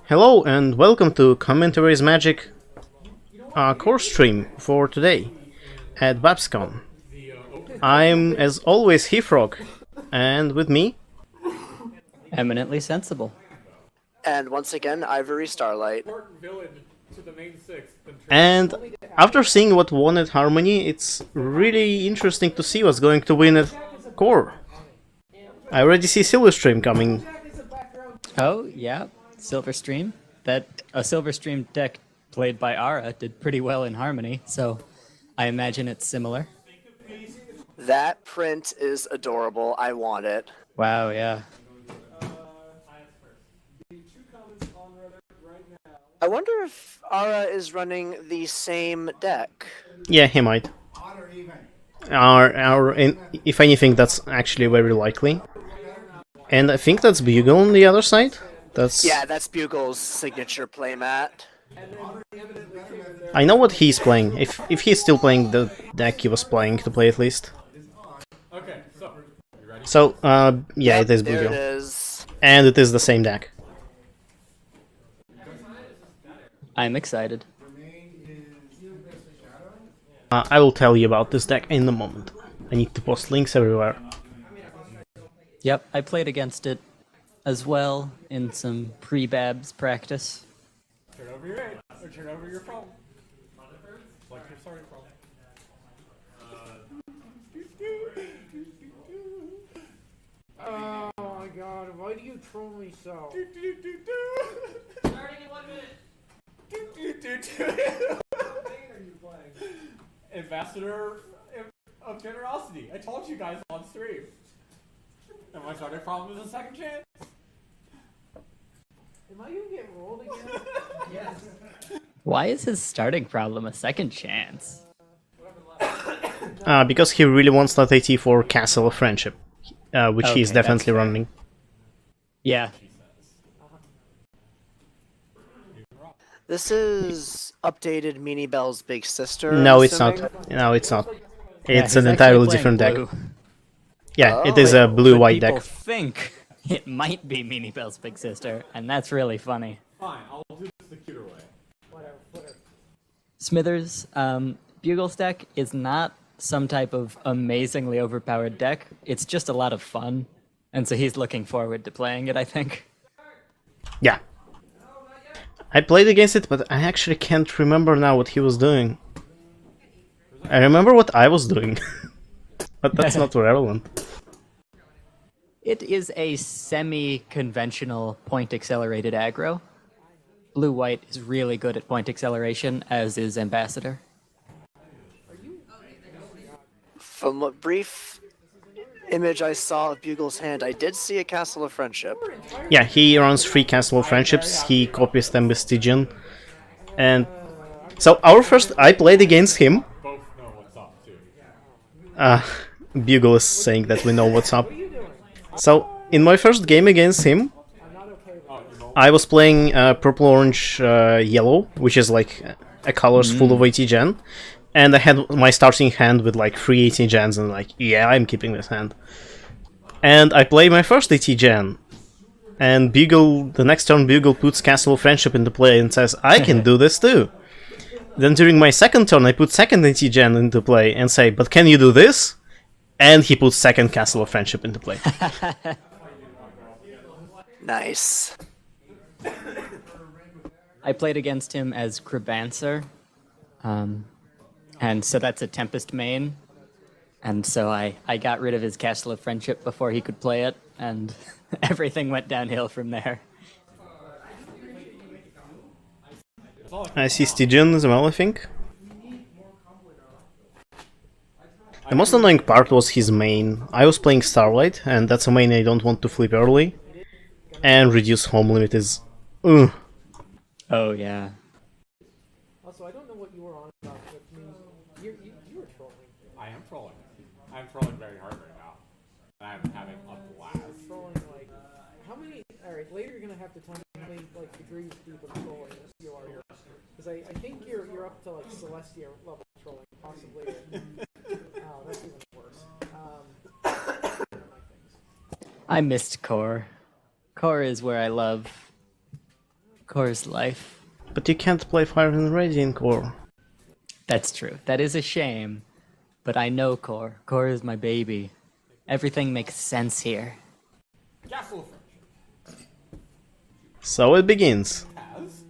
Hello and welcome to Commentaries Magic core stream for today at BABSCon. I'm as always Hefrog, and with me, Eminently sensible. And once again, Ivory Starlight. and after seeing what won at Harmony, it's really interesting to see what's going to win at core. I already see Silverstream coming. Oh, yeah, Silverstream. A Silverstream deck played by Ara did pretty well in Harmony, so I imagine it's similar. That print is adorable. I want it. Wow, yeah. I wonder if Ara is running the same deck. Yeah, he might. If anything, that's actually very likely. And I think that's Bugle on the other side. Yeah, that's Bugle's signature playmat. I know what he's playing. If he's still playing the deck he was playing to play at least. So, yeah, Yep, it is there Bugle. it is. And it is the same deck. I'm excited. I will tell you about this deck in a moment. I need to post links everywhere. Yep, I played against it as well in some pre-Babs practice. Turn over your head, or turn over your phone. Like your starting phone. Oh my god, why do you troll me so? Starting in 1 minute. Ambassador of generosity. I told you guys on stream. And my starting problem is a second chance. Am I gonna get rolled again? Yes. Why is his starting problem a second chance? Because he really wants that AT for Castle of Friendship, which he's Okay, definitely that's fair. running. Yeah. This is updated Meanie Bell's big sister. No, I'm it's not. assuming? No, it's not. Yeah, It's he's an actually entirely playing different deck. blue. Yeah, it Oh. is a But blue-white people deck. think it might be Meanie Bell's big sister, and that's really funny. Fine, I'll do this the cuter way. Whatever. Smithers, Bugle's deck is not some type of amazingly overpowered deck. It's just a lot of fun, and so he's looking forward to playing it, I think. Yeah. I played against it, but I actually can't remember now what he was doing. I remember what I was doing, but that's not relevant. It is a semi-conventional point-accelerated aggro. Blue-white is really good at point acceleration, as is Ambassador. From a brief image I saw of Bugle's hand, I did see a Castle of Friendship. Yeah, he runs 3 Castle of Friendships, he copies them with Stygian. And so I played against him. Both know what's up, too. Bugle is saying that we know what's up. So, in my first game against him, I was playing purple, orange, yellow, which is like a colors full of AT gen. And I had my starting hand with like 3 AT gens, and like, yeah, I'm keeping this hand. And I play my first AT gen. And the next turn, Bugle puts Castle of Friendship into play and says, I can do this too. Then during my second turn, I put second AT gen into play and say, but can you do this? And he puts second Castle of Friendship into play. Nice. I played against him as Cribancer, and so that's a Tempest main, and so I got rid of his Castle of Friendship before he could play it, and everything went downhill from there. I see Stygian as well, I think. The most annoying part was his main. I was playing Starlight, and that's a main I don't want to flip early. And reduce home limit is... Ugh. Oh yeah. Also, I don't know what you were on about, but you were trolling. I am trolling. I'm trolling very hard right now. And I'm having a blast. Trolling like how many? All right, later you're gonna have to tell me how many like degrees deep of trolling you are here, because I think you're up to like Celestia level trolling, possibly. Oh, that's even worse. I missed Core. Core is where I love Core's life. But you can't play Fire and Radiant Core. That's true. That is a shame. But I know Core. Core is my baby. Everything makes sense here. Castle of Friendship So it begins. has.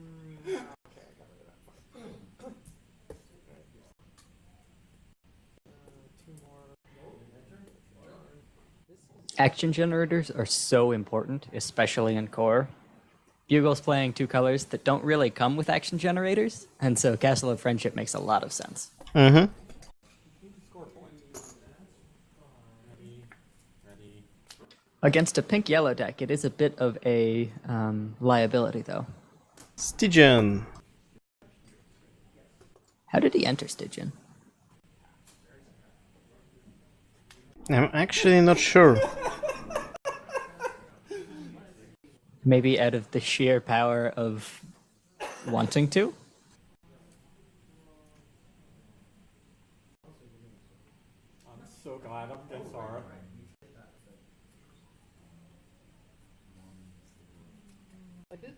Action generators are so important, especially in Core. Bugle's playing 2 colors that don't really come with action generators, and so Castle of Friendship makes a lot of sense. Mm-hmm. Score point. Ready. Against a pink-yellow deck, it is a bit of a liability, though. Stygian. How did he enter Stygian? I'm actually not sure. Maybe out of the sheer power of wanting to? I'm so glad I'm against Zara.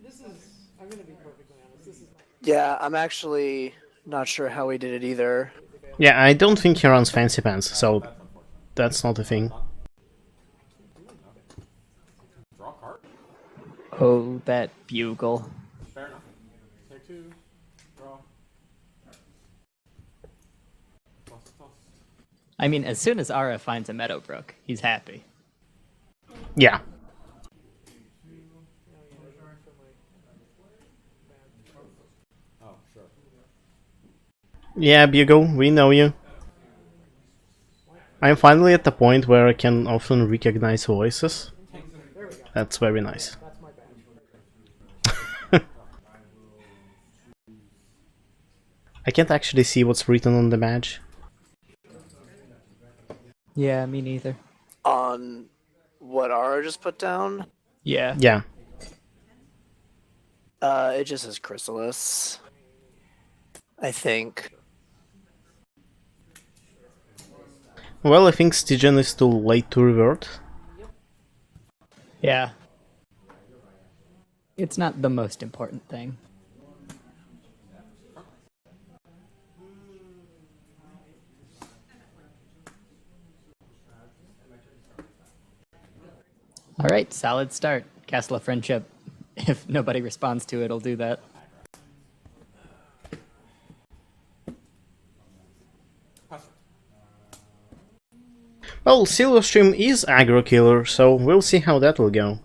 This is. I'm gonna be perfectly honest. This is. Yeah, I'm actually not sure how he did it either. Yeah, I don't think he runs Fancy Pants, so that's not a thing. Draw a card. Oh, that Bugle. Fair enough. Take 2. Draw. Toss. I mean, as soon as Ara finds a Meadowbrook, he's happy. Yeah. Oh, sure. Yeah, Bugle, we know you. I'm finally at the point where I can often recognize voices. That's very nice. That's my bad. I can't actually see what's written on the badge. Yeah, me neither. On what Ara just put down, Yeah. Yeah. it just says Chrysalis. I think. Well, I think Stygian is too late to revert. Yeah. It's not the most important thing. Alright, solid start. Castle of Friendship. If nobody responds to it, it'll do that. Well, Silverstream is aggro killer, so we'll see how that will go.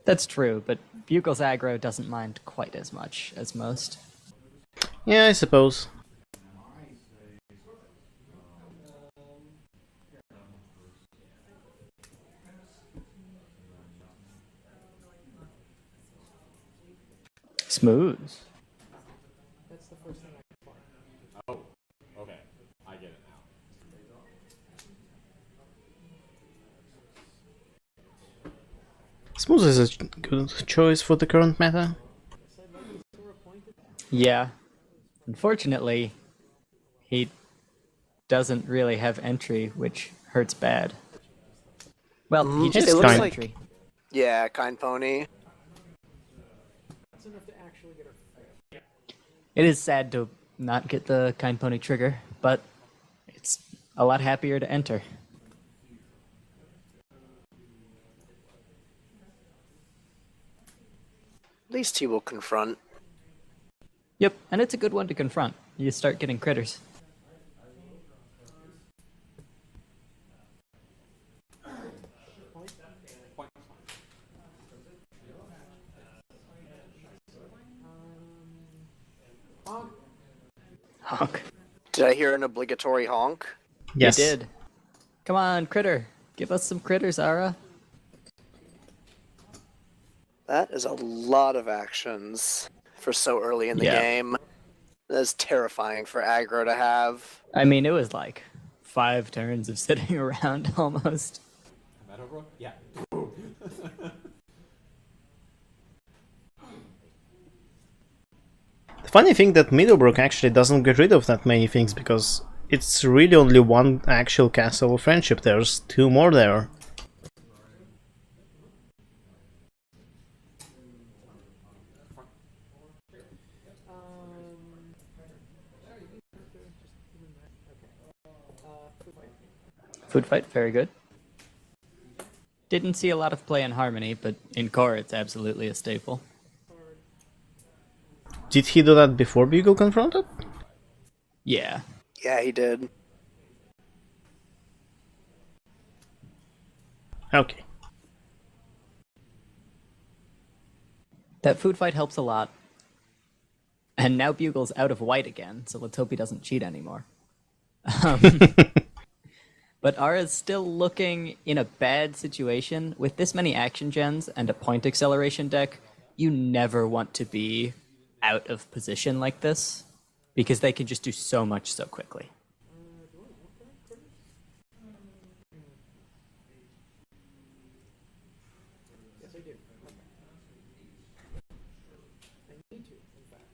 That's true, but Bugle's aggro doesn't mind quite as much as most. Yeah, I suppose. Smooth. That's the first thing I can find. Oh, okay. I get it now. Smooth is a good choice for the current meta. Yeah. Unfortunately, he doesn't really have entry, which hurts bad. Well, he just it looks has like- entry. Yeah, Kind Pony. That's enough to actually get her. It is sad to not get the Kind Pony trigger, but it's a lot happier to enter. At least he will confront. Yep, and it's a good one to confront. You start getting critters. Honk. Did I hear an obligatory honk? Yes. You did. Come on, critter. Give us some critters, Ara. That is a lot of actions for so early in the Yeah. game. That's terrifying for aggro to have. I mean, it was like 5 turns of sitting around almost. Meadowbrook? Yeah. The funny thing that Middlebrook actually doesn't get rid of that many things because it's really only one actual Castle of Friendship. There's 2 more there. Food fight, very good. Didn't see a lot of play in Harmony, but in core it's absolutely a staple. Did he do that before Bugle confronted? Yeah. Yeah, he did. Okay. That food fight helps a lot. And now Bugle's out of white again, so let's hope he doesn't cheat anymore. But Ara's still looking in a bad situation. With this many action gens and a point acceleration deck, you never want to be out of position like this, because they can just do so much so quickly. Yes, I do. Okay. I need to, in fact.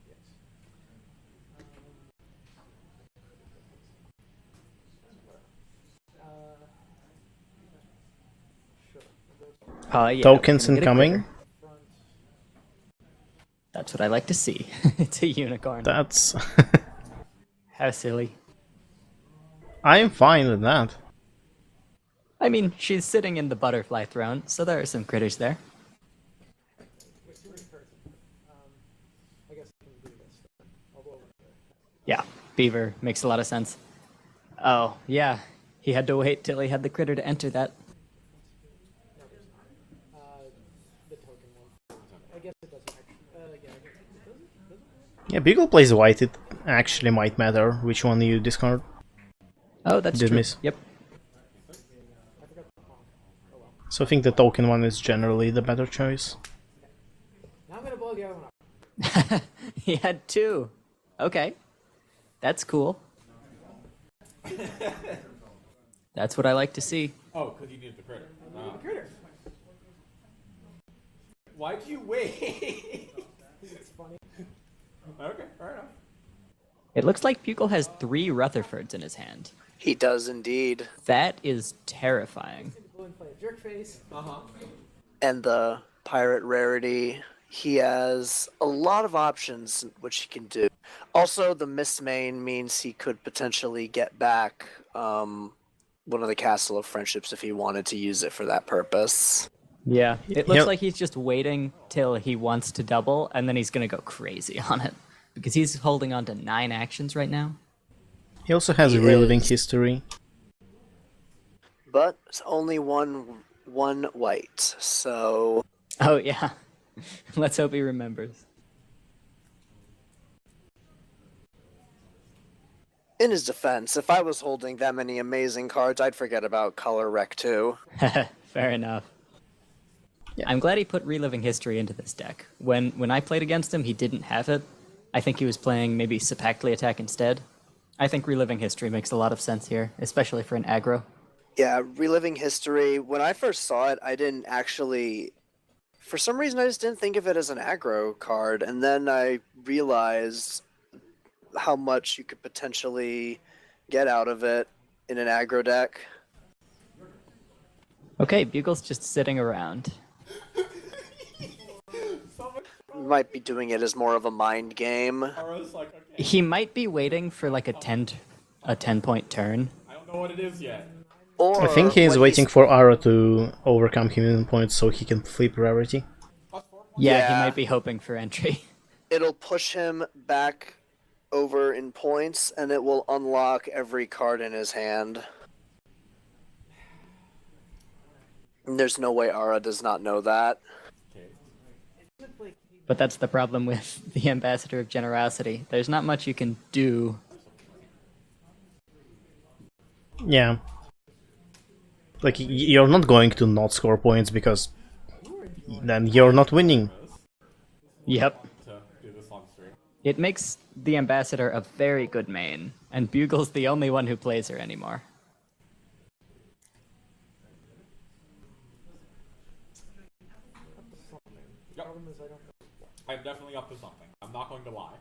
Yes. Sure. Yeah, Tokens we're gonna get a incoming. critter. That's what I like to see. It's a unicorn. That's... How silly. I'm fine with that. I mean, she's sitting in the butterfly throne, so there are some critters there. I guess I can do this. I'll go over there. Yeah, beaver makes a lot of sense. Oh, yeah. He had to wait till he had the critter to enter that. No, there's not. The token one. I guess it doesn't actually. Yeah, I guess it doesn't. Yeah, Bugle plays white, it actually might matter which one you discard. Oh, that's Dismiss. true. Yep. I forgot the honk. Oh well. So I think the token one is generally the better choice. Now I'm gonna blow the other one up. He had two. Okay. That's cool. That's what I like to see. Oh, because you needed the critter. The critter. Why'd you wait? It's funny. Okay, fair enough. It looks like Bugle has 3 Rutherfords in his hand. He does indeed. That is terrifying. Go and play a jerk face. And the pirate rarity, he has a lot of options which he can do. Also, the Mist Main means he could potentially get back one of the Castle of Friendships if he wanted to use it for that purpose. Yeah. It looks Yep. like he's just waiting till he wants to double, and then he's going to go crazy on it. Because he's holding on to 9 actions right now. He also has He reliving is. history. But it's only one white, so Oh, yeah. Let's hope he remembers. in his defense, if I was holding that many amazing cards, I'd forget about Color Rec too. Fair enough. Yeah. I'm glad he put Reliving History into this deck. When I played against him, he didn't have it. I think he was playing maybe Sepactly Attack instead. I think Reliving History makes a lot of sense here, especially for an aggro. Yeah, Reliving History, when I first saw it, I didn't actually... For some reason, I just didn't think of it as an aggro card, and then I realized how much you could potentially get out of it in an aggro deck. Okay, Bugle's just sitting around. Might be doing it as more of a mind game. I was like, okay, He might be waiting for like a 10-point turn. I don't know what it is yet. Or I think he is when waiting he's- for Ara to overcome him in points so he can flip rarity. Yeah, Yeah. he might be hoping for entry. It'll push him back over in points, and it will unlock every card in his hand. And there's no way Ara does not know that. But that's the problem with the Ambassador of Generosity. There's not much you can do. Yeah. Like, you're not going to not score points because then you're not winning. Yep. To do this on stream. It makes the Ambassador a very good main, and Bugle's the only one who plays her anymore. Yep. Problem is I don't know. I'm definitely up to something. I'm not going to lie.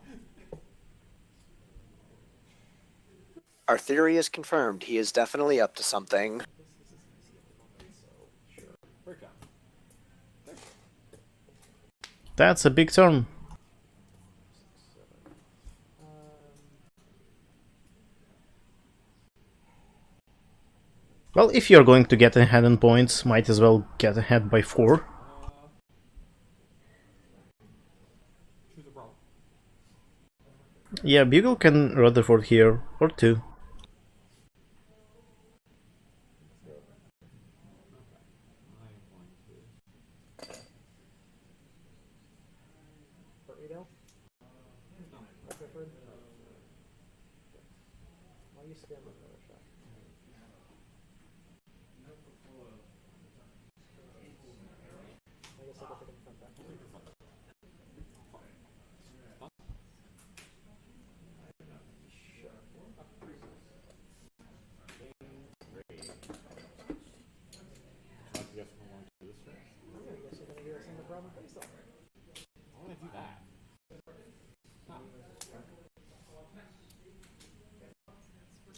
Our theory is confirmed. He is definitely up to something. Breakdown. That's a big turn. Well, if you're going to get ahead in points, might as well get ahead by 4. Choose a problem. Yeah, Bugle can Rutherford here, or 2. For Adel? Rutherford? Why you spam another shot? I guess I'll get the front back. I guess we want to do this first. I guess you're gonna do us in the problem face off. I want to do that.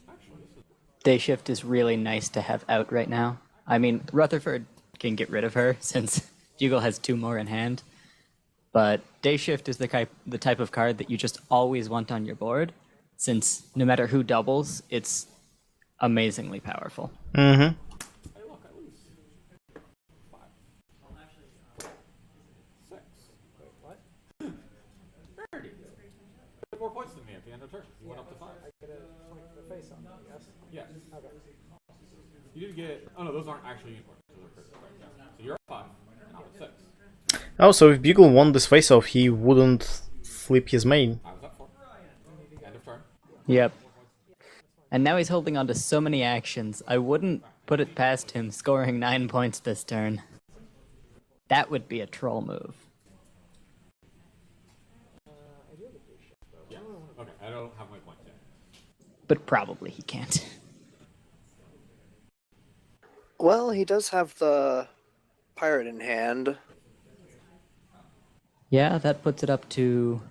Actually, this is Day shift is really nice to have out right now. I mean, Rutherford can get rid of her since Bugle has 2 more in hand. But day shift is the type of card that you just always want on your board, since no matter who doubles, it's amazingly powerful. Mm-hmm. hey, look, I lose. 5. 6. Wait, what? Rarity. You had more points than me at the end of turn. You went up to 5. I get a point for the face off, yes? Yes. Okay. You did get. Oh no, those aren't actually unicorns. Those are critical. Right? Yeah. So you're at 5, and I'm at 6. Oh, so if Bugle won this face-off, he wouldn't flip his main. I was at 4. End of turn. Yep. And now he's holding on to so many actions, I wouldn't put it past him scoring 9 points this turn. That would be a troll move. Yeah. Okay, I don't have my points yet. But probably he can't. Well, he does have the pirate in hand. Yeah, that puts it up to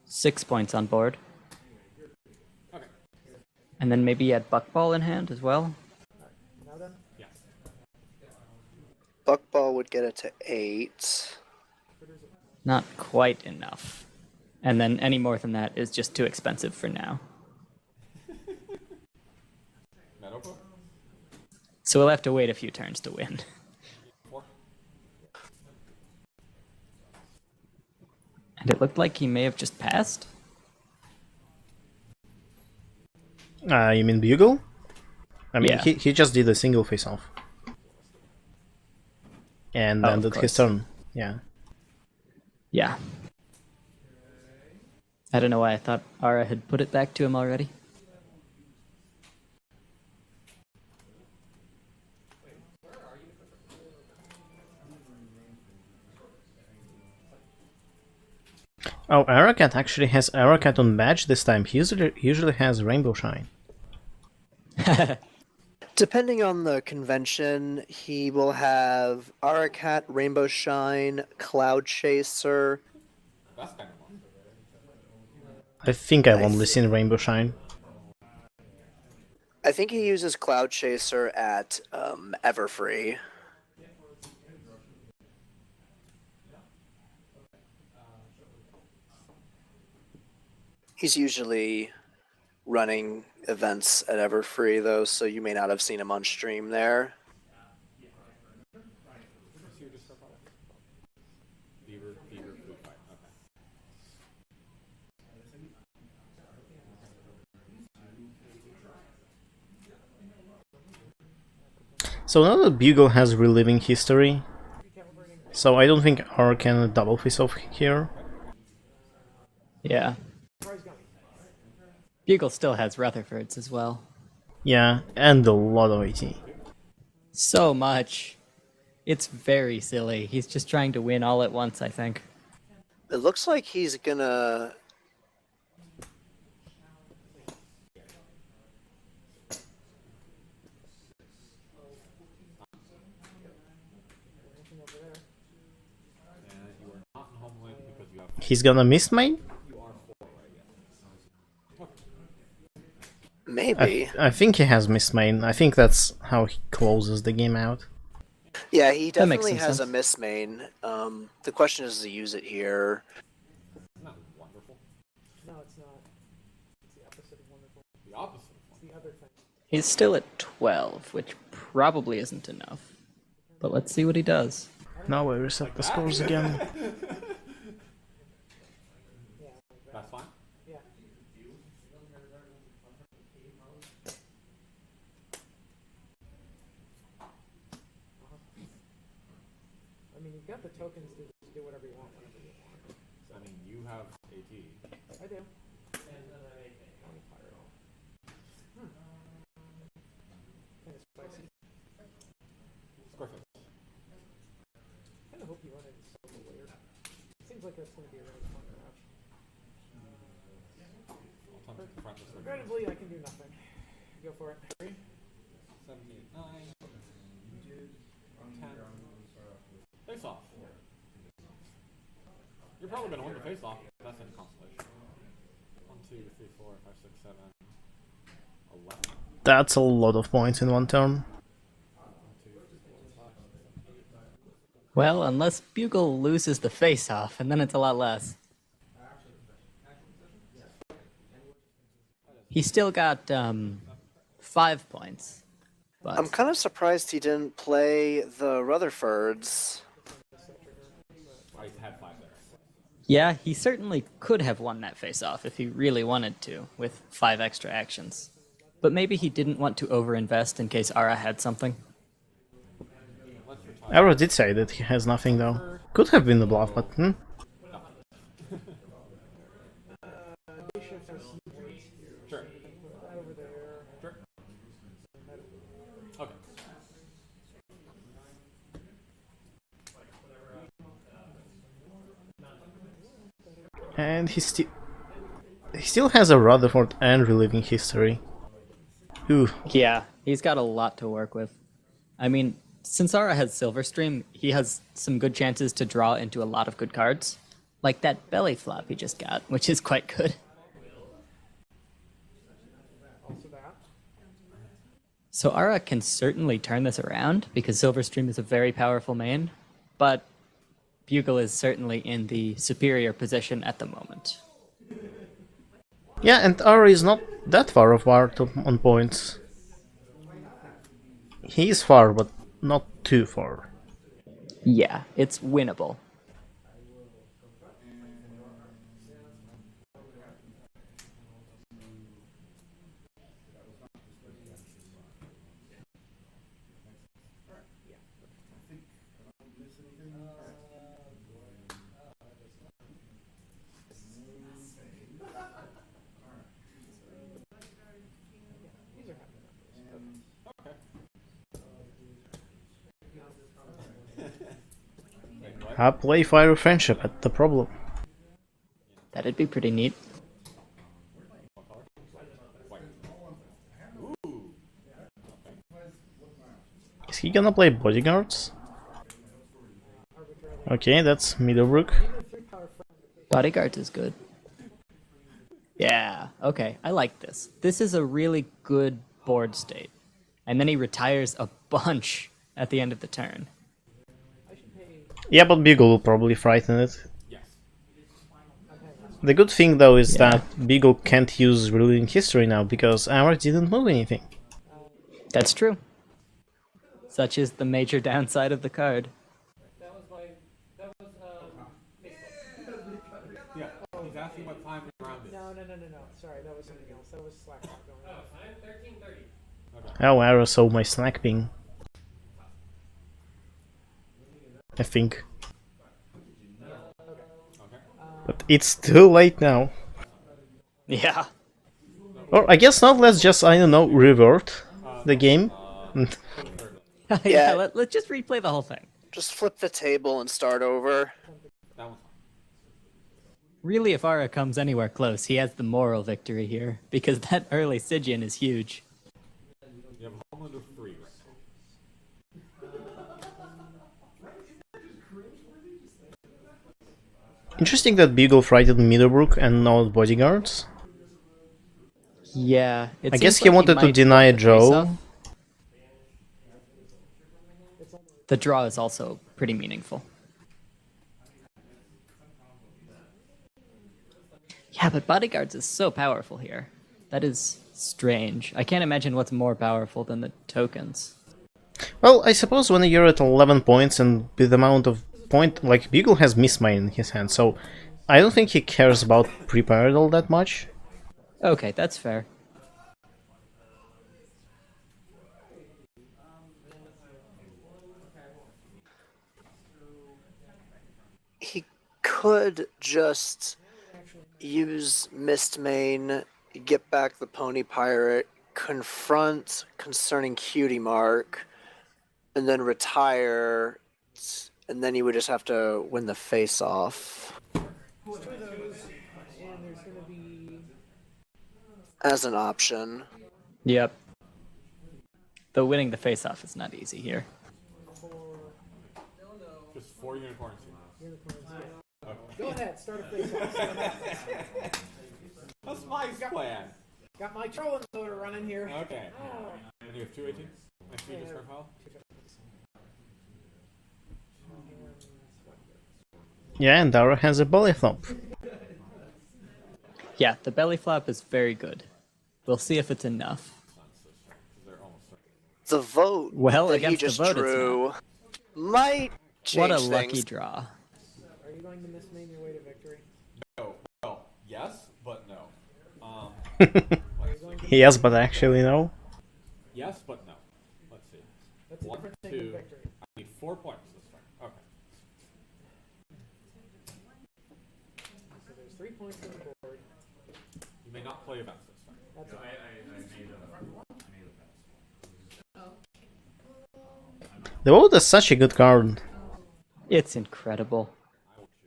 6 points on board. Okay. And then maybe he had Buckball in hand as well. Now then? Yes. Buckball would get it to 8. Not quite enough. And then any more than that is just too expensive for now. Meadowbrook. So we'll have to wait a few turns to win. 4. And it looked like he may have just passed. You mean Bugle? I mean, Yeah. he just did a single face-off. And Oh, then of did his course. turn. Yeah. Yeah. I don't know why I thought Ara had put it back to him already. Oh, Arakat actually has Arakat on badge this time. He usually has Rainbow Shine. Depending on the convention, he will have Arakat, Rainbow Shine, Cloud Chaser. That's kind of fun. I think I've only seen Rainbow Shine. I think he uses Cloud Chaser at Everfree. He's usually running events at Everfree, though, so you may not have seen him on stream there. Beaver, food fight. Okay. So now that Bugle has reliving history, so I don't think R can double face-off here. Yeah. Bugle still has Rutherford's as well. Yeah, and a lot of AT. So much. It's very silly. He's just trying to win all at once, I think. It looks like he's gonna... And you are not in homeland because you have. He's gonna miss main? You are 4 right now. Maybe. I think he has missed main. I think that's how he closes the game out. Yeah, he That makes definitely some has sense. a miss main. The question is to use it here. Isn't that wonderful? No, it's not. It's the opposite of wonderful. The opposite of It's wonderful. the other thing. He's still at 12, which probably isn't enough. But let's see what he does. Now I reset the scores again. That's fine. Yeah. I mean, you've got the tokens to just do whatever you want whenever you want. I mean, you have AT. I do. County Pirate. Kind of spicy. Squarefix. Kind of hope you run into something weird. It seems like that's going to be a really fun match. I'll turn to front this way. Regrettably, I can do nothing. Go for it. 3. 7, 8, 9. 10. Face off. You're probably going to win the face off. That's any consolation. 1, 2, 3, 4, 5, 6, 7, 11. That's a lot of points in one turn. Well, unless Bugle loses the face-off, and then it's a lot less. He still got 5 points. But I'm kind of surprised he didn't play the Rutherfords. Oh, he's had 5 there. yeah, he certainly could have won that face-off if he really wanted to, with 5 extra actions. But maybe he didn't want to overinvest in case Ara had something. Arrow did say that he has nothing though. Could have been the bluff, but Bishop has some points. Sure. Put that over there. Sure. Okay. And he still has a Rutherford and Reliving History. Ooh, Yeah, he's got a lot to work with. I mean, since Ara has Silverstream, he has some good chances to draw into a lot of good cards. Like that belly flop he just got, which is quite good. Also that. So Ara can certainly turn this around, because Silverstream is a very powerful main, but Bugle is certainly in the superior position at the moment. yeah, and Ara is not that far apart on points. He is far, but not too far. Yeah, it's winnable. These are happy numbers. Play Fire Friendship at the problem. That'd be pretty neat. Is he gonna play Bodyguards? Okay, that's Middlebrook. Bodyguards is good. Yeah, okay, I like this. This is a really good board state. And then he retires a bunch at the end of the turn. Yeah, but Beagle will probably frighten it. Yes. The good thing though is Yeah. that Beagle can't use Reliving History now because Amar didn't move anything. That's true. Such is the major downside of the card. That was my. That was. Yeah. He's asking what time we round it. No. Sorry, that was something else. That was Slack going on. Oh, Arrow saw my snack ping. I think. But it's too late now. Yeah. Or I guess not, let's just, I don't know, revert the game. Yeah, let's just replay the whole thing. Just flip the table and start over. That one's fine. Really, if Ara comes anywhere close, he has the moral victory here, because that early Stygian is huge. You have a Homeland of 3 right Interesting that Beagle frightened Middlebrook and not Bodyguards. Yeah, it I guess seems he like wanted to might deny want the face-off. Joe. The draw is also pretty meaningful. Yeah, but Bodyguards is so powerful here. That is strange. I can't imagine what's more powerful than the tokens. Well, I suppose when you're at 11 points and with the amount of point, like Bugle has Miss Main in his hand, so I don't think he cares about prepared all that much. Okay, that's fair. He could just use Mistmane, get back the Pony Pirate, confront concerning Cutie Mark, and then retire, and then he would just have to win the face-off Two of those, and there's going to be as an option. Yep. Though winning the face-off is not easy here. four Just 4 unicorns. unicorns. Yeah. Go ahead, start a face-off. That's my plan. Got my trolling motor running here. Okay. And you have 2 18s? And 2 discard pile? Yeah, and Dara has a belly flop. Yeah, the belly flop is very good. We'll see if it's enough. The vote Well, that he against the just vote, it's drew might change What a things. lucky draw. Are you going to Mistmane your way to victory? No. Well, yes, but no. Yes, but actually no. Yes, but no. Let's see. That's a 1, different thing 2. than victory. I need 4 points this turn. Okay. So there's 3 points on the board. You may not play events this turn. That's all. The vote is such a good card. It's incredible.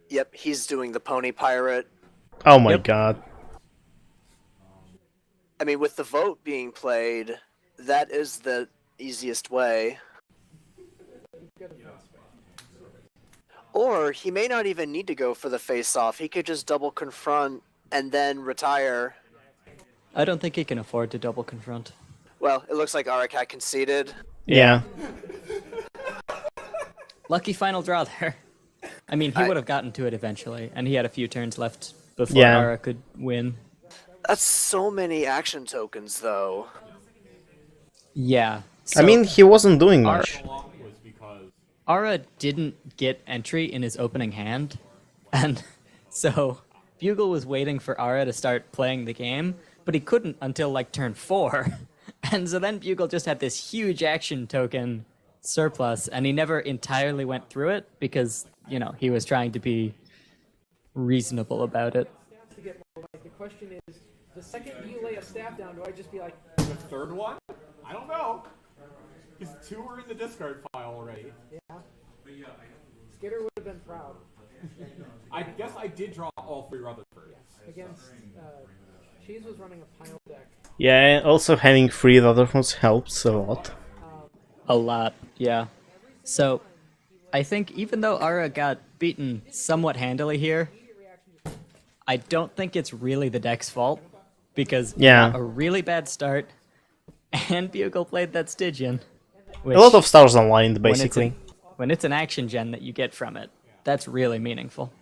Yep, he's doing the Pony Pirate. Oh my Yep. god. I mean, with the vote being played, that is the easiest way. Or he may not even need to go for the face-off. He could just double confront and then retire. I don't think he can afford to double confront. Well, it looks like Arakat conceded. Yeah. Lucky final draw there. I mean, he would have gotten to it eventually, and he had a few turns left before Yeah. Ara could win. That's so many action tokens, though. Yeah. I mean, he wasn't doing Ar- much. Long was because Ara didn't get entry in his opening hand, and so Bugle was waiting for Ara to start playing the game, but he couldn't until like turn 4. And so then Bugle just had this huge action token surplus, and he never entirely went through it because, you know, he was trying to be reasonable about it. To get more, like, the question is, the second you lay a staff down, do I just be like, the third one? I don't know. Because 2 were in the discard pile already. yeah? Skitter would have been proud. I guess I did draw all 3 Rutherfords. Against, Cheese was running a pile deck. Yeah, also having 3 Rutherfords helps a lot. A lot, yeah. So, I think even though Ara got beaten somewhat handily here, I don't think it's really the deck's fault, because he Yeah. got a really bad start, and Bugle played that Stygian. Which, A lot of stars aligned, when it's basically. when it's an action gen that you get from it, that's really meaningful.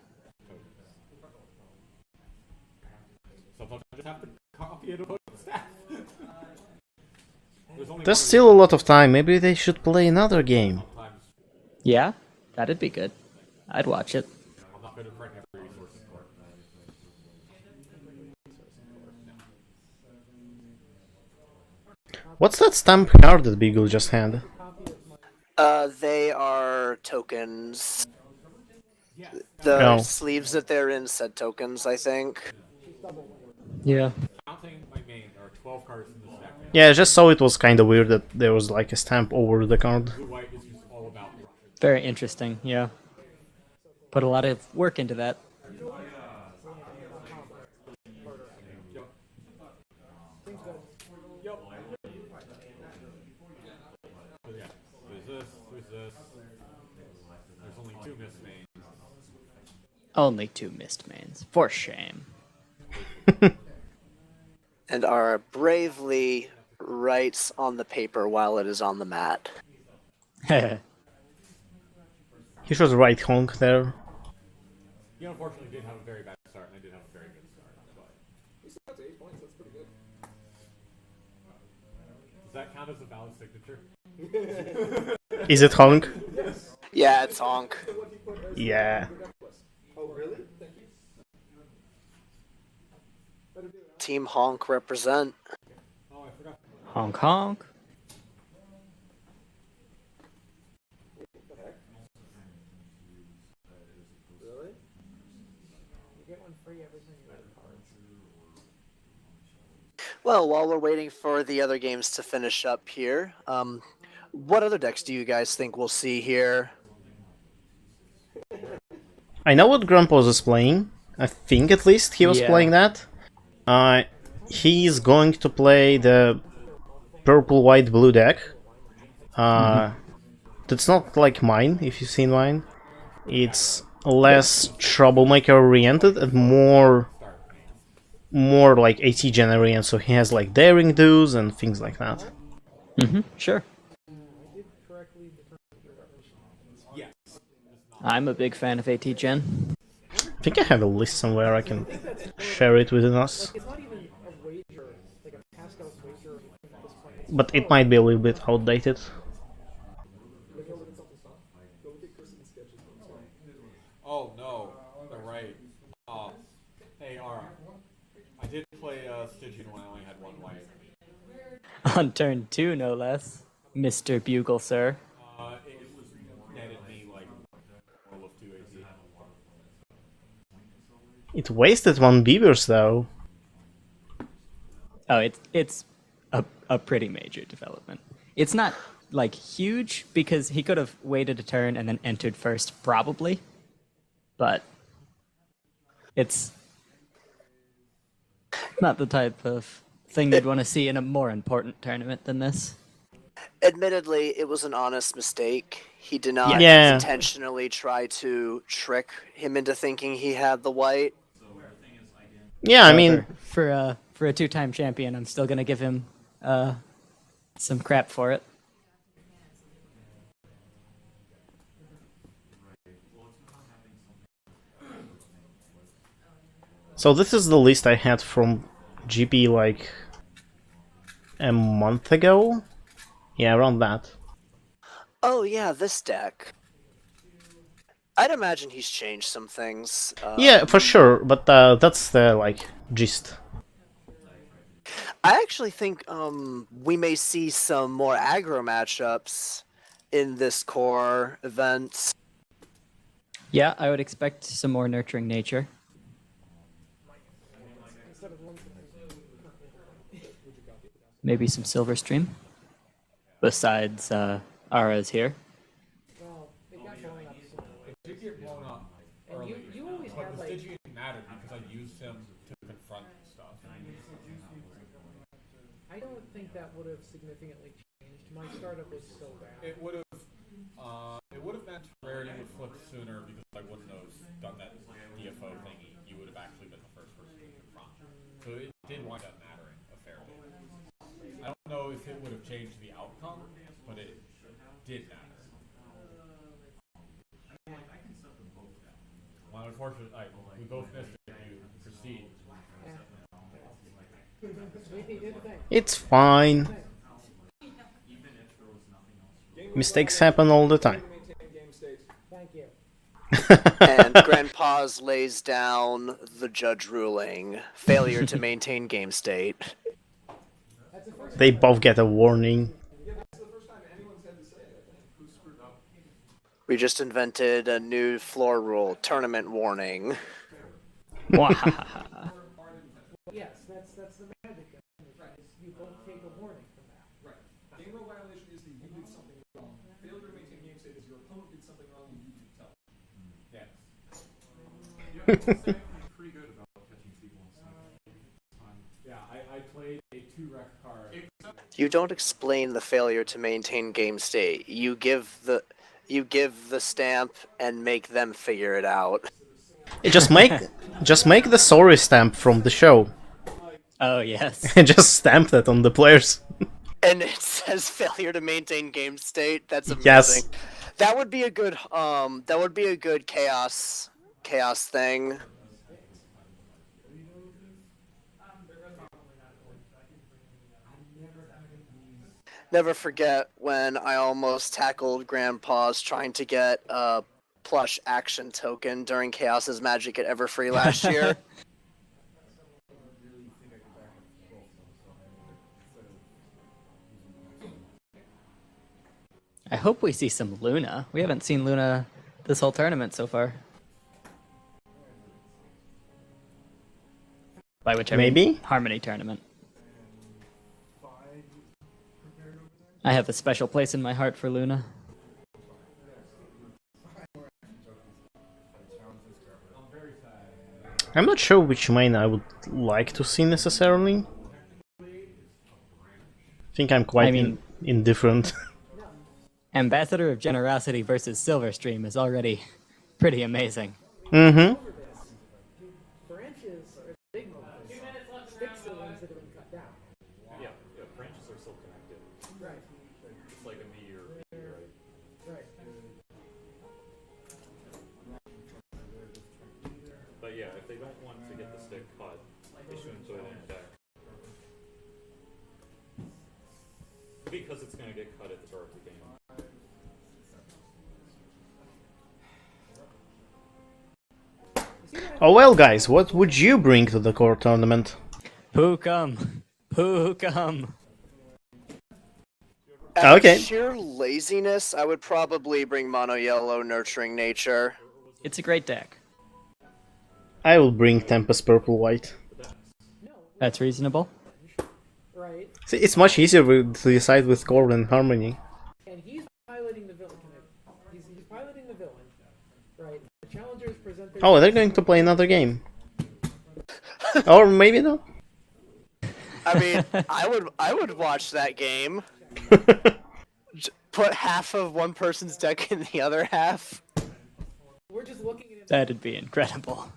Sometimes I just have to copy it about staff. There's only There's one still a lot of time. Maybe they should play another game. sometimes Yeah, that'd be good. I'd watch it. I'm not good at printing every resource in court. What's that stamp card that Beagle just had? They are tokens. The Oh. sleeves that they're in said tokens, I think. Yeah. Counting my main, there are 12 cards in this deck. Yeah, I just saw it was kind of weird that there was like a stamp over the card. Blue-white is just all about rough. Very interesting, yeah. Put a lot of work into that. So yeah, there's this, there's this. There's only 2 missed mains. Only 2 missed mains. For shame. And Ara bravely writes on the paper while it is on the mat. He should write honk there. He unfortunately did have a very bad start, and I did have a very good start. But We still got to 8 points, that's pretty good. does that count as a valid signature? Is it Honk? Yeah, it's Honk. Yeah. Team Honk represent. Honk honk. You get one free every time you add cards. Well, while we're waiting for the other games to finish up here, what other decks do you guys think we'll see here? I know what Grandpa's is playing. I think at least he was Yeah. playing that. He's going to play the purple, white, blue deck. That's not like mine, if you've seen mine. It's less troublemaker oriented and more like AT Gen oriented, so he has like daring do's and things like that. Sure. Correctly determined. Yes. I'm a big fan of AT Gen. I think I have a list somewhere I can share it within us. It's not even a wager, like a Pascal's wager or anything at this point. It's But it might be a little bit outdated. Oh no, they're right. Hey, Ara. I did play Stygian when I only had one white. On turn 2, no less. Mr. Bugle, sir. It was netted me like all of 2 AC. It wasted one Beavers though. Oh, it's a pretty major development. It's not like huge because he could have waited a turn and then entered first, probably. But it's not the type of thing you'd want to see in a more important tournament than this. Admittedly, it was an honest mistake. He did not Yeah. intentionally try to trick him into thinking he had the white. Yeah, I mean, for a 2-time champion, I'm still gonna give him some crap for it. so this is the list I had from GP like a month ago. Yeah, around that. Oh yeah, this deck. I'd imagine he's changed some things. Yeah, for sure, but that's the like gist. I actually think we may see some more aggro matchups in this core event. Yeah, I would expect some more nurturing nature. Maybe some Silver Stream. Besides Ara's here. Well, it got blown up. So. It did get blown up early. You always but had the like. Stygian mattered because I used him to confront stuff. I don't think that would have significantly changed. My startup was so bad. It would have meant rarity would flip sooner because I wouldn't have done that DFO thingy. You would have actually been the first person to confront. So it did wind up mattering a fair bit. I don't know if it would have changed the outcome, but it did matter. Well, unfortunately, we both missed it. You proceed. Sweetie did the thing. It's fine. Mistakes happen all the time. Thank you. And Grandpa's lays down the judge ruling. Failure to maintain game state. They both get a warning. We just invented a new floor rule, tournament warning. Yes, that's the magic. You both take a warning from that. Right. Game rule violation is that you did something wrong. Failure to maintain game state is your opponent did something wrong and you didn't tell. Yes. Pretty good about catching people in time. Yeah, I played a 2-rec card. You don't explain the failure to maintain game state. You give the stamp and make them figure it out. Just make the sorry stamp from the show. Oh, yes. And just stamp that on the players. And it says failure to maintain game state. That's amazing. Yes. That would be a good chaos thing. Never forget when I almost tackled Grandpa's trying to get a plush action token during Chaos's Magic at Everfree last year. I hope we see some Luna. We haven't seen Luna this whole tournament so far. By which I mean Maybe? Harmony tournament. I have a special place in my heart for Luna. I'm not sure which main I would like to see necessarily. I think I'm quite indifferent. Ambassador of Generosity versus Silverstream is already pretty amazing. Mm-hmm. Branches are big ones. Sticks are the ones that have been cut down. Yeah, branches are still connected. Right. It's like a meteor, right? Right. But yeah, if they don't want to get the stick cut, they shouldn't put it in a deck. Because it's going to get cut at the start of the game. Oh well, guys, what would you bring to the core tournament? Pookum! Pookum! Out Okay. of sheer laziness, I would probably bring Mono Yellow Nurturing Nature. It's a great deck. I will bring Tempest Purple White. That's reasonable. Right. See, it's much easier to decide with core than Harmony. And he's piloting the villain. He's piloting the villain. Right. The challengers present their Oh, they're going to play another game. Or maybe not. I mean, I would watch that game. Put half of one person's deck in the other half. We're just looking at it. That'd be incredible.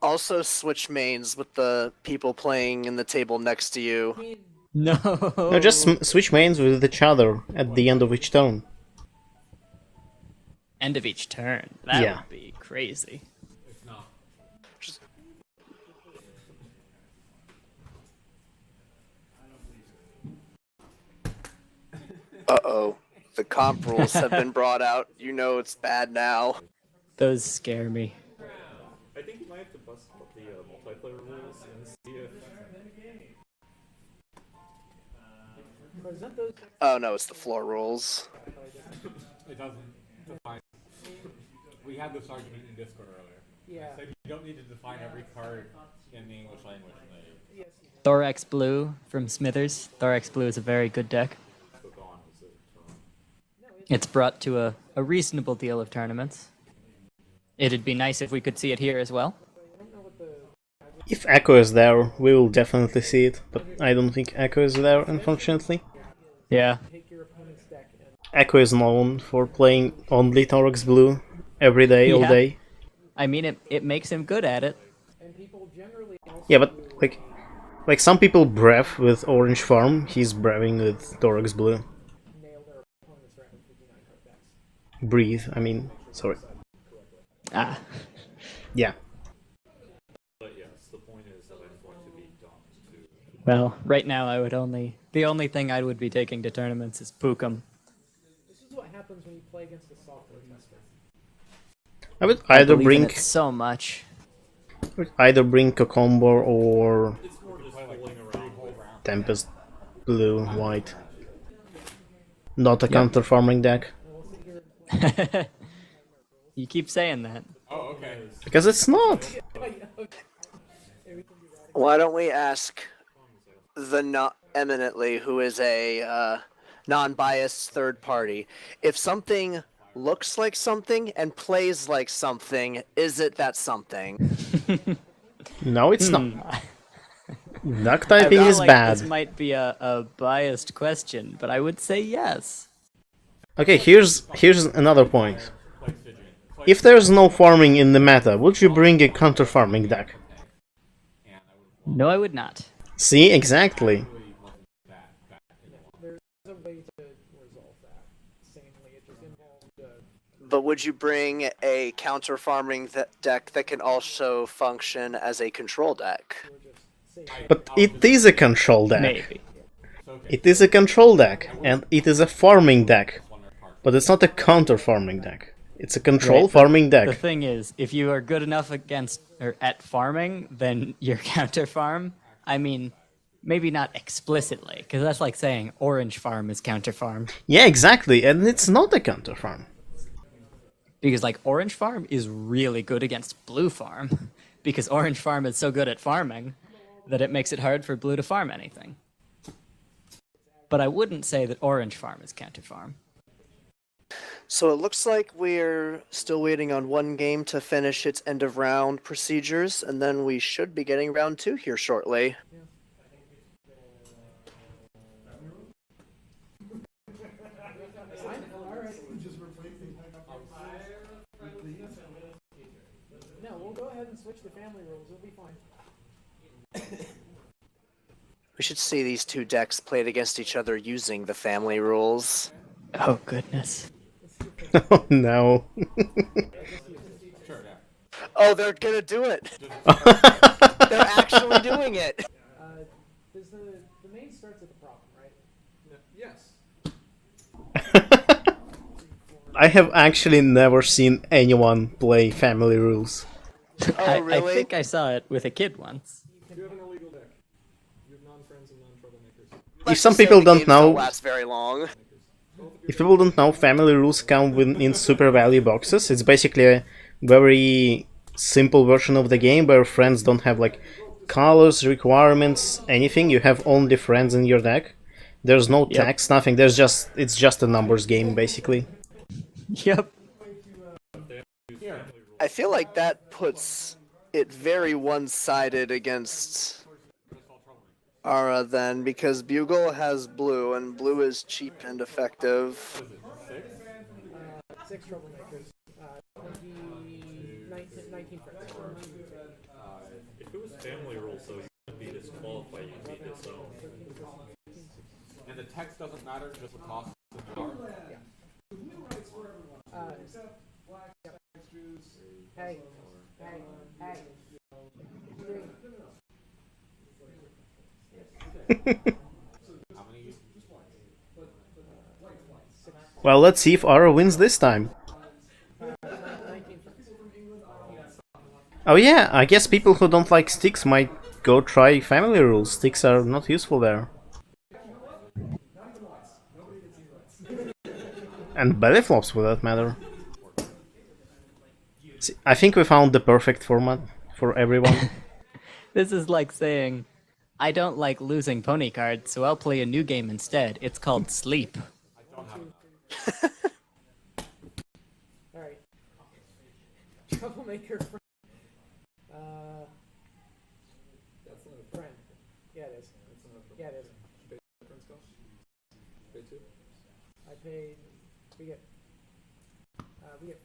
Also switch mains with the people playing in the table next to you. No! No, just switch mains with each other at the end of each turn. End of each turn. That Yeah. would be crazy. It's not. Uh-oh. The comp rules have been brought out. You know it's bad now. Those scare me. I think you might have to bust up the multiplayer rules and see if... Present those. Oh no, it's the floor rules. It doesn't define. We had this argument in Discord earlier. Yeah. I said you don't need to define every card in the English language. Yes. Thorax Blue from Smithers. Thorax Blue is a very good deck. It's brought to a reasonable deal of tournaments. It'd be nice if we could see it here as well. If Echo is there, we will definitely see it, but I don't think Echo is there, unfortunately. Yeah. Take your opponent's deck and Echo is known for playing only Thorax Blue every day, all Yeah. day. I mean, it makes him good at it. people generally also Yeah, but like some people breath with Orange Farm, he's breving with Thorax Blue. nail their opponent's round 59 card decks. Breathe, I mean, sorry. Ah. Yeah. But yes, the point is that I just want to be done too. Well, right now the only thing I would be taking to tournaments is Pookum. This is what happens when you play against a software tester. I would I either believe in bring it so much. Kokombo or It's more just fooling around with Tempest Blue White. Not a counter farming deck. You keep saying that. Oh, okay. Because it's not. Why don't we ask the not eminently, who is a non-biased third party, if something looks like something and plays like something, is it that something? No, it's not. Duck I typing feel is like bad. This might be a biased question, but I would say yes. Okay, here's another point. If there's no farming in the meta, would you bring a counter farming deck? No, I would not. See, exactly. There's a way to resolve that. Sanely, it just involves But would you bring a counter farming deck that can also function as a control deck? But it is a control deck. Maybe. So It is a control deck, and it is a farming deck. But it's not a counter-farming deck. It's a control Right, farming deck. The thing is, if you are good enough against or at farming, then you're counter farm. I mean, maybe not explicitly, because that's like saying orange farm is counter farm. Yeah, exactly, and it's not a counter farm. Because like orange farm is really good against blue farm, because orange farm is so good at farming that it makes it hard for blue to farm anything. But I wouldn't say that orange farm is counter farm. So it looks like we're still waiting on one game to finish its end of round procedures, and then we should be getting round 2 here shortly. No, we'll go ahead and switch the family rules. It'll be fine. We should see these two decks played against each other using the family rules. Oh goodness. Oh no. Oh, they're gonna do it! They're actually doing it! Does the main starts at the problem, right? Yes. I have actually never seen anyone play family rules. Oh, really? I think I saw it with a kid once. You have an illegal deck. You have non-friends and non-troublemakers. Let's some just say people the don't games know- last very long. If people don't know, family rules come in super value boxes. It's basically a very simple version of the game where friends don't have like colors, requirements, anything. You have only friends in your deck. There's no Yep. text, nothing. It's just a numbers game basically. Yep. I feel like that puts it very one-sided against Ara then, because Bugle has blue, and blue is cheap and effective. 6 troublemakers. 19 friends. If it was family rules, though, you would be disqualified. You'd be disowned. And the text doesn't matter, just the cost of the card. Hey. How many? Well, let's see if Ara wins this time. 19 friends. Oh yeah, I guess people who don't like sticks might go try family rules. Sticks are not useful there. And belly flops for that matter. See, I think we found the perfect format for everyone. This is like saying, I don't like losing pony cards, so I'll play a new game instead. It's called Sleep. Alright. Troublemaker friend. That's not a Friend. Yeah, it is. That's not a Yeah, it is. friends cost. Pay 2. I paid. We get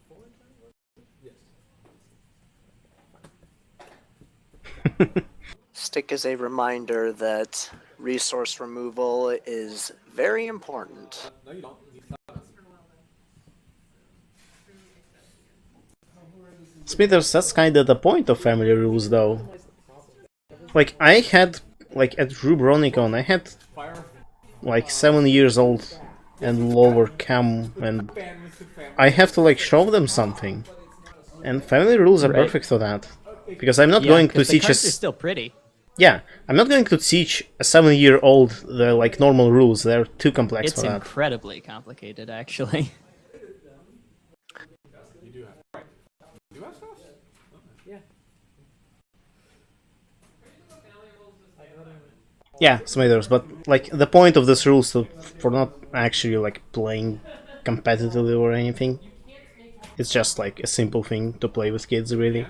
4 times? Yes. Stick is a reminder that resource removal is very important. No, you don't. You need Smithers, that's kinda the point of family rules though. Like, I had, like, at Rubronicon, I had, fire. like, 7 years old and lower cam, and Families to family. I have to, like, show them something. And family rules are Right. perfect for that. Because I'm not Yeah, going to 'cause the teach cards are us. still pretty. Yeah, I'm not going to teach a 7-year-old the, like, normal rules. They're too complex It's for that. incredibly complicated, actually. You do have. Right. You have stuff? Yeah. Yeah, Smithers, but, like, the point of this rule is for not actually, like, playing competitively or anything. It's just, like, a simple thing to play with kids, really.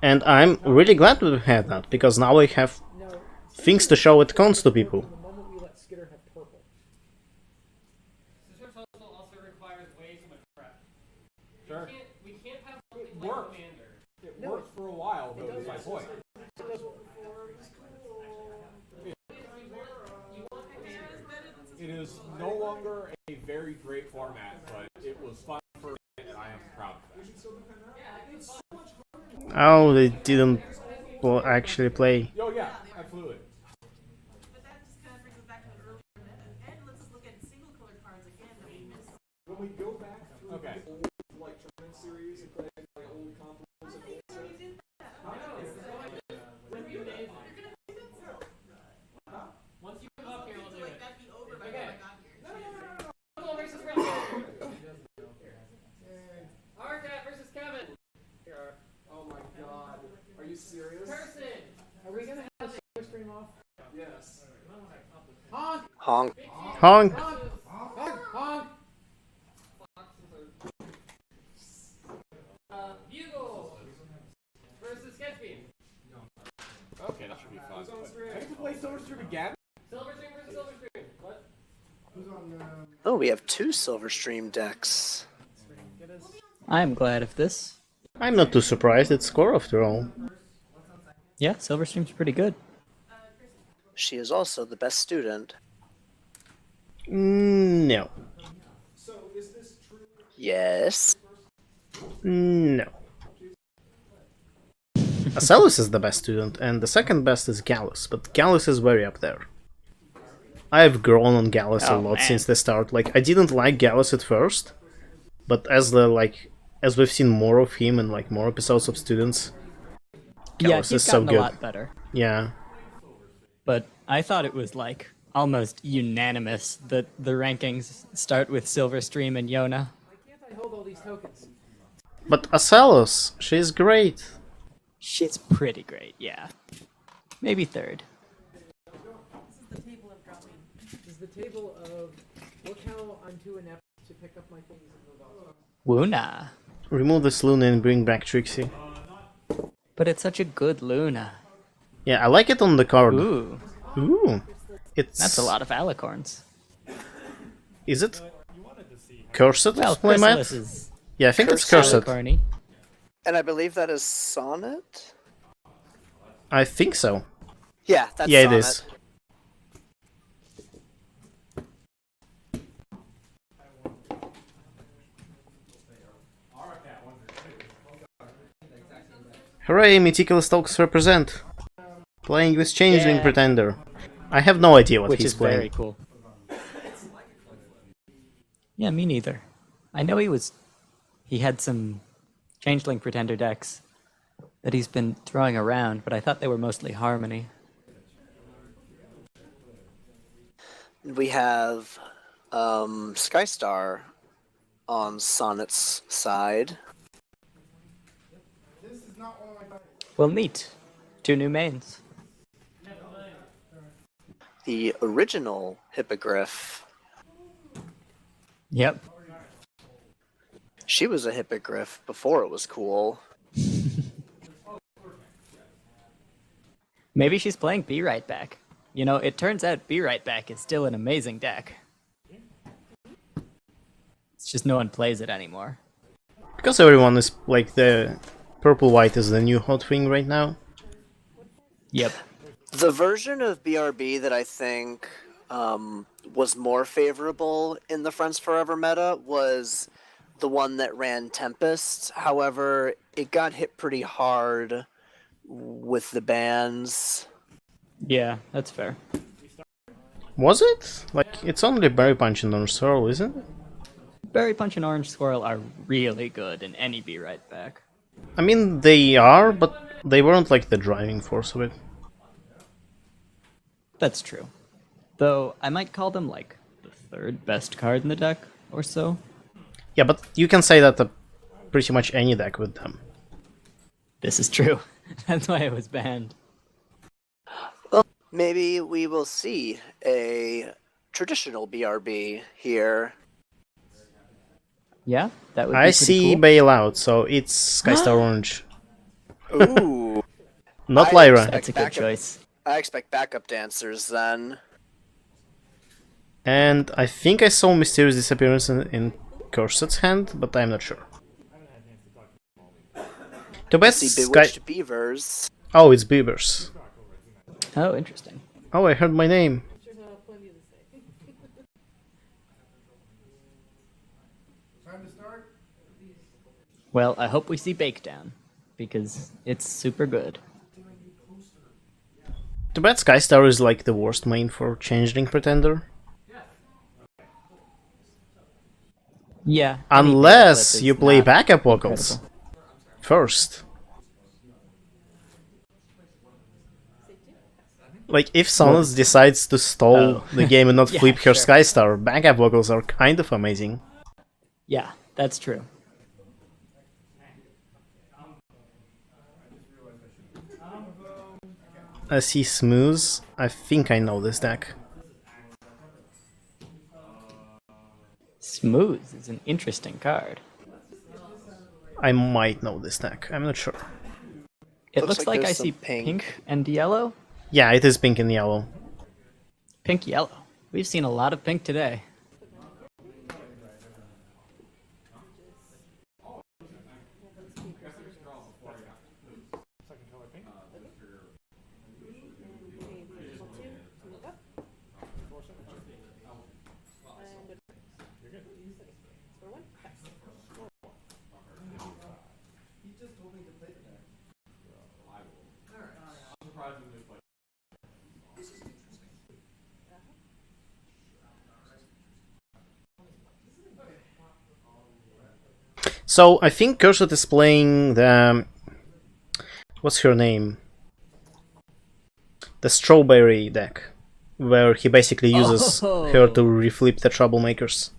And I'm really glad we had that, because now I have No, things to show at cons to people. the moment we let Skitter have purple. This proposal also requires way too much prep. Sure. We can't have something It like worked. Commander. It worked for a while, though, is my point. It is no longer a very great format, but it was fun for me, and I am proud of that. Oh, they didn't actually play. Oh yeah, absolutely. But that just kind of brings us back like tournament series and play like old compos and old stuff. Once you come up here, we'll do it. Okay. Football versus friendship. Arcat versus Kevin. Oh my god. Are you serious? Person. Are we gonna have the silver stream off? Yes. Honk! Honk. Hong! Honk! Honk! Honk! Bugle versus Sketchbeam. Okay, that should be fun. I get to play Silver Stream again? Silver Stream versus Silver Stream. What? Oh, we have 2 Silverstream decks. I'm glad of this. I'm not too surprised, it's core after all. Yeah, Silverstream's pretty good. She is also the best student. No. So is this true? Yes. No. Acellus is the best student, and the second best is Gallus, but Gallus is very up there. I've grown on Gallus a Oh, lot man. since the start. Like, I didn't like Gallus at first, but as we've seen more of him and like more episodes of students, Yeah, Gallus he's is so gotten good. a lot better. Yeah. But I thought it was like almost unanimous that the rankings start with Silverstream and Yona. Why can't I hold all these tokens? But Acellus, she's great. She's pretty great, yeah. Maybe third. This is the table of look how I'm too inept to pick up my things and move on. Wuna. Remove this Luna and bring back Trixie. But it's such a good Luna. Yeah, I like it on the card. Ooh, Ooh. It's... that's a lot of alicorns. Is it cursed Well, playmat? Chrysalis is Yeah, I think it's cursed. alicorny. And I believe that is Sonnet? I think so. Yeah, that's Yeah, it Sonnet. is. Hooray, meticulous talks represent. Playing with Changeling Yeah. Pretender. I have no idea what Which he's is playing. very cool. Yeah, me neither. I know he had some Changeling Pretender decks that he's been throwing around, but I thought they were mostly Harmony. We have Skystar on Sonnet's side. Well, neat. 2 new mains. The original Hippogriff. Yep. She was a Hippogriff before it was cool. Maybe she's playing Be Right Back. You know, it turns out Be Right Back is still an amazing deck. It's just no one plays it anymore. Because everyone is like the purple-white is the new hot thing right now. Yep. The version of BRB that I think was more favorable in the Friends Forever meta was the one that ran Tempest. However, it got hit pretty hard with the bans. Yeah, that's fair. Was it? Like, it's only Berry Punch and Orange Swirl, isn't it? Berry Punch and Orange Swirl are really good in any Be Right Back. I mean, they are, but they weren't like the driving force of it. That's true. Though, I might call them like the 3rd best card in the deck, or so. Yeah, but you can say that to pretty much any deck with them. This is true. That's why it was banned. Well, maybe we will see a traditional BRB here. Yeah, that would be I pretty see cool. Bailout, so it's Skystar Orange. Ooh. Not I Lyra. expect That's a good backup- choice. I expect backup dancers then. And I think I saw Mysterious Disappearance in Cursed's hand, but I'm not sure. Too bad See Sky... Bewitched Beavers. Oh, it's Beavers. Oh, interesting. Oh, I heard my name. Should have plenty to say. Well, I hope we see Bakedown, because it's super good. Too bad Skystar is like the worst main for Changeling Pretender. Yeah. Unless any you clip is play not backup vocals incredible. first. Like, if Sonos decides to stall Oh. the game and not Yeah, flip her sure. Skystar, backup vocals are kind of amazing. Yeah, that's true. I see Smooth. I think I know this deck. Smooth is an interesting card. I might know this deck. I'm not sure. It Looks looks like like I there's see some pink. pink and yellow. Yeah, it is pink and yellow. Pink yellow. We've seen a lot of pink today. So, I think Cursed is playing the... What's her name? The Strawberry deck, where he basically uses her to reflip the Troublemakers.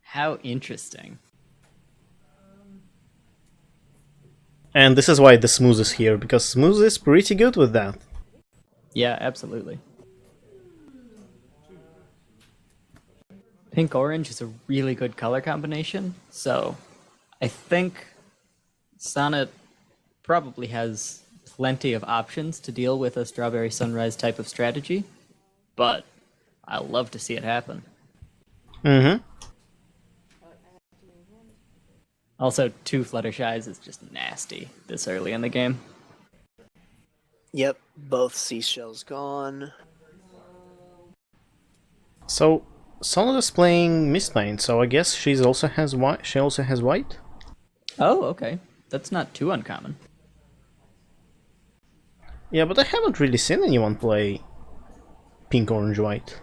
How interesting. And this is why the Smooth is here, because Smooth is pretty good with that. Yeah, absolutely. Pink-orange is a really good color combination, so I think Sonnet probably has plenty of options to deal with a Strawberry Sunrise type of strategy, but I love to see it happen. Mm-hmm. Also, 2 Fluttershies is just nasty this early in the game. Yep, both seashells gone. So, Sonnet is playing Mistmane, so I guess she also has white. She also has white. Oh, okay. That's not too uncommon. Yeah, but I haven't really seen anyone play pink, orange, white.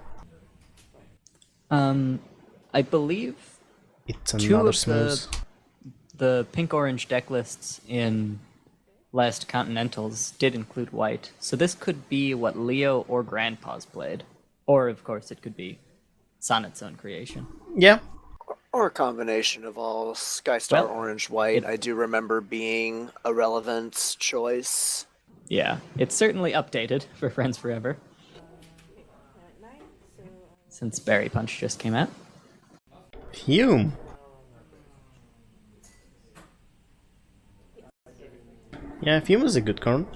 I believe It's 2 another of Smooth. the pink-orange deck lists in last Continentals did include white, so this could be what Leo or Grandpa's played. Or, of course, it could be Sonnet's own creation. Yeah. Or a combination of all. Skystar Well, Orange White, I do remember being a relevant choice. Yeah, it's certainly updated for Friends Forever. Since Berry Punch just came out. Hume. Yeah, Hume is a good card.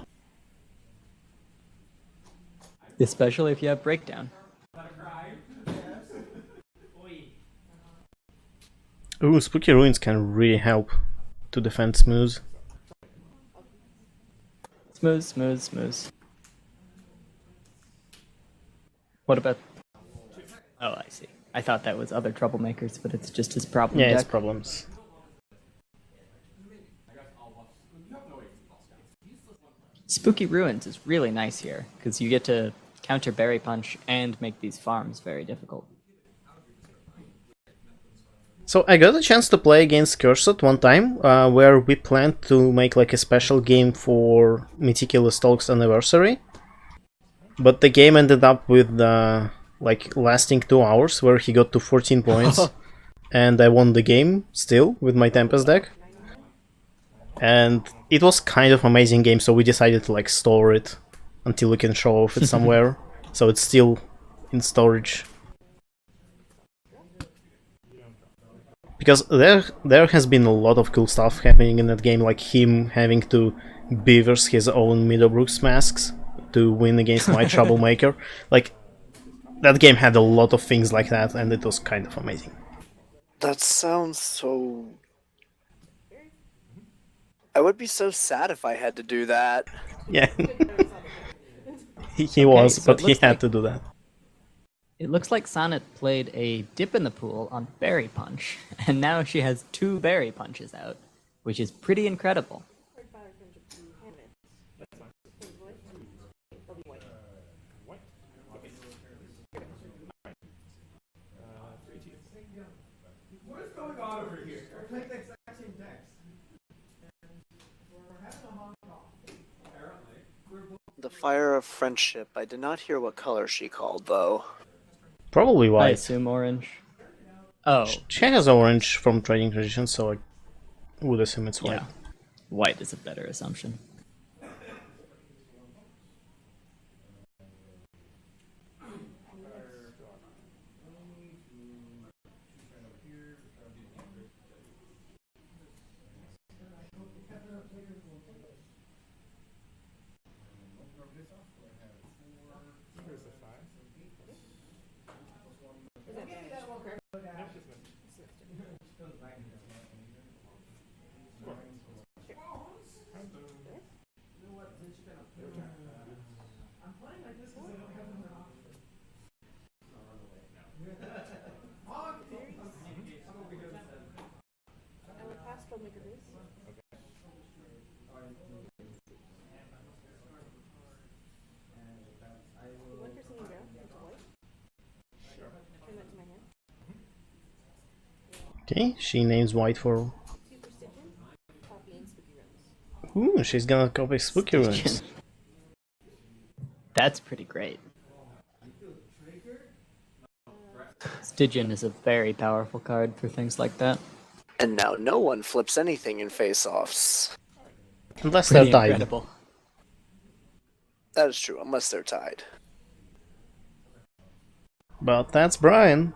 Especially if you have Breakdown. Ooh, Spooky Ruins can really help to defend Smooth. Smooth, smooth, smooth. What about... Oh, I see. I thought that was other Troublemakers, but it's just his problem Yeah, deck. it's problems. Spooky Ruins is really nice here, because you get to counter Berry Punch and make these farms very difficult. So I got a chance to play against Cursed one time, where we planned to make like a special game for Meticulous Talk's anniversary. But the game ended up with like lasting 2 hours, where he got to 14 points, and I won the game still with my Tempest deck. And it was kind of amazing game, so we decided to like store it until we can show off it somewhere. So it's still in storage. Because there has been a lot of cool stuff happening in that game, like him having to beavers his own Meadowbrooks masks to win against my Troublemaker. Like, that game had a lot of things like that, and it was kind of amazing. That sounds so... I would be so sad if I had to do that. Yeah. he was, so but it he looks had like- to do that. It looks like Sonnet played a dip in the pool on Berry Punch, and now she has 2 Berry Punches out, which is pretty incredible. What is going on over The Fire of Friendship. I did not hear what color she called, though. Probably I white. assume orange. Oh, She has orange from trading tradition, so I would assume it's white. yeah. White is a better assumption. Okay, she names white for. Ooh, she's gonna copy Spooky Runes. That's pretty great. Stygian is a very powerful card for things like that. And now no one flips anything in face-offs. Unless Pretty they're tied. incredible. That is true, unless they're tied. But that's Brian.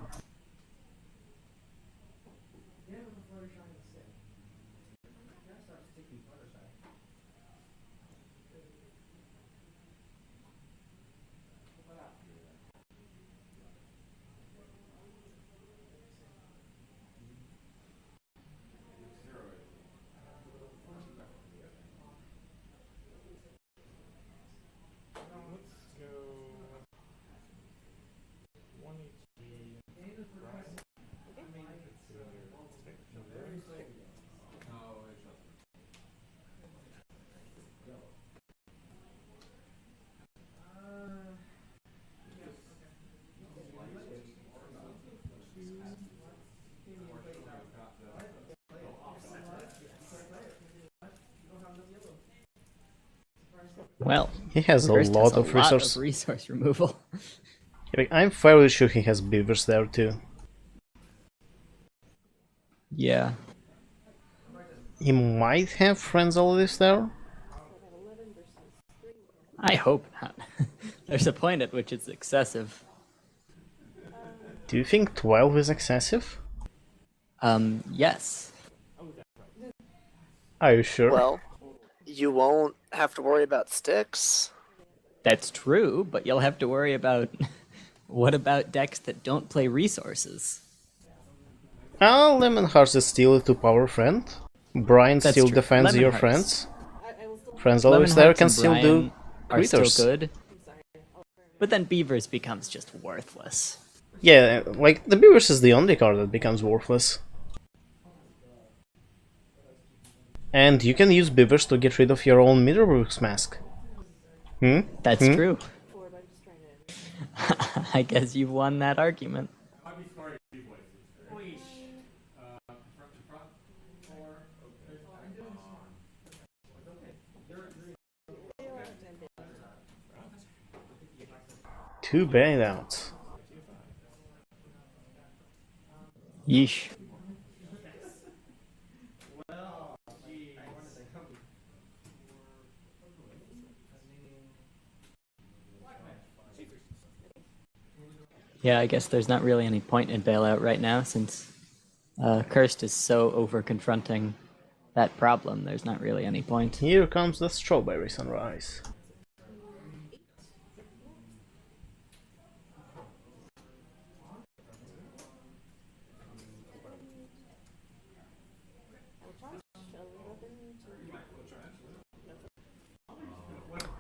Well, He has a Kirst lot has of resource. resource removal. Like, I'm fairly sure he has beavers there too. Yeah. He might have friends olives there. I hope not. There's a point at which it's excessive. Do you think 12 is excessive? Yes. Are you sure? Well, you won't have to worry about sticks. That's true, but you'll have to worry about... What about decks that don't play resources? Lemon Hearts is still a 2-power friend. Brian That's still true. defends Lemon your Hearts. friends. I will still. Friends Lemon always there Hearts can and still Brian do are still critters. good, but then Beavers becomes just worthless. Yeah, like, the beavers is the only card that becomes worthless. And you can use beavers to get rid of your own Middlebrooks mask. That's true. I guess you've won that argument. Two bailouts. Yeesh. Yeah, I guess there's not really any point in bailout right now since Cursed is so over confronting that problem. There's not really any point. Here comes the strawberry sunrise.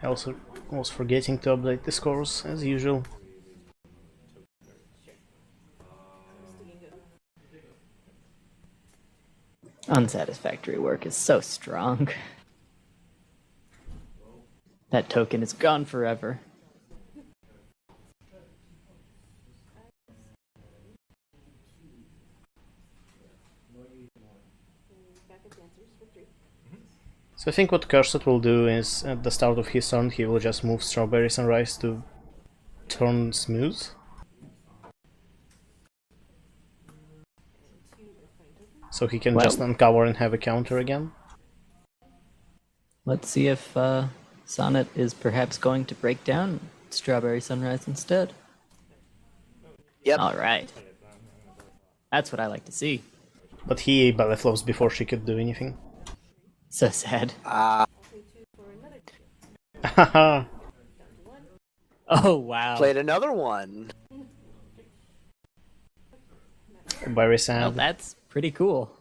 I also was forgetting to update the scores as usual. Unsatisfactory work is so strong. That token is gone forever. So I think what Cursed will do is, at the start of his turn, he will just move Strawberry Sunrise to turn smooth. So he can just uncover and have a counter again. Let's see if Sonnet is perhaps going to break down Strawberry Sunrise instead. Yep. All right. That's what I like to see. But he belly flops before she could do anything. So sad. Haha! Oh, wow. Played another one. Very Well, sad. that's pretty cool.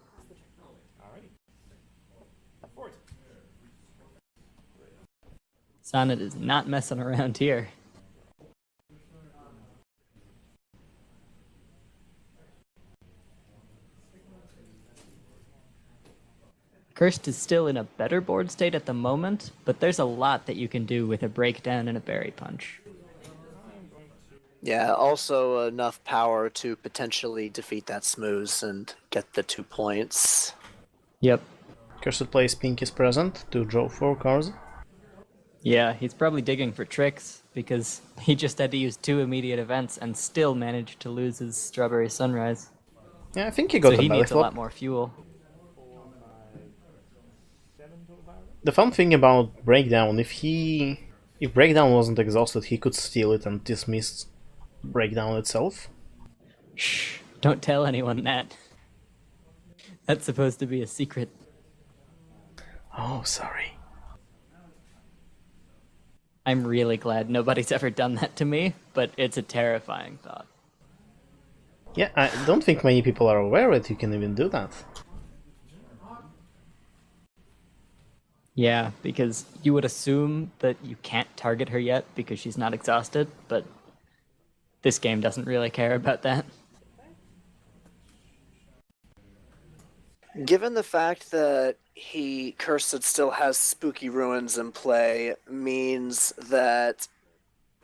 Sonnet is not messing around here. Cursed is still in a better board state at the moment, but there's a lot that you can do with a breakdown and a berry punch. Yeah, also enough power to potentially defeat that smooth and get the 2 points. Yep. Cursed plays Pinky's Present to draw 4 cards. Yeah, he's probably digging for tricks, because he just had to use 2 immediate events and still managed to lose his Strawberry Sunrise. Yeah, I think he got So a he belly needs a flop. lot more fuel. The fun thing about Breakdown, if Breakdown wasn't exhausted, he could steal it and dismiss Breakdown itself. Shh, don't tell anyone that. That's supposed to be a secret. Oh, sorry. I'm really glad nobody's ever done that to me, but it's a terrifying thought. Yeah, I don't think many people are aware that you can even do that. Yeah, because you would assume that you can't target her yet because she's not exhausted, but this game doesn't really care about that. Given the fact that Cursed still has Spooky Ruins in play, means that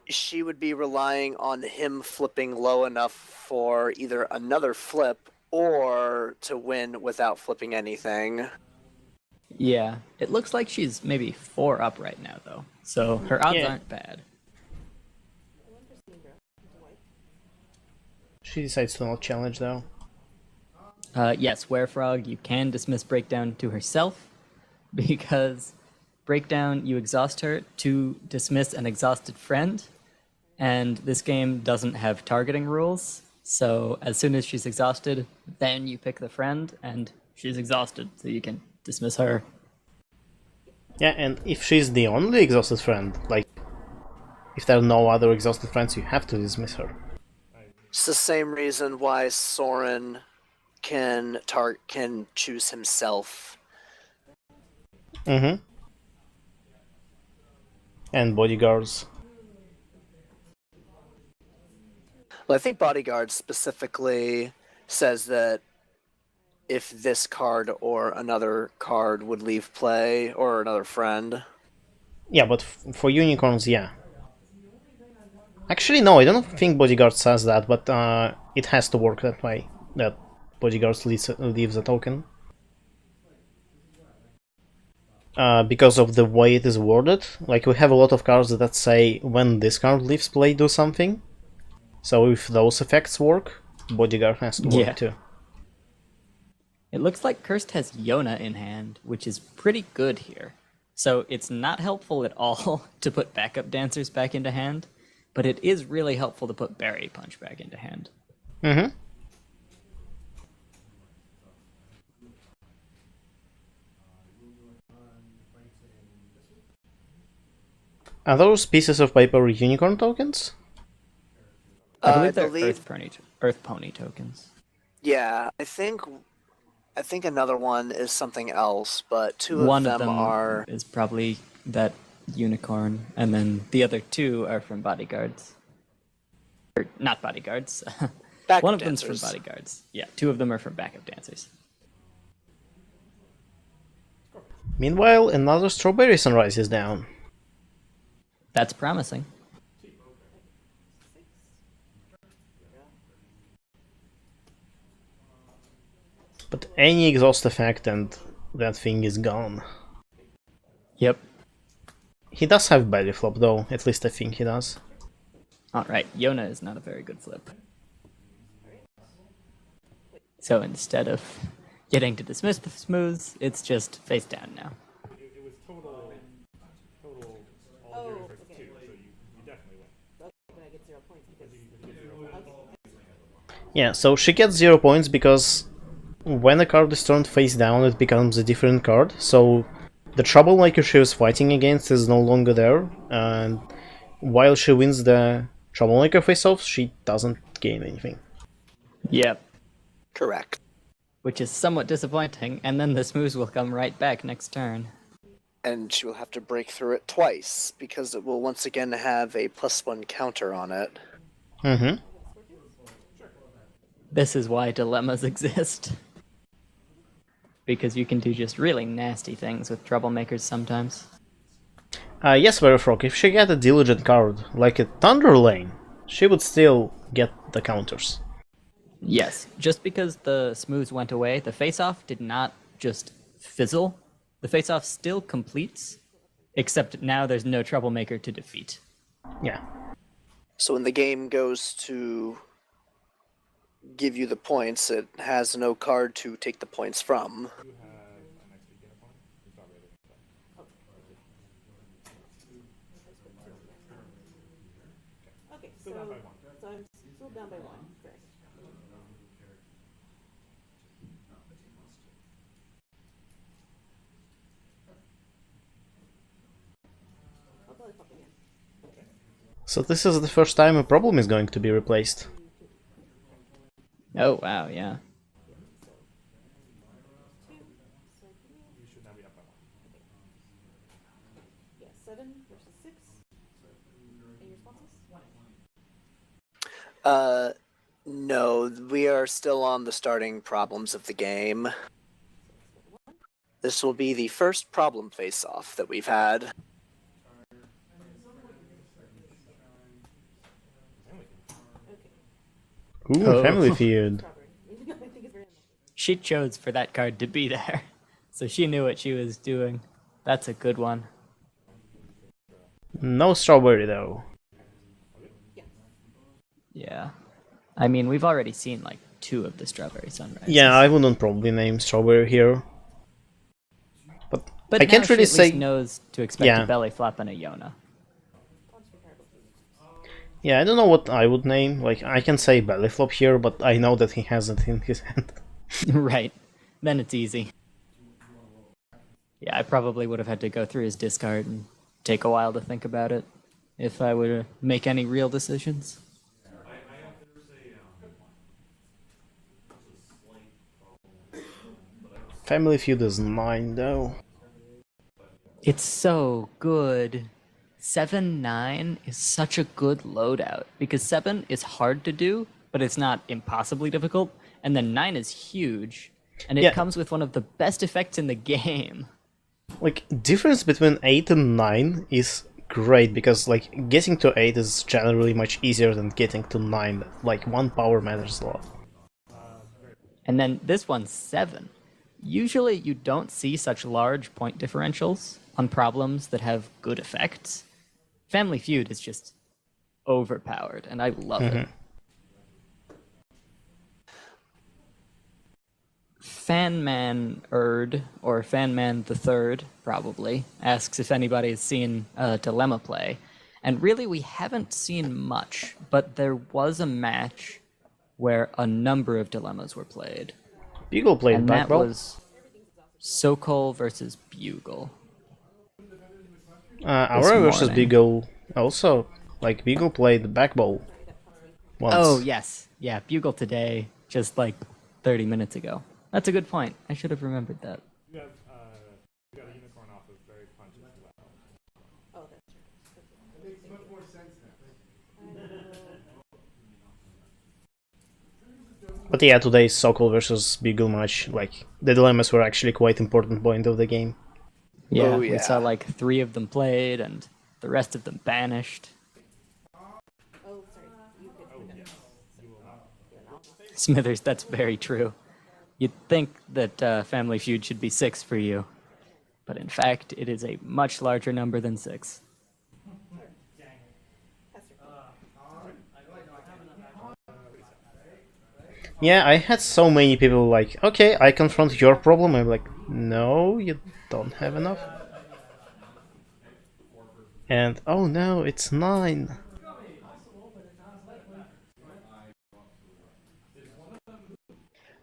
she would be relying on him flipping low enough for either another flip or to win without flipping anything. Yeah, it looks like she's maybe 4 up right now, though, so her odds aren't bad. She decides to not challenge, though. Yes, Werefrog, you can dismiss Breakdown to herself, because Breakdown, you exhaust her to dismiss an exhausted friend, and this game doesn't have targeting rules, so as soon as she's exhausted, then you pick the friend, and she's exhausted, so you can dismiss her. Yeah, and if she's the only exhausted friend, like, if there are no other exhausted friends, you have to dismiss her. It's the same reason why Soren can choose himself. Mm-hmm. And bodyguards. Well, I think Bodyguard specifically says that if this card or another card would leave play, or another friend. Yeah, but for unicorns, yeah. Actually, no, I don't think Bodyguard says that, but it has to work that way. That Bodyguard leaves a token. Because of the way it is worded. Like, we have a lot of cards that say, when this card leaves play, do something. So if those effects work, Bodyguard has to work too. It looks like Cursed has Yona in hand, which is pretty good here. So it's not helpful at all to put backup dancers back into hand, but it is really helpful to put Berry Punch back into hand. Mm-hmm. Are those pieces of paper unicorn tokens? I believe they're believe- Earth Pony tokens. Yeah, I think another one is something else, but two One of them are. is probably that unicorn, and then the other 2 are from bodyguards. Or not bodyguards. Backup One of them's dancers. from bodyguards. Yeah, 2 of them are from backup dancers. Meanwhile, another Strawberry Sunrise is down. That's promising. But any exhaust effect and that thing is gone. Yep. He does have belly flop though, at least I think he does. Alright, Yona is not a very good flip. So instead of getting to dismiss the smooths, it's just face down now. It was total all zero versus 2, so you definitely win. But I get 0 points because. Okay. Yeah, so she gets 0 points because when a card is turned face down, it becomes a different card. So the troublemaker she was fighting against is no longer there, and while she wins the troublemaker face-off, she doesn't gain anything. Yep. Correct. Which is somewhat disappointing, and then the smooths will come right back next turn. And she will have to break through it twice, because it will once again have a +1 counter on it. Mm-hmm. This is why dilemmas exist. Because you can do just really nasty things with troublemakers sometimes. Yes, Verifrog, if she get a diligent card, like a Thunder Lane, she would still get the counters. Yes, just because the smooths went away, the face-off did not just fizzle. The face-off still completes, except now there's no troublemaker to defeat. Yeah. So when the game goes to give you the points, it has no card to take the points from. Okay, so I'm still down by 1. Correct. I'll probably pop again. So this is the first time a problem is going to be replaced. Oh, wow, yeah. Yeah, 7 versus 6. Any responses? No, we are still on the starting problems of the game. This will be the first problem face-off that we've had. Ooh, Oh. Family Feud. I think it's very unlikely. She chose for that card to be there, so she knew what she was doing. That's a good one. No strawberry though. Yeah. I mean, we've already seen like 2 of the strawberry sunrises. Yeah, I wouldn't probably name strawberry here. But I now can't she really at say. least knows to expect Yeah. a belly flop and a Yona. Yeah, I don't know what I would name. Like, I can say belly flop here, but I know that he has it in his hand. Right. Then it's easy. Yeah, I probably would have had to go through his discard and take a while to think about it if I were to make any real decisions. Family Feud is 9 though. It's so good. 7-9 is such a good loadout because 7 is hard to do, but it's not impossibly difficult. And then 9 is huge, and it Yeah. comes with one of the best effects in the game. Like, difference between 8 and 9 is great because, like, getting to 8 is generally much easier than getting to 9. Like, 1 power matters a lot. And then this one's 7. Usually you don't see such large point differentials on problems that have good effects. Family Feud is just overpowered, and I love it. Fanman Erd, or Fanman the Third, probably, asks if anybody has seen Dilemma play. And really, we haven't seen much, but there was a match where a number of dilemmas were played. Bugle played And back that row. was Sokol versus Bugle. Aura versus morning. Bugle also. Like, Bugle played back bowl once. Oh, yes. Yeah, Bugle today, just like 30 minutes ago. That's a good point. I should have remembered that. You got a unicorn off of very punch as well. Oh, that's true. It makes much more sense now. But yeah, today's Sokol versus Bugle match, like, the dilemmas were actually quite important point of the game. Yeah, Oh, we yeah. saw like 3 of them played and the rest of them banished. Oh, sorry. You could. Smithers, that's very true. You'd think that Family Feud should be 6 for you, but in fact, it is a much larger number than 6. Yeah, I had so many people like, okay, I confront your problem. I'm like, no, you don't have enough. And oh no, it's 9.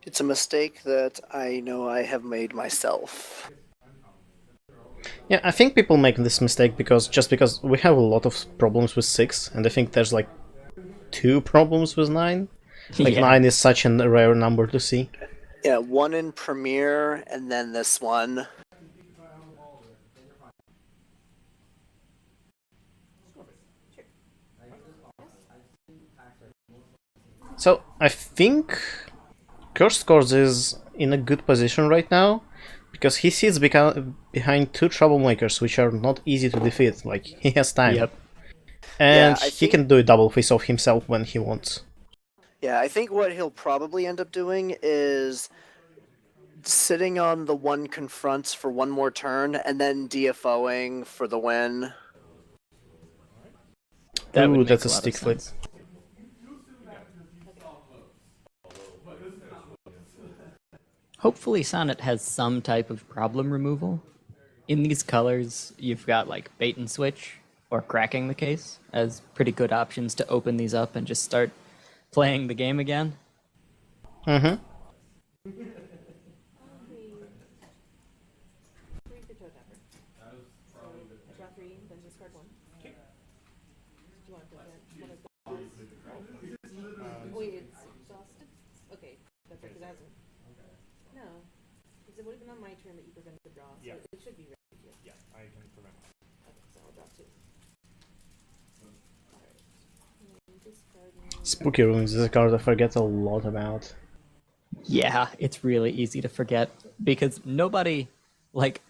It's a mistake that I know I have made myself. Yeah, I think people make this mistake because we have a lot of problems with 6, and I think there's like 2 problems with 9. Like Yeah. 9 is such a rare number to see. Yeah, one in Premiere and then this one. So I think Cursed Scores is in a good position right now because he sits behind 2 troublemakers which are not easy to defeat. Like, he has time. Yep. And Yeah, I he can do a double face off himself when he wants. Yeah, I think what he'll probably end up doing is sitting on the one confronts for one more turn and then DFOing for the win. That would Ooh, make that's a lot of stick flip. sense. Hopefully Sonnet has some type of problem removal. In these colors, you've got like bait and switch or cracking the case as pretty good options to open these up and just start playing the game again. Mm-hmm. Wait, it's exhausted? Okay, that's right, 'cause it hasn't. No, because it would have been on my turn that you prevented the draw, so Yeah. it should be ready. Yes. Yeah, I can prevent. Okay, so I'll draw 2. Alright. Discarding. Spooky Ruins is a card I forget a lot about. Yeah, it's really easy to forget because nobody, like,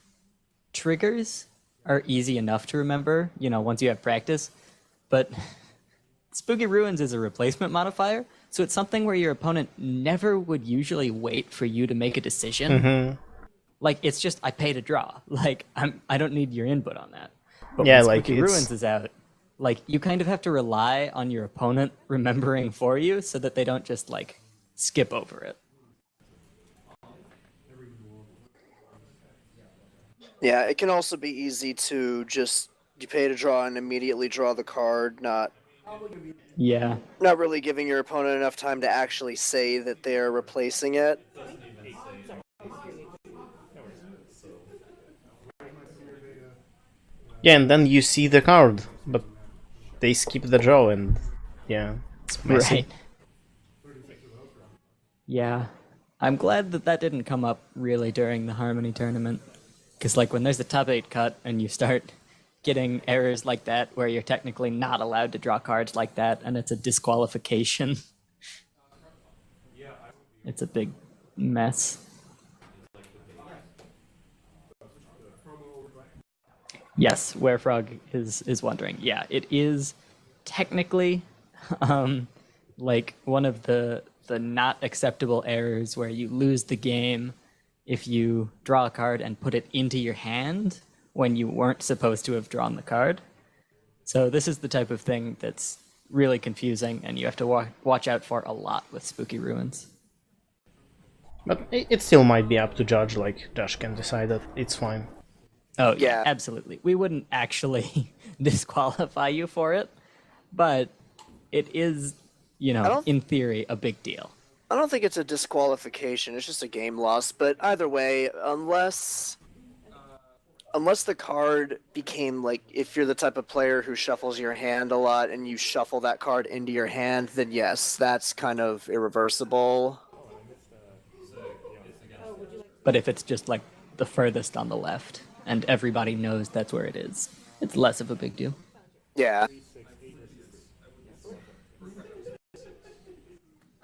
triggers are easy enough to remember, once you have practice, but Spooky Ruins is a replacement modifier, so it's something where your opponent never would usually wait for you to make a decision. Mm-hmm. Like, it's just, I pay to draw. Like, I don't need your input on that. But Yeah, when like, Spooky it's- Ruins is out, like, you kind of have to rely on your opponent remembering for you so that they don't just, like, skip over it. Yeah, it can also be easy to just you pay to draw and immediately draw the card, not Yeah. really giving your opponent enough time to actually say that they're replacing it. Yeah, and then you see the card, but they skip the draw, and yeah, it's messy. Right. Yeah. I'm glad that didn't come up really during the Harmony tournament. Because, like, when there's a top 8 cut and you start getting errors like that where you're technically not allowed to draw cards like that and it's a disqualification, it's a big mess. Yes, Werefrog is wondering. Yeah, it is technically like one of the not acceptable errors where you lose the game if you draw a card and put it into your hand when you weren't supposed to have drawn the card. So this is the type of thing that's really confusing and you have to watch out for a lot with Spooky Ruins. But it still might be up to Judge, like, Josh can decide that it's fine. Oh, yeah, Yeah. absolutely. We wouldn't actually disqualify you for it, but it is, in theory, a big deal. I don't think it's a disqualification, it's just a game loss, but either way, unless the card became like, if you're the type of player who shuffles your hand a lot and you shuffle that card into your hand, then yes, that's kind of irreversible. But if it's just like the furthest on the left and everybody knows that's where it is, it's less of a big deal. Yeah.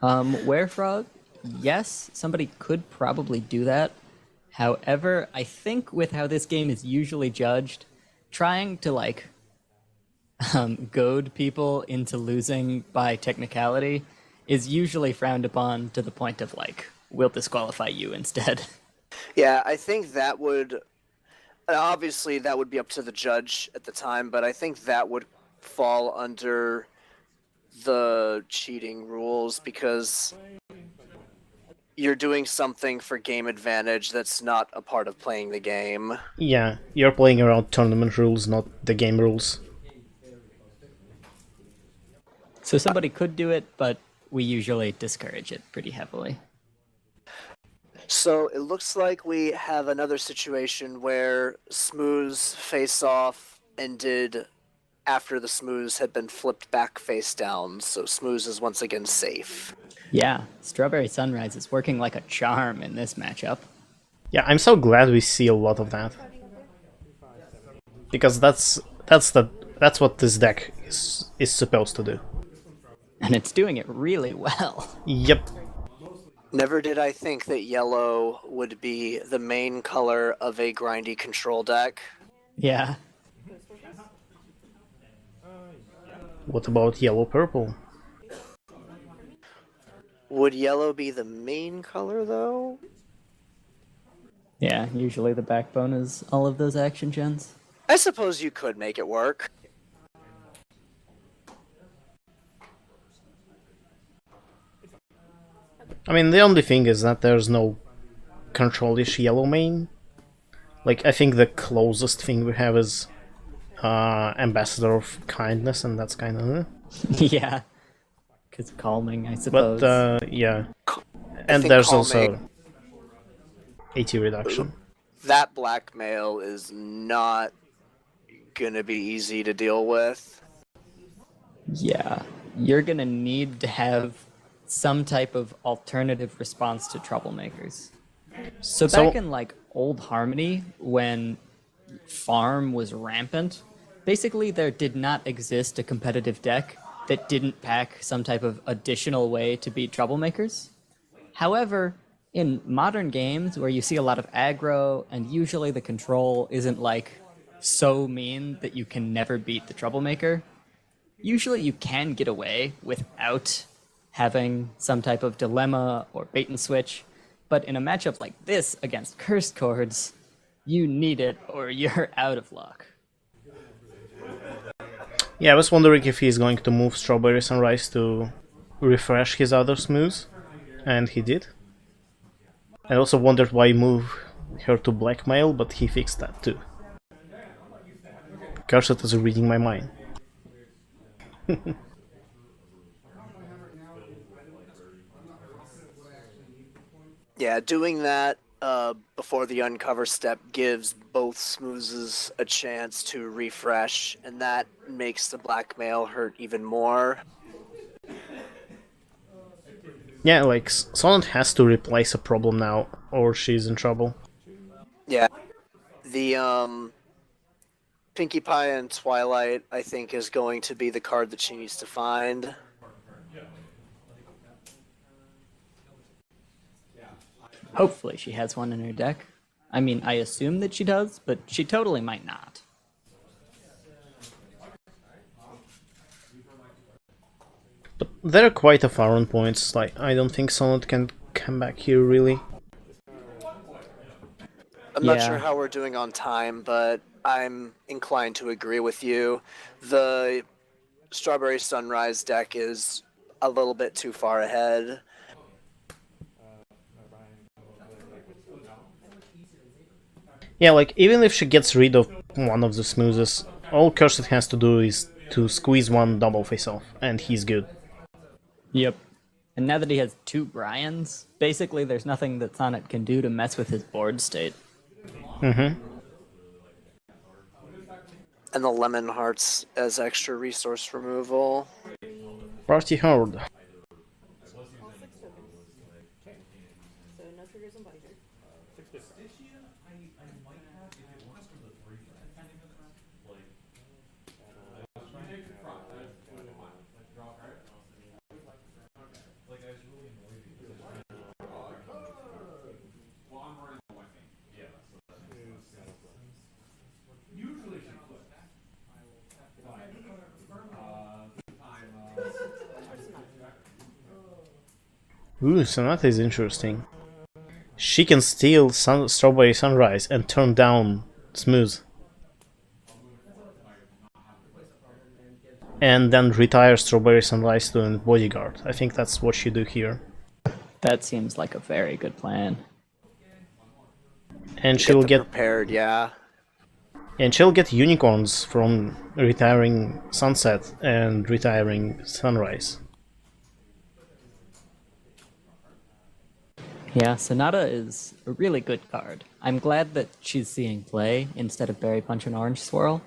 Werefrog, yes, somebody could probably do that. However, I think with how this game is usually judged, trying to like goad people into losing by technicality is usually frowned upon to the point of like we'll disqualify you instead. Yeah, I think that would obviously that would be up to the judge at the time, but I think that would fall under the cheating rules because you're doing something for game advantage that's not a part of playing the game. Yeah, you're playing around tournament rules, not the game rules. So somebody could do it, but we usually discourage it pretty heavily. So it looks like we have another situation where Smooth's face-off ended after the Smooths had been flipped back face down, so Smooths is once again safe. Yeah, Strawberry Sunrise is working like a charm in this matchup. Yeah, I'm so glad we see a lot of that. Because that's what this deck is supposed to do. And it's doing it really well. Yep. Never did I think that yellow would be the main color of a grindy control deck. Yeah. What about yellow-purple? Would yellow be the main color, though? Yeah, usually the backbone is all of those action gens. I suppose you could make it work. I mean, the only thing is that there's no control-ish yellow main. Like, I think the closest thing we have is Ambassador of Kindness, and that's kind of... Yeah. Because calming, I suppose. But, yeah. And think there's calming- also AT reduction. That blackmail is not gonna be easy to deal with. Yeah. You're gonna need to have some type of alternative response to troublemakers. So So- back in like old Harmony, when farm was rampant, basically there did not exist a competitive deck that didn't pack some type of additional way to beat troublemakers. However, in modern games where you see a lot of aggro and usually the control isn't like so mean that you can never beat the troublemaker, usually you can get away without having some type of dilemma or bait and switch. But in a matchup like this against Cursed Chords, you need it or you're out of luck. Yeah, I was wondering if he's going to move Strawberry Sunrise to refresh his other smooths, and he did. I also wondered why he moved her to blackmail, but he fixed that too. Cursed is reading my mind. Yeah, doing that before the uncover step gives both smooths a chance to refresh, and that makes the blackmail hurt even more. Yeah, like, Sonnet has to replace a problem now, or she's in trouble. Yeah. The Pinkie Pie and Twilight, I think, is going to be the card that she needs to find. Hopefully she has one in her deck. I mean, I assume that she does, but she totally might not. But they're quite a far on points, like, I don't think Sonnet can come back here, really. I'm not Yeah. sure how we're doing on time, but I'm inclined to agree with you. The Strawberry Sunrise deck is a little bit too far ahead. Yeah, like, even if she gets rid of one of the smoothest, all Cursed has to do is to squeeze one double face-off, and he's good. Yep. And now that he has two Bryans, basically there's nothing that Sonnet can do to mess with his board state. Mm-hmm. And the Lemon Hearts as extra resource removal. Party hard. So no triggers and biter. Ooh, Sonata is interesting. she can steal Strawberry Sunrise and turn down Smooth. And then retire Strawberry Sunrise to a bodyguard. I think that's what she do here. That seems like a very good plan. And she'll get prepared, yeah. unicorns from retiring Sunset and retiring Sunrise. Yeah, Sonata is a really good card. I'm glad that she's seeing play instead of Berry Punch and Orange Swirl.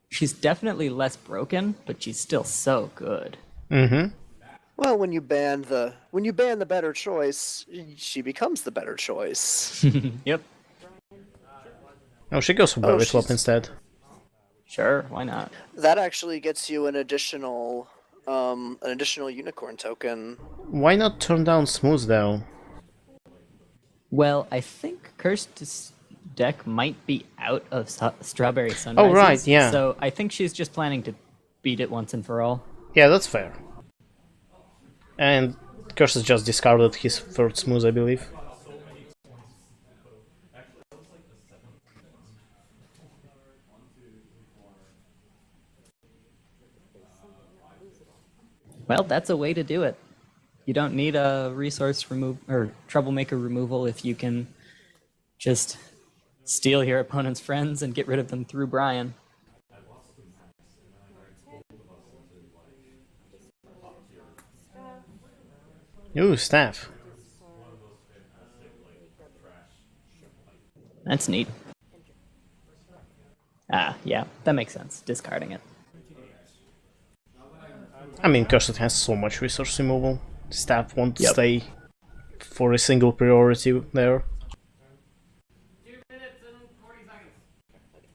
She's definitely less broken, but she's still so good. Mm-hmm. Well, when you ban the better choice, she becomes the better choice. Yep. Oh, she goes for Berry Flop instead. Sure, why not? That actually gets you an additional unicorn token. Why not turn down Smooth though? Well, I think Cursed deck might be out of Strawberry Sunrise. Oh, right, yeah. So I think she's just planning to beat it once and for all. Yeah, that's fair. And Curses just discarded his third Smooth, I believe. Well, that's a way to do it. You don't need a resource troublemaker removal if you can just steal your opponent's friends and get rid of them through Brian. Ooh, staff. That's neat. Ah, yeah, that makes sense. Discarding it. I mean, Cursed has so much resource removal. Staff won't Yep. stay for a single priority there. 2 minutes and 40 seconds.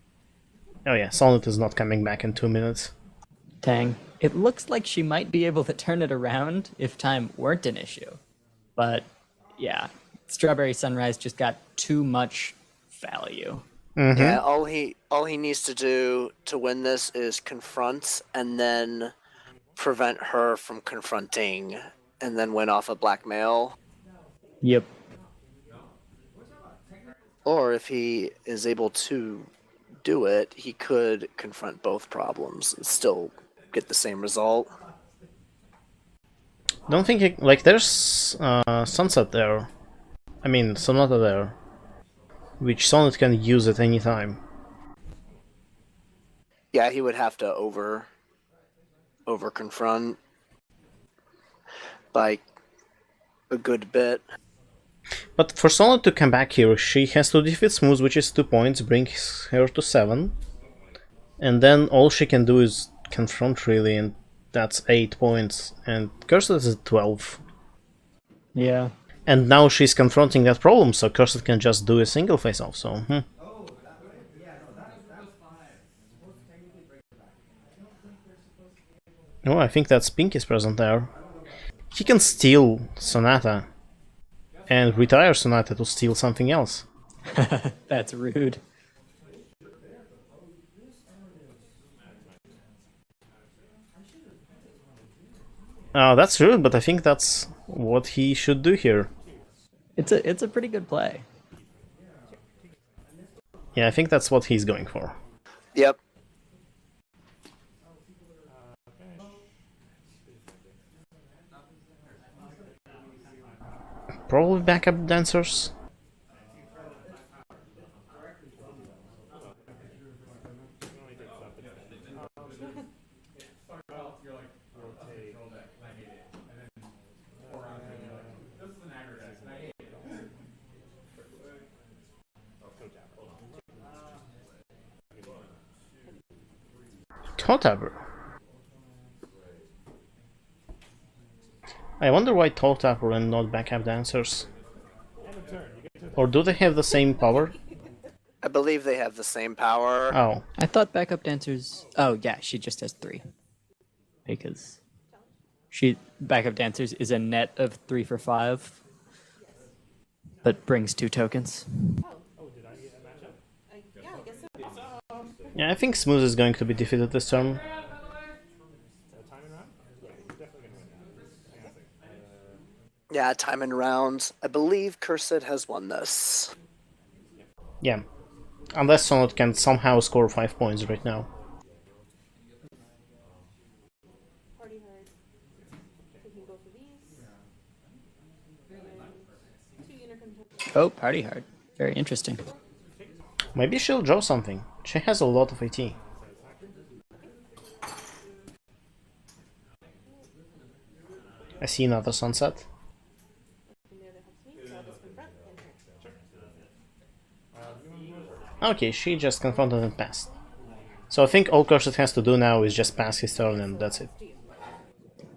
Oh yeah, Sonnet is not coming back in 2 minutes. Dang. It looks like she might be able to turn it around if time weren't an issue. But, yeah, Strawberry Sunrise just got too much value. Mm-hmm. Yeah, all he needs to do to win this is confront and then prevent her from confronting and then win off a blackmail. Yep. Or if he is able to do it, he could confront both problems and still get the same result. Don't think there's Sunset there. I mean, Sonata there, which Sonnet can use at any time. Yeah, he would have to over confront by a good bit. But for Sonnet to come back here, she has to defeat Smooth, which is 2 points, brings her to 7. And then all she can do is confront, really, and that's 8 points. And Cursed is at 12. Yeah. And now she's confronting that problem, so Cursed can just do a single face-off, so... Oh, I think that's Pinky's present there. He can steal Sonata and retire Sonata to steal something else. That's rude. That's rude, but I think that's what he should do here. It's a pretty good play. Yeah, I think that's what he's going for. Yep. Probably backup dancers. Toe-tapper. I wonder why Toe-tapper and not backup dancers. Or do they have the same power? I believe they have the same power. Oh. I thought backup dancers. Oh yeah, she just has 3. Because backup dancers is a net of 3 for 5, but brings 2 tokens. Yeah, I think Smooth is going to be defeated this turn. Yeah, time and round. I believe Cursed has won this. Yeah. Unless Sonnet can somehow score 5 points right now. Party hard. Taking both of these. And 2 unit control. Oh, party hard. Very interesting. Maybe she'll draw something. She has a lot of AT. I see another sunset. And the other helps me, so I'll just confront and turn. Okay, she just confronted and passed. So I think all Cursed has to do now is just pass his turn and that's it.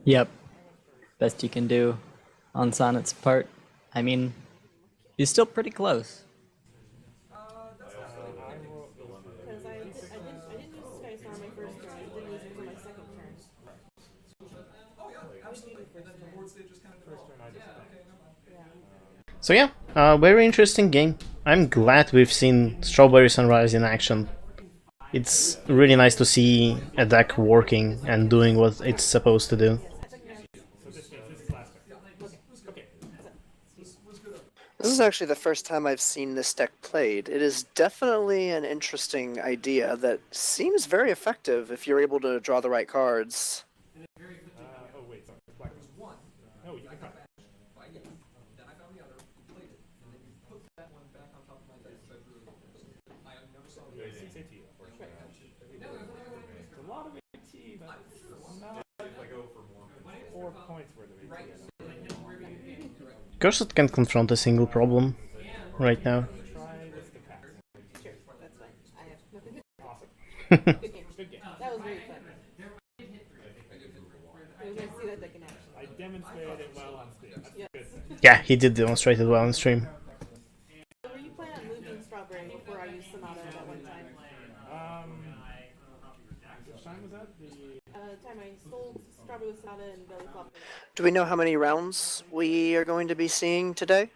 Yep. Best you can do on Sonnet's part. I mean, he's still pretty close. Because I didn't use Sky Star on my first turn. I didn't use it for my second turn. I was muted first turn. Yeah. So yeah, very interesting game. I'm glad we've seen Strawberry Sunrise in action. It's really nice to see a deck working and doing what it's supposed to do. This is actually the first time I've seen this deck played. It is definitely an interesting idea that seems very effective if you're able to draw the right cards. Oh wait, sorry. Black was one. No, you can cut it. Then I found the other, played it, and then you put that one back on top of my deck. So I never saw the other. It's AT, unfortunately. It's a lot of AT, but not if I go for more. 4 points worth of AT. Cursed can confront a single problem right now. Try this to pass. Sure, that's fine. I have nothing to Awesome. Good game. Good game. That was very fun. It was nice to see that deck in action. I demonstrated it well on Steam. That's Yes. a good thing. Yeah, he did demonstrate it well on stream. Were you planning on moving Strawberry before I used Sonata at one time? Which time was that? The time I sold Strawberry with Sonata and Belly Flop. Do we know how many rounds we are going to be seeing today?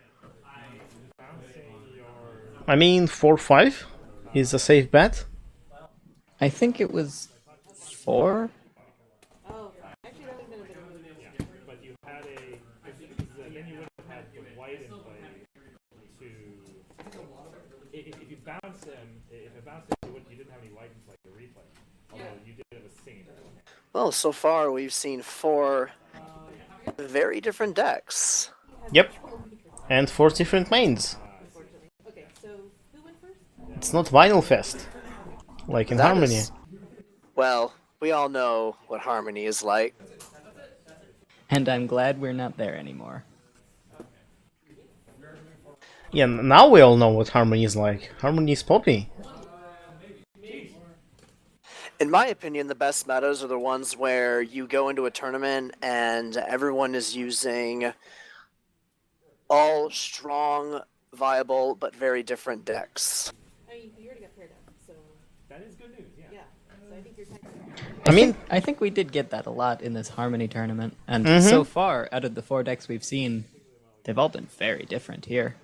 I mean, 4-5 is a safe bet. I think it was 4? Oh, actually that would have been a bit of a move. But you had a. Then you would have had the white in play to. If you bounce him, if it bounced him, you didn't have any white in play to replay. Although you did it with Singing. Well, so far we've seen 4 very different decks. Yep. And 4 different mains. Unfortunately. Okay, so who went first? It's not Vinyl Fest, like in That Harmony. is- Well, we all know what Harmony is like. And I'm glad we're not there anymore. Yeah, now we all know what Harmony is like. Harmony is poppy. In my opinion, the best metas are the ones where you go into a tournament and everyone is using all strong, viable, but very different decks. I mean, you already got paired up, so That is good news, yeah. yeah. So I think you're technically. I mean, I think we did get that a lot in this Harmony tournament. And so far, out of the 4 decks we've seen, they've all been very different here.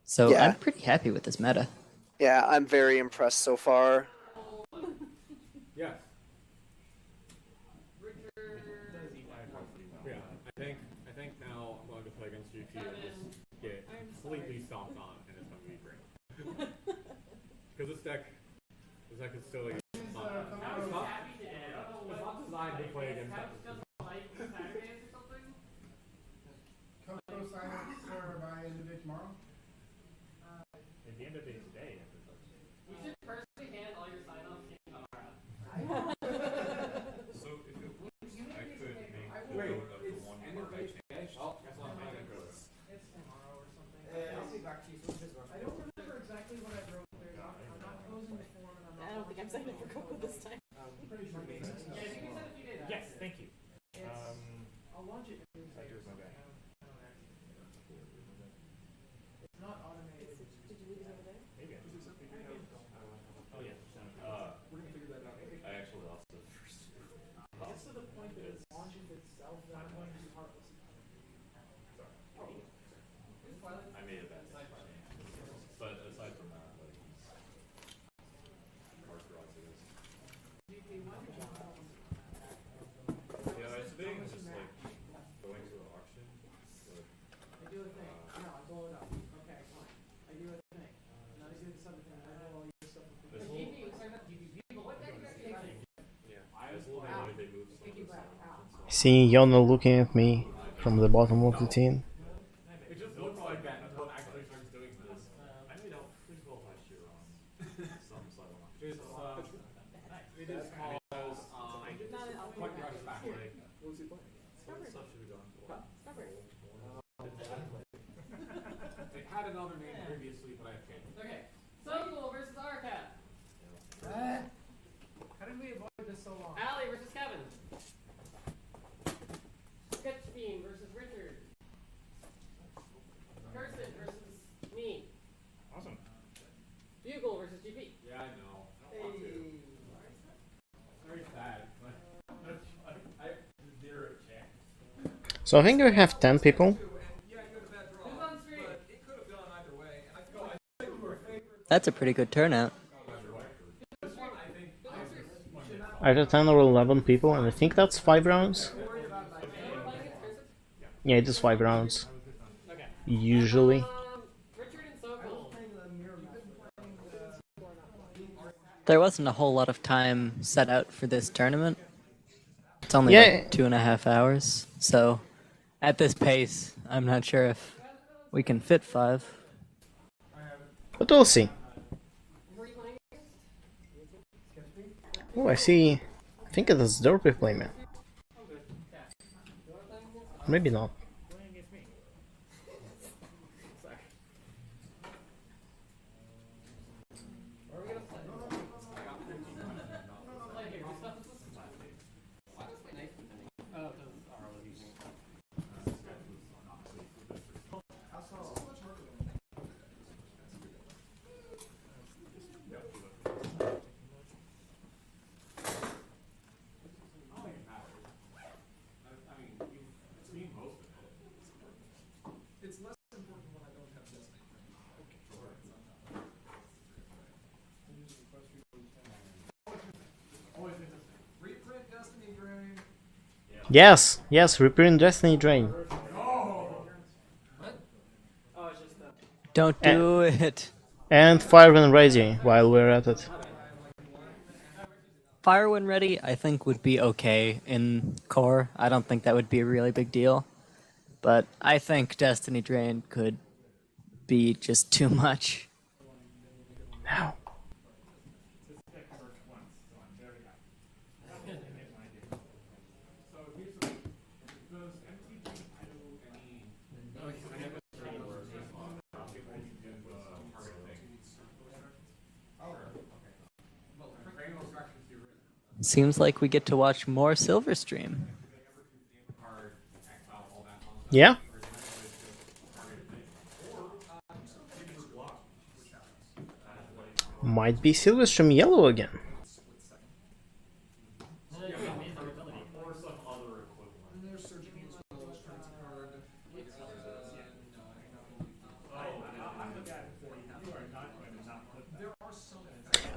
So Yeah. I'm pretty happy with this meta. Yeah, I'm very impressed so far. Yes. Yeah, I think now I'm going to play against UT and just get completely stomped on, and it's going to be great. Because this deck is silly. It's not designed to play against that. Coco silence by end of day tomorrow? At the end of the day, You should personally hand all your sign-offs in tomorrow. So if it works, I could make the vote up to 1 more by chance. It's tomorrow or something. I'll be back to you. I don't remember exactly what I wrote there. I'm not closing the form and I'm not. I don't think I'm signing up for Coco this time. Pretty sure it's Yes, thank you. I'll launch it. I do my bad. It's not automated. Did you leave it over there? Maybe I just oh yeah. We're gonna figure that out. I actually lost the first. Gets to the point that it launches itself, then I'm going to be heartless. I made a bad decision. But aside from that, like, Mark Ross is See Yona looking at me from the bottom of the tin. It just looks like that until it actually starts doing this. I know you don't. Please roll last year on some cyber. It is called quite rush back. Like, what stuff should we go for? It had another name previously, but I have changed. Okay. Sokol versus Arcat. How did we avoid this so long? Allie versus Kevin. Sketchbeam versus Richard. Kirsten versus me. Awesome. Bugle versus GP. Yeah, I know. I don't want to. It's very sad. I have zero chance. So I think we have 10 people. Yeah, you had a bad draw, Who's on screen? but it could have gone either way. And I feel like That's a pretty good turnout. Either 10 or 11 people, and I think that's 5 rounds. Yeah, it is 5 rounds. Usually. Richard and Sokol. There wasn't a whole lot of time set out for this tournament. It's only Yeah. like 2.5 hours, so at this pace, I'm not sure if we can fit 5. But we'll see. Oh, I see. I think it is Derpy playman. Maybe not. it's less important when I don't have Destiny. Reprint Destiny Drain. Yes, yes, reprint Destiny Drain. Don't do it. And Fire when ready while we're at it. Fire when ready, I think would be okay in core. I don't think that would be a really big deal. But I think Destiny Drain could be just too much. Now. Seems like we get to watch more Silverstream. Yeah? Might be Silverstream yellow again.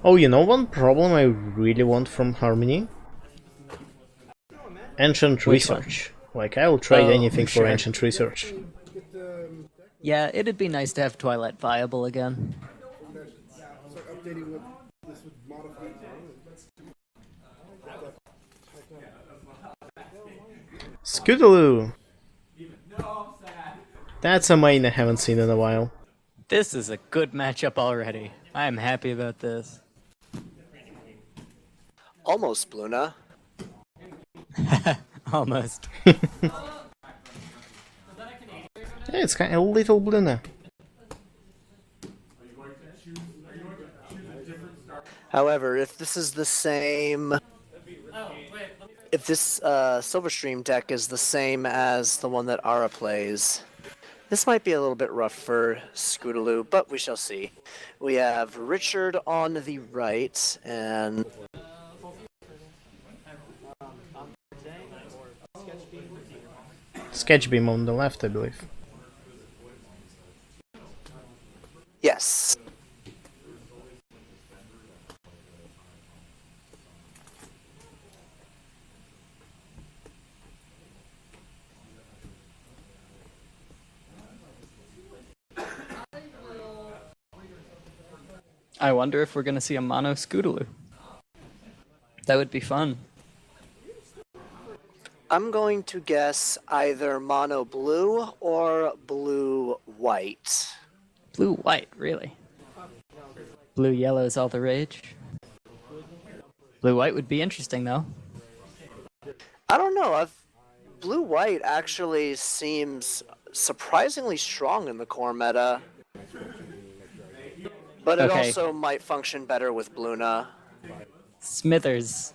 Oh, you know one problem I really want from Harmony? Ancient Which one? research. Like, I will trade Oh, anything for sure. ancient research. Yeah, it'd be nice to have Twilight viable again. Start updating what this would modify. Scootaloo! That's a main I haven't seen in a while. This is a good matchup already. I'm happy about this. Almost, Bluna. Almost. Yeah, it's kind of a little Bluna. However, if this is the same, if this Silverstream deck is the same as the one that Ara plays, this might be a little bit rough for Scootaloo, but we shall see. We have Richard on the right, and Sketchbeam on the left, I believe. yes. I wonder if we're gonna see a mono Scootaloo. That would be fun. I'm going to guess either mono blue or blue white. Blue white, really? Blue yellow is all the rage. Blue white would be interesting though. I don't know. Blue white actually seems surprisingly strong in the core meta. But it Okay. also might function better with Bluna. Smithers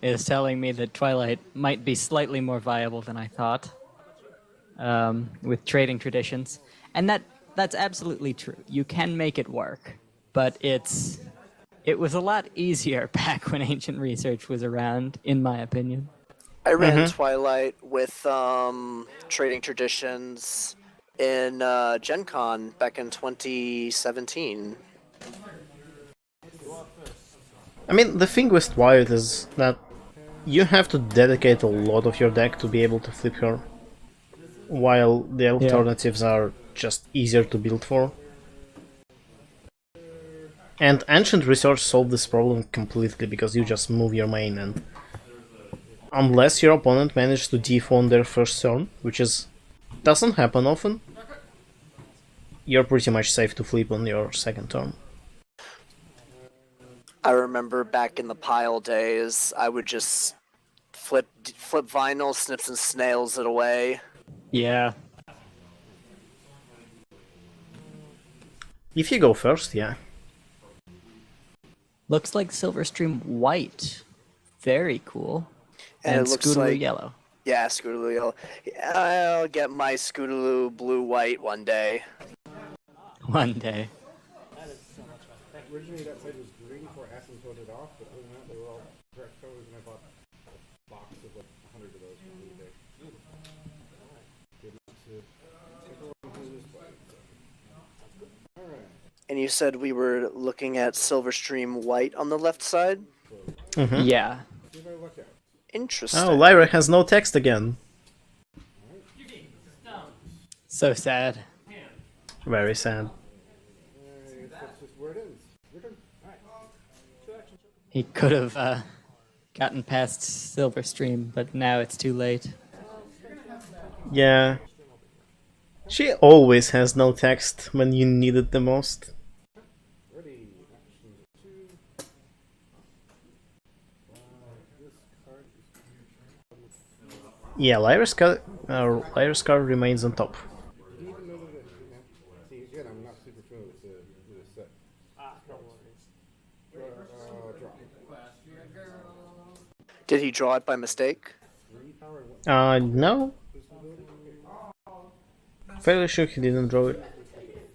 is telling me that Twilight might be slightly more viable than I thought with trading traditions, and that's absolutely true. You can make it work, but it was a lot easier back when ancient research was around, in my opinion. I ran Twilight with trading traditions in Gen Con back in 2017. I mean, the thing with Twilight is that you have to dedicate a lot of your deck to be able to flip her, while the alternatives are just easier to build for. And Ancient Research solved this problem completely because you just move your main, and unless your opponent managed to default on their first turn, which doesn't happen often, you're pretty much safe to flip on your second turn. I remember back in the pile days, I would just flip vinyl, snips and snails it away. Yeah. If you go first, yeah. Looks like Silverstream white. Very cool. And it looks Scootaloo like yellow. Yeah, Scootaloo yellow. I'll get my Scootaloo blue-white one day. One day. That is so much fun. Originally that side was green before asymptoted off, but other than that they were all correct colors, and I bought a box of like 100 of those from eBay. Good enough to take along who this way. Alright. And you said we were looking at Silverstream white on the left side? Yeah. See if I luck out. Interesting. Oh, Lyra has no text again. So sad. Very sad. That's just where it ends. We're done. Alright. He could have gotten past Silverstream, but now it's too late. Yeah. She always has no text when you need it the most. Ready. Action 2. This card is Yeah, Lyra's card remains on top. Do you even know that see again I'm not super familiar with this set. Draw. Did he draw it by mistake? 3 power and 1 No. Fairly sure he didn't draw it.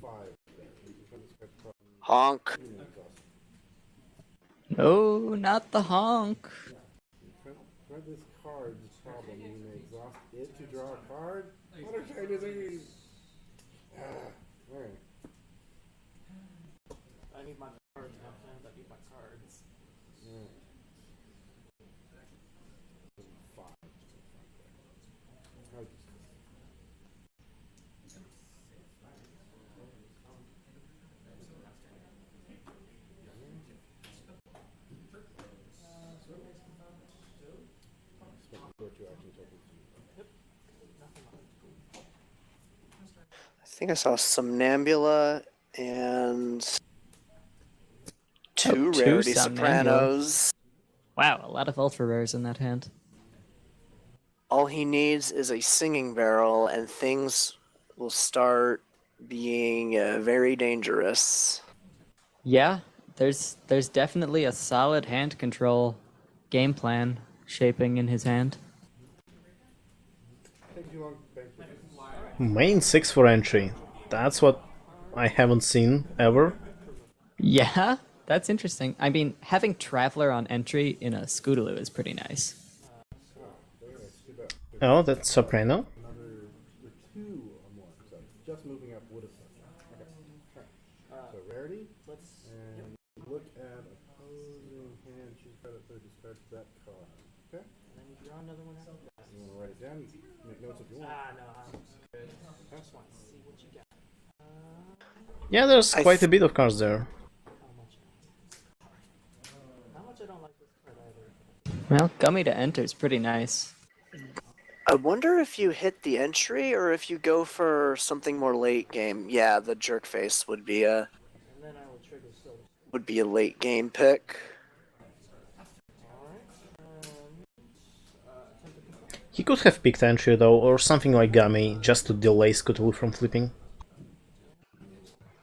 5. Honk. No, not the honk. Try this card's problem. You may exhaust it to draw a card. What are trying to do? Alright. I need my cards, my friends. I need my cards. I think I saw Somnambula and two two Rarity Somnambula. Sopranos. Wow, a lot of ultra rares in that hand. All he needs is a singing barrel, and things will start being very dangerous. Yeah, there's definitely a solid hand control game plan shaping in his hand. Take too long. Thank you. Main 6 for entry. That's what I haven't seen ever. Yeah, that's interesting. I mean, having Traveler on entry in a Scootaloo is pretty nice. Oh, that's Soprano. Another 2 or more. So just moving up would have said. Okay. So rarity. And look at opposing hand. Choose card at 3. Discard that card. Okay. And then you draw another one out. You want to write it down? You can make notes if you want. No, I'm good. I just want to see what you got. Yeah, there's quite a bit of cards there. How much I don't like this card either. Well, Gummy to enter is pretty nice. I wonder if you hit the entry or if you go for something more late game. Yeah, the jerk face would be a And then I will trigger silver. late game pick. He could have picked entry though, or something like Gummy, just to delay Scuttle from flipping.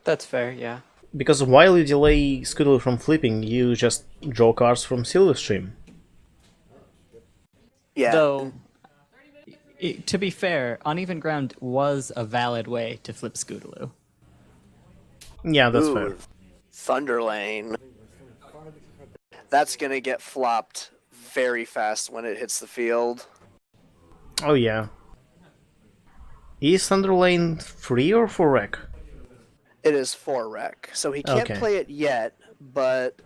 That's fair, yeah. Because while you delay Scuttle from flipping, you just draw cards from Silverstream. Yeah. Though, to be fair, Uneven Ground was a valid way to flip Scootaloo. Yeah, that's Ooh, fair. Thunderlane. That's gonna get flopped very fast when it hits the field. Oh yeah. Is Thunderlane 3 or 4 rec? It is 4 rec, so he can't Okay. play it yet, but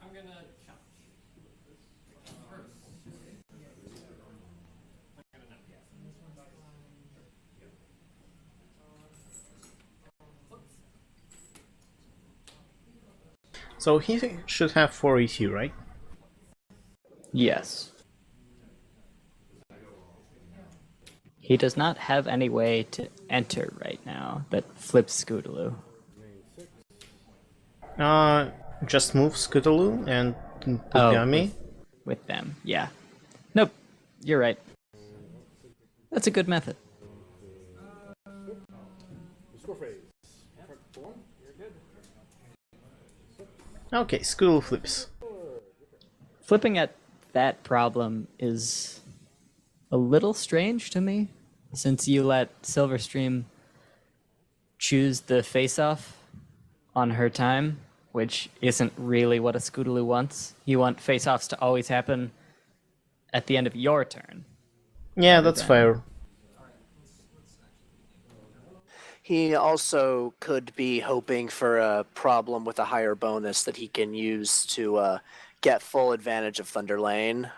I'm gonna challenge. So he should have 4 ET, right? Yes. He does not have any way to enter right now that flips Scootaloo. Just move Scuttle and put Oh, Gummy. With them, yeah. Nope, you're right. That's a good method. Score phase. Front for one. Okay, Scuttle flips. Flipping at that problem is a little strange to me, since you let Silverstream choose the face-off on her time, which isn't really what a Scootaloo wants. You want face-offs to always happen at the end of your turn. Yeah, that's fair. he also could be hoping for a problem with a higher bonus that he can use to get full advantage of Thunderlane.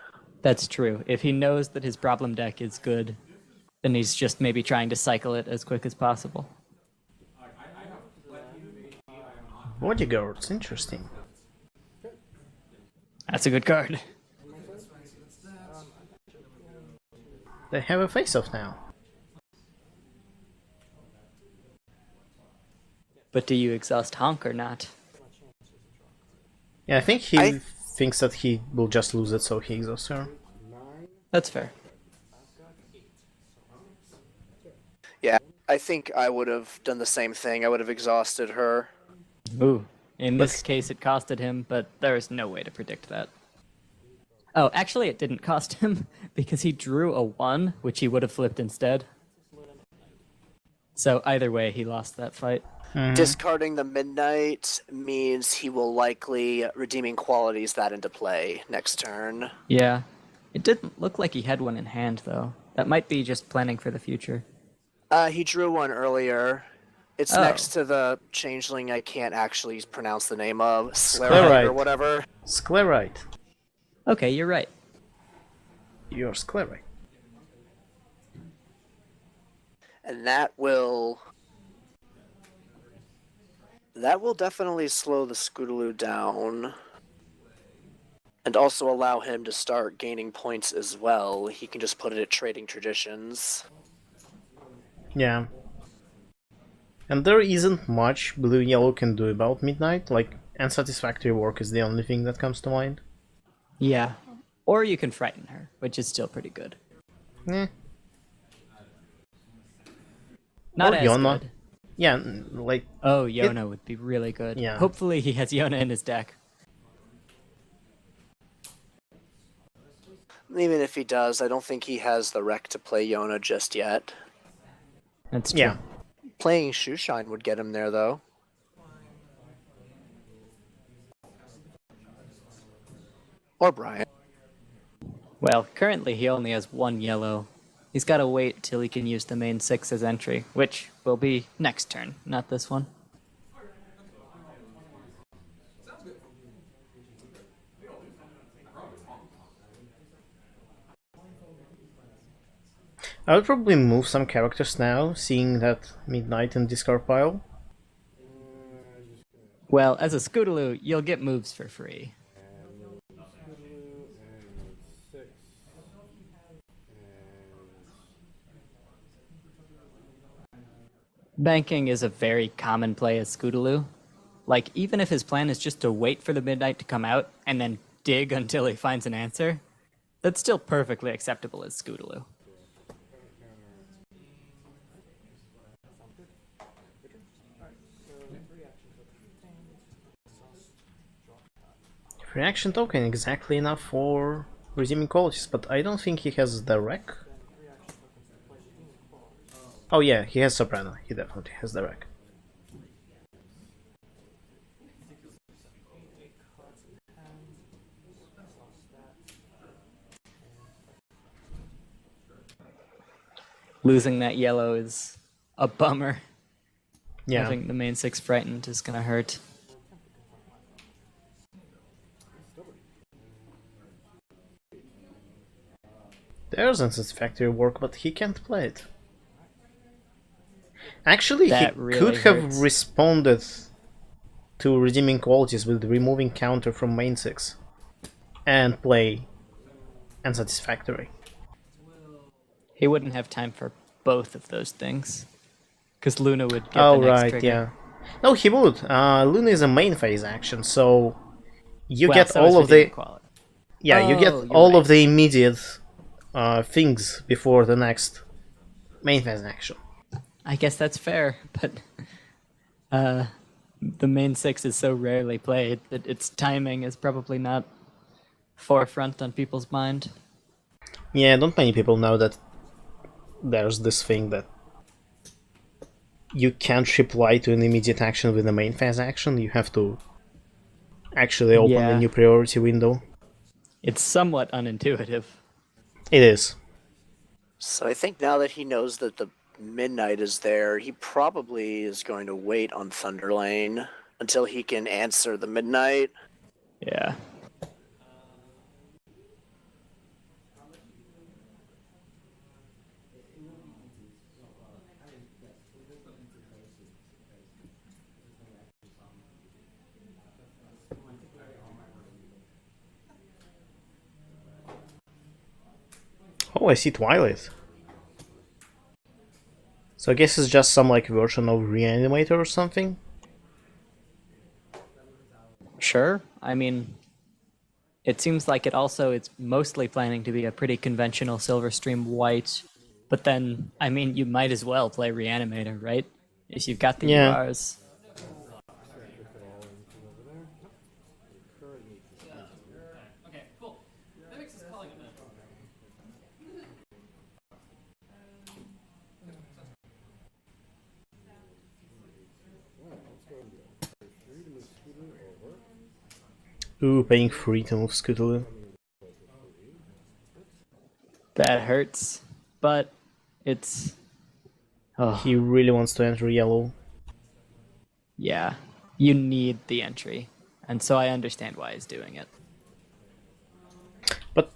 That's true. If he knows that his problem deck is good, then he's just maybe trying to cycle it as quick as possible. Bodyguards, interesting. That's a good card. They have a face-off now. But do you exhaust Honk or not? Yeah, I think he thinks that he will just lose it, so he exhausts her. That's fair. Yeah, I think I would have done the same thing. I would have exhausted her. Ooh. In this case, it costed him, but there is no way to predict that. Oh, actually, it didn't cost him, because he drew a 1, which he would have flipped instead. So either way, he lost that fight. Discarding the Midnight means he will likely redeeming qualities that into play next turn. Yeah. It didn't look like he had one in hand, though. That might be just planning for the future. He drew one earlier. It's next to the changeling I can't actually pronounce the name of. Sclerite or whatever. Sclerite. Okay, you're right. You're Sclerite. And that will definitely slow the Scootaloo down. And also allow him to start gaining points as well. He can just put it at Trading Traditions. Yeah. And there isn't much blue-yellow can do about Midnight, like unsatisfactory work is the only thing that comes to mind. Yeah. Or you can frighten her, which is still pretty good. Eh. Not Or as Yona. good. Yeah, like... Oh, Yona would be really good. Yeah. Hopefully he has Yona in his deck. Even if he does, I don't think he has the rec to play Yona just yet. That's true. Yeah. Playing Shoeshine would get him there, though. Or Brian. Well, currently he only has 1 yellow. He's got to wait till he can use the main 6 as entry, which will be next turn, not this one. I would probably move some characters now, seeing that Midnight in discard pile. Well, as a Scootaloo, you'll get moves for free. Scootaloo and 6. And Banking is a very common play as Scootaloo. Like, even if his plan is just to wait for the Midnight to come out and then dig until he finds an answer, that's still perfectly acceptable as Scootaloo. Reaction token exactly enough for redeeming qualities, but I don't think he has the wreck. Oh yeah, he has Soprano. He definitely has the wreck. Losing that yellow is a bummer. Yeah. Having the main 6 frightened is gonna hurt. There's unsatisfactory work, but he can't play it. Actually, That he really could have hurts. responded to redeeming qualities with removing counter from main 6 and play unsatisfactory. He wouldn't have time for both of those things. Because Luna would get Oh the next right, trigger. yeah. No, he would. Luna is a main phase action, so you Well, get so is all of redeeming the quality. you get Oh, you're all right. of the immediate things before the next main phase action. I guess that's fair, but the main 6 is so rarely played that its timing is probably not forefront on people's mind. Yeah, don't many people know that there's this thing that you can't reply to an immediate action with a main phase action. You have to actually open a Yeah. new priority window. It's somewhat unintuitive. It is. So I think now that he knows that the Midnight is there, he probably is going to wait on Thunderlane until he can answer the Midnight. Yeah. Oh, I see Twilight. So I guess it's just some like version of Reanimator or something. Sure. I mean, it seems like it's mostly planning to be a pretty conventional Silverstream white. But then, I mean, you might as well play Reanimator, right? If you've got the Yeah. URs. Okay, cool. That makes us calling a minute. Ooh, paying free to move Scootaloo. That hurts. But it's... Oh, He really wants to enter yellow. yeah. You need the entry. And so I understand why he's doing it. But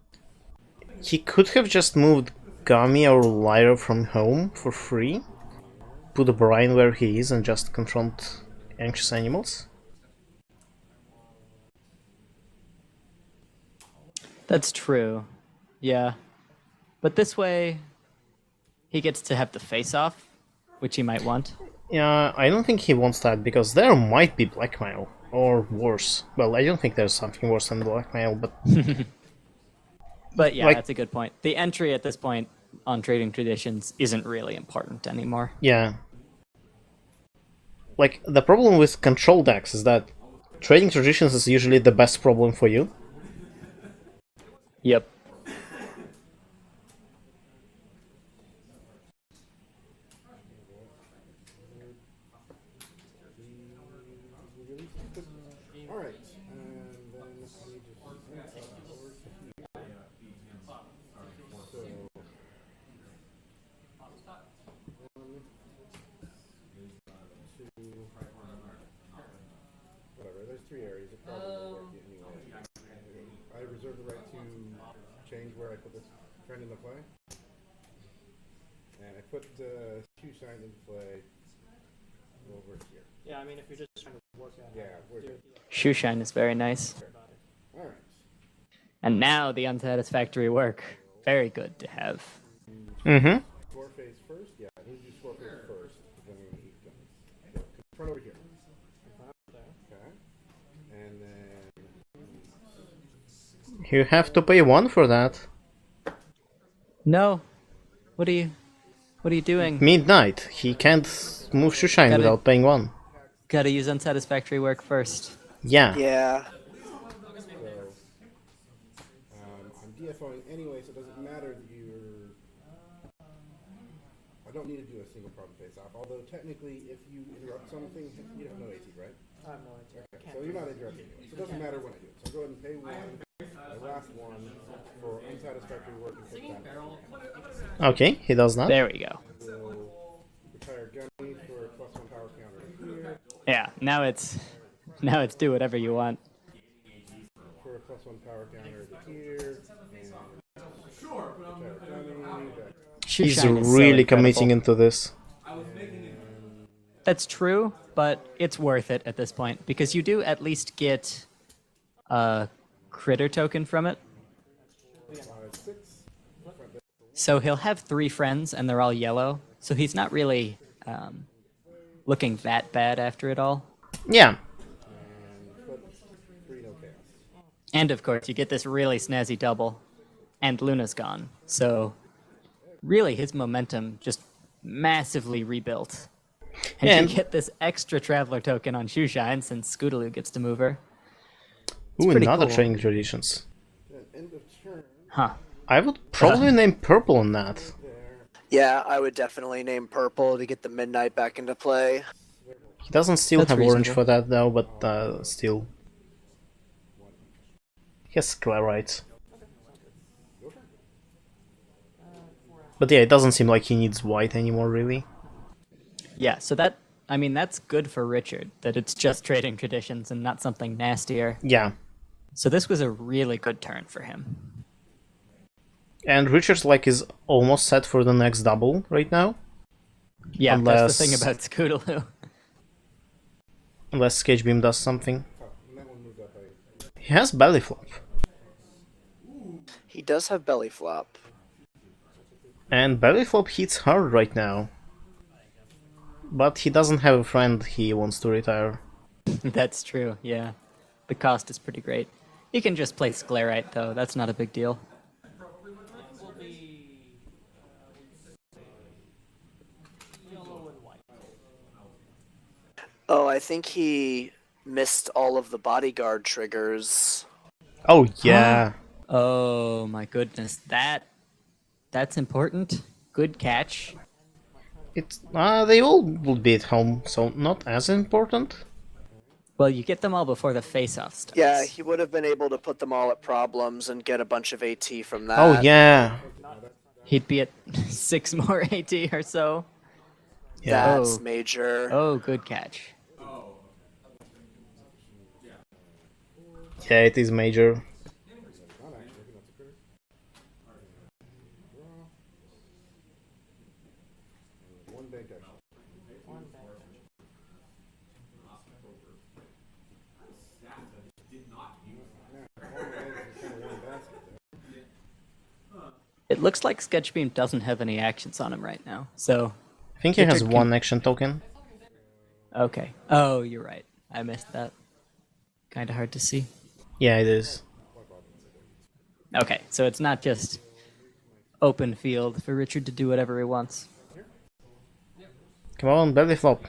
he could have just moved Gami or Lyra from home for free, put Brian where he is, and just confront anxious animals. That's true. Yeah. But this way, he gets to have the face-off, which he might want. Yeah, I don't think he wants that, because there might be blackmail, or worse. Well, I don't think there's something worse than blackmail, but But yeah, Like- that's a good point. The entry at this point on Trading Traditions isn't really important anymore. yeah. Like, the problem with control decks is that trading traditions is usually the best problem for you. Yep. Alright, and then I need to send over to here. So, whatever, there's 3 areas. It probably won't work anyway. I reserve the right to change where I put this friend into play. And I put Shoe Shine into play over here. Yeah, I mean, if you're just trying to work that Yeah, out. we're good. Shoe shine is very nice. Alright. And now the unsatisfactory work. Very good to have. Mm-hmm. Score phase first? Yeah, I need to do score phase first. Then we're going to eat guns. So, confront over here. Okay. And then... You have to pay 1 for that. No. What are you doing? Midnight. He can't move Shushine Gotta- without paying 1. Gotta use unsatisfactory work first. Yeah. Yeah. So, I'm DFOing anyway, so it doesn't matter that you're... I don't need to do a single problem face-off, although technically if you interrupt something, you have no AT, right? I have no idea. Okay, so you're not interrupting anyway, so it doesn't matter when I do it. So go ahead and pay 1, the last 1, for unsatisfactory work and take that. Okay, he does that. There we go. We'll retire Gunny for a +1 power counter here, Yeah, now it's do whatever you want. for a +1 power counter here, and retire Gunny, back. Shoe He's shine is so really incredible. committing into this. That's true, but it's worth it at this point because you do at least get a critter token from it. 5, 6, So he'll have 3 friends and they're all yellow. So he's not really looking that bad after it all. Yeah. and put 3 no chaos. And of course, you get this really snazzy double, and Luna's gone. So really, his momentum just massively rebuilt. And Yeah, you get this extra traveler token on Shoeshine since Scootaloo gets to move her. Ooh, pretty another cool. training traditions. Then end of turn, Huh. I would probably name purple on that. there, Yeah, I would definitely name purple to get the midnight back into play. He doesn't still That's have orange reasonable. for that though, but still. He has Sclerite. But yeah, it doesn't seem like he needs white anymore, really. Yeah, so that's good for Richard, that it's just trading traditions and not something nastier. Yeah. So this was a really good turn for him. And Richard's like is almost set for the next double right now. Yeah, that's the Unless- thing about Scootaloo. Unless Sketch Beam does something. oh, and that one moved up by He has belly flop. He does have belly flop. And belly flop hits hard right now. But he doesn't have a friend he wants to retire. That's true, yeah. The cost is pretty great. You can just play Sclerite, though. That's not a big deal. Will be yellow and white. Oh, I think he missed all of the bodyguard triggers. Oh yeah. Oh my goodness, that's important. Good catch. It's they all would be at home, so not as important. Well, you get them all before the face-off starts. Yeah, he would have been able to put them all at problems and get a bunch of AT from that. Oh yeah. He'd be at 6 more AT or so. Yeah. That's Oh. major. Oh, good catch. Yeah, it is major. not actually, I think that's a critter. Draw. And 1 bank action. Yeah, all my eggs in kind of one basket there. It looks like Sketchbeam doesn't have any actions on him right now, so... I think he has Richard one action token. Okay. Oh, you're right. I missed that. Kinda hard to see. Yeah, it is. Okay, so it's not just open field for Richard to do whatever he wants. Come on, belly flop.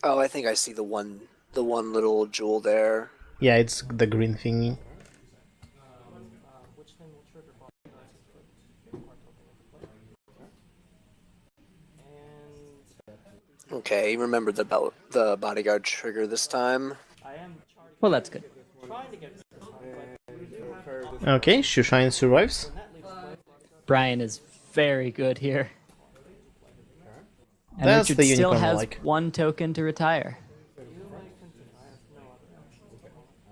Oh, I think I see the one little jewel there. Yeah, it's the green thingy. Which thing will trigger bodyguards if you put more token into play? And Okay, remember the bodyguard trigger this time. I am Well, that's good. trying to get And we'll fire this Okay, Shoeshine survives. that leaves play. Brian is very good here. And That's Richard the still unicorn I has like. 1 token to retire.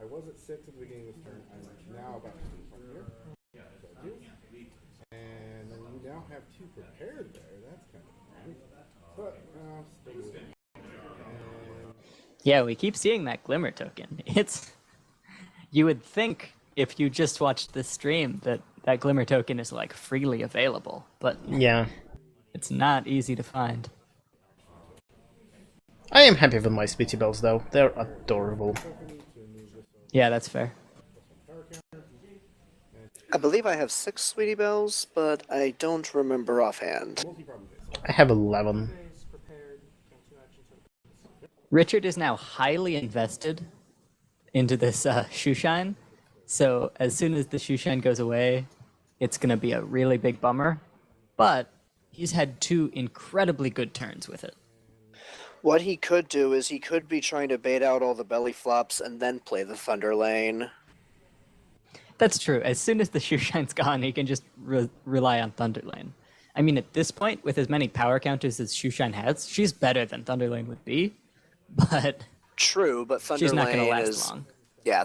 I was at 6 at the beginning of this turn. I'm now about to do 1 here. So I do. And then you now have two prepared there. That's kind of fun. But, still moving. Yeah, we keep seeing that glimmer token. It's you would think if you just watched this stream that that glimmer token is like freely available, but Yeah. it's not easy to find. I am happy with my Spitty Bells though. They're adorable. Yeah, that's fair. I believe I have 6 Sweetie Bells, but I don't remember offhand. I have 11. Richard is now highly invested into this shoeshine, so as soon as the shoeshine goes away, it's going to be a really big bummer. But he's had 2 incredibly good turns with it. What he could do is he could be trying to bait out all the belly flops and then play the Thunder Lane. That's true. As soon as the shoeshine's gone, he can just rely on Thunderlane. I mean, at this point, with as many power counters as shoeshine has, she's better than Thunderlane would be. But true, but Thunder she's not going to Lane last is long. yeah.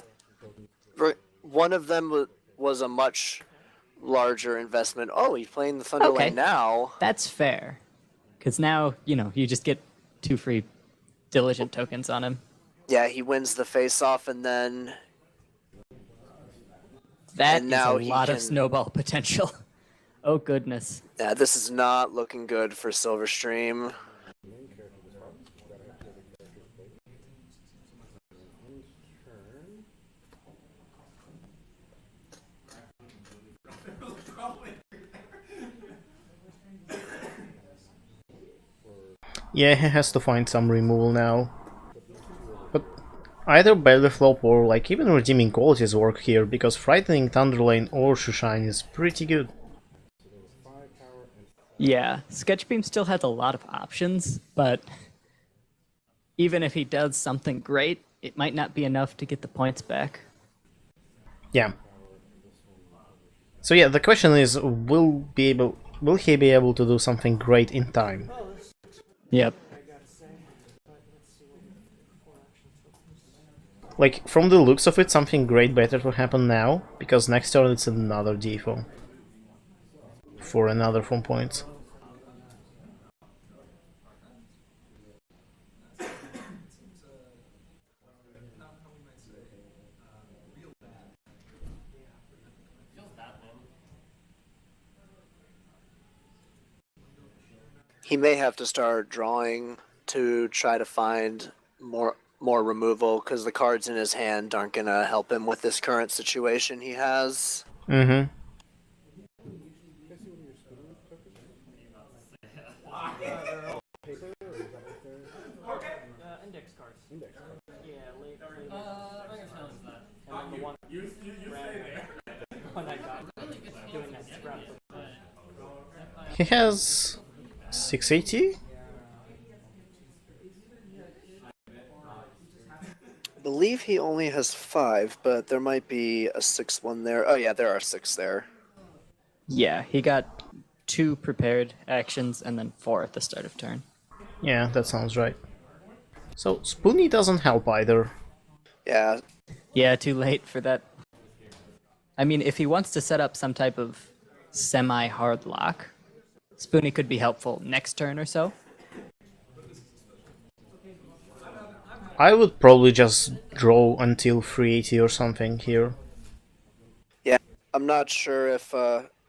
One of them was a much larger investment. Oh, he's playing the Thunder Okay. Lane now. That's fair. Because now, you just get 2 free Diligent tokens on him. Yeah, he wins the face-off, and then That And is now a he lot of can- snowball potential. Oh, goodness. yeah, this is not looking good for Silverstream. Yeah, he has to find some removal now. But either Belly Flop or like even Redeeming Qualities work here, because Frightening Thunderlane or Shoeshine is pretty good. Yeah, Sketchbeam still has a lot of options, but even if he does something great, it might not be enough to get the points back. Yeah. So yeah, the question is, will he be able to do something great in time? Yep. Like, from the looks of it, something great better to happen now, because next turn it's another defo. For another 4 points. He may have to start drawing to try to find more removal, because the cards in his hand aren't going to help him with this current situation he has. Mm-hmm. Index cards. Yeah, late. I can challenge that. And then the one You stay there. one I got doing that scrap. He has 680? I believe he only has 5, but there might be a 6th one there. Oh yeah, there are 6 there. Yeah, he got 2 prepared actions and then 4 at the start of turn. Yeah, that sounds right. So, Spoony doesn't help either. Yeah, Yeah, too late for that. I mean, if he wants to set up some type of semi-hard lock, Spoony could be helpful next turn or so. I would probably just draw until 380 or something here. yeah. I'm not sure if,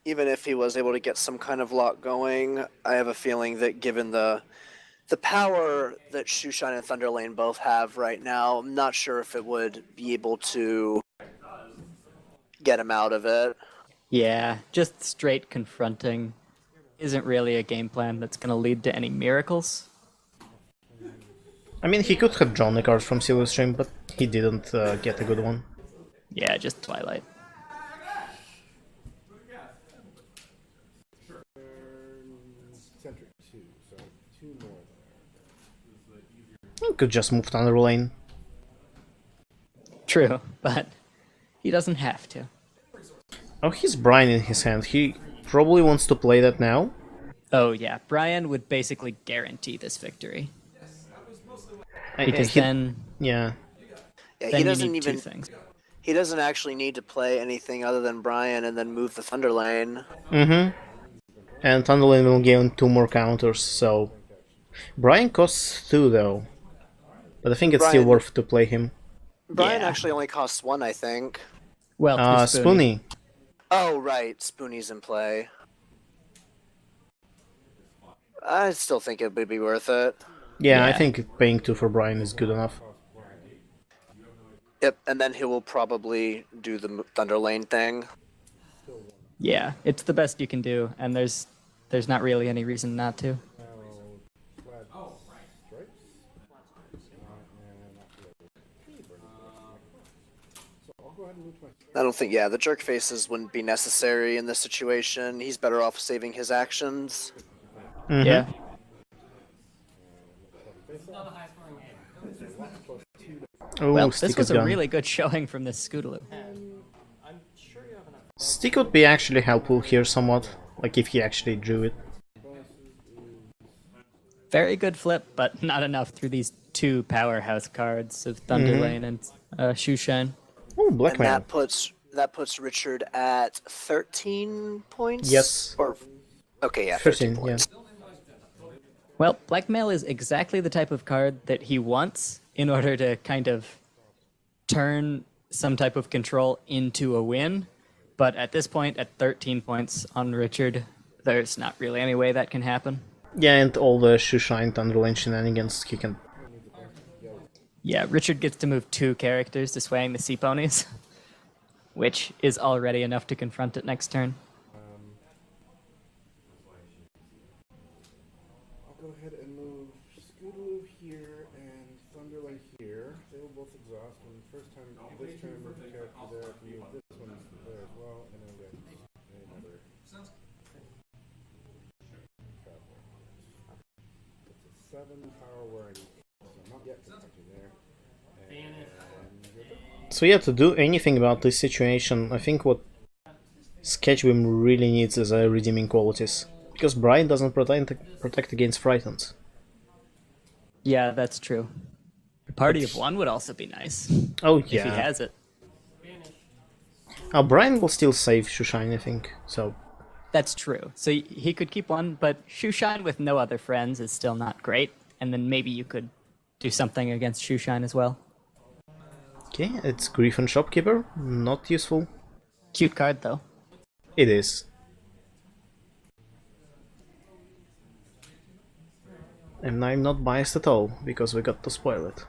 even if he was able to get some kind of lock going, I have a feeling that given the power that Shoeshine and Thunderlane both have right now, I'm not sure if it would be able to get him out of it. Yeah, just straight confronting isn't really a game plan that's going to lead to any miracles. I mean, he could have drawn a card from Silverstream, but he didn't get a good one. Yeah, just Twilight. Centric 2, so 2 more there. He could just move Thunderlane. True, but he doesn't have to. Oh, he's Brian in his hand. He probably wants to play that now. Oh yeah, Brian would basically guarantee this victory. I- Because he- then, Yeah, Yeah. then he you doesn't need even. 2 things. He doesn't actually need to play anything other than Brian and then move the Thunder Lane. Mm-hmm. And Thunderlane will gain 2 more counters, so... Brian costs 2 though. But I think it's still Brian- worth to play him. Brian Yeah. actually only costs 1, I think. Well, to Spoonie. Oh, right. Spoonie's in play. I still think it would be worth it. Yeah, I Yeah. think paying 2 for Brian is good enough. Yep, and then he will probably do the Thunderlane thing. Yeah, it's the best you can do, and there's not really any reason not to. Flat stripes. And so I'll go ahead and move to my I don't think, yeah, the jerk faces wouldn't be necessary in this situation. He's better off saving his actions. Mhm. Yeah. Not the highest scoring game. Oh, Well, this stick was is a gone. really good showing from this Scootaloo. I'm sure you have enough. Stick would be actually helpful here somewhat, like if he actually drew it. Very good flip, but not enough through these 2 powerhouse cards of Thunderlane and Shoeshine. Oh, And blackmail. that puts Richard at 13 points? Yes. Or okay, yeah, 13, 13 yeah. points. Well, blackmail is exactly the type of card that he wants in order to kind of turn some type of control into a win. But at this point, at 13 points on Richard, there's not really any way that can happen. Yeah, and all the Shoeshine Thunderlane shenanigans he can... Yeah, Richard gets to move 2 characters to swaying the Sea Ponies, which is already enough to confront it next turn. I'll go ahead and move Scootaloo here and Thunderlane here. They will both exhaust. And first time this turn, move the character there. Move this one there as well, and then get another. It's a 7 power where I need. So I'm not yet connecting there. So yeah, to do anything about this situation, I think what Sketchbeam really needs is redeeming qualities. Because Brian doesn't protect against Frightens. Yeah, that's true. A party of 1 would also be nice, Oh if he yeah. has it. Brian will still save Shoeshine, I think, so... That's true. So he could keep 1, but Shoeshine with no other friends is still not great, and then maybe you could do something against Shoeshine as well. Okay, it's Griffin Shopkeeper, not useful. Cute card, though. It is. And I'm not biased at all, because we got to spoil it.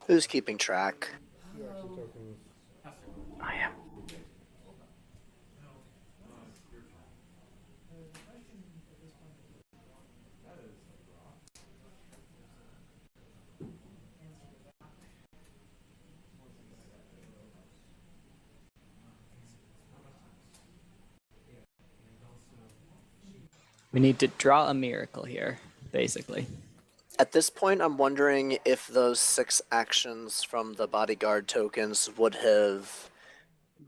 Who's keeping track? I am. We need to draw a miracle here, basically. At this point, I'm wondering if those 6 actions from the bodyguard tokens would have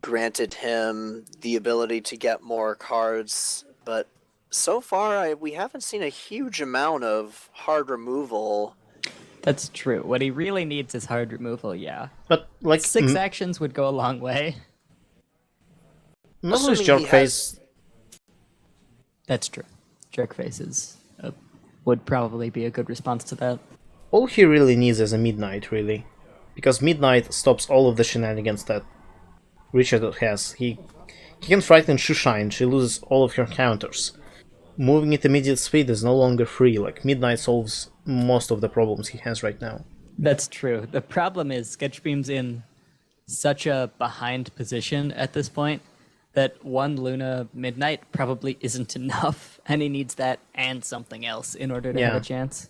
granted him the ability to get more cards, but so far we haven't seen a huge amount of hard removal. That's true. What he really needs is hard removal, yeah. But, like, 6 actions would go a long way. not with Assuming he Jerkface. That's true. Jerk faces would probably be a good response to that. All he really needs is a Midnight, really. Because Midnight stops all of the shenanigans that Richard has. He can frighten Shoeshine, she loses all of her counters. Moving at immediate speed is no longer free, like Midnight solves most of the problems he has right now. That's true. The problem is Sketchbeam's in such a behind position at this point that 1 Luna Midnight probably isn't enough, and he needs that and something else in order to have Yeah. a chance.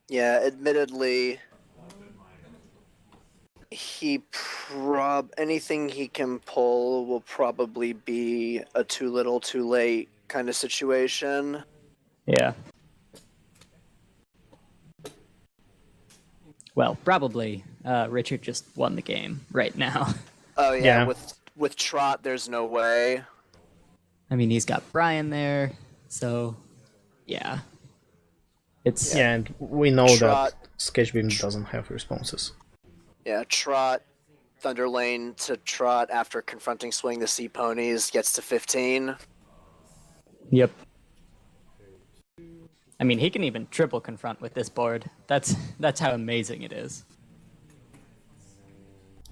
Yeah, admittedly, anything he can pull will probably be a too little, too late kind of situation. Yeah. Well, probably Richard just won the game right now. Oh yeah, Yeah. with Trot, there's no way. I mean, he's got Brian there, so yeah. It's Yeah, and we know Trot- that Sketchbeam doesn't have responses. Yeah, Trot Thunderlane to trot after confronting swing the sea ponies gets to 15. Yep. I mean, he can even triple confront with this board. That's how amazing it is.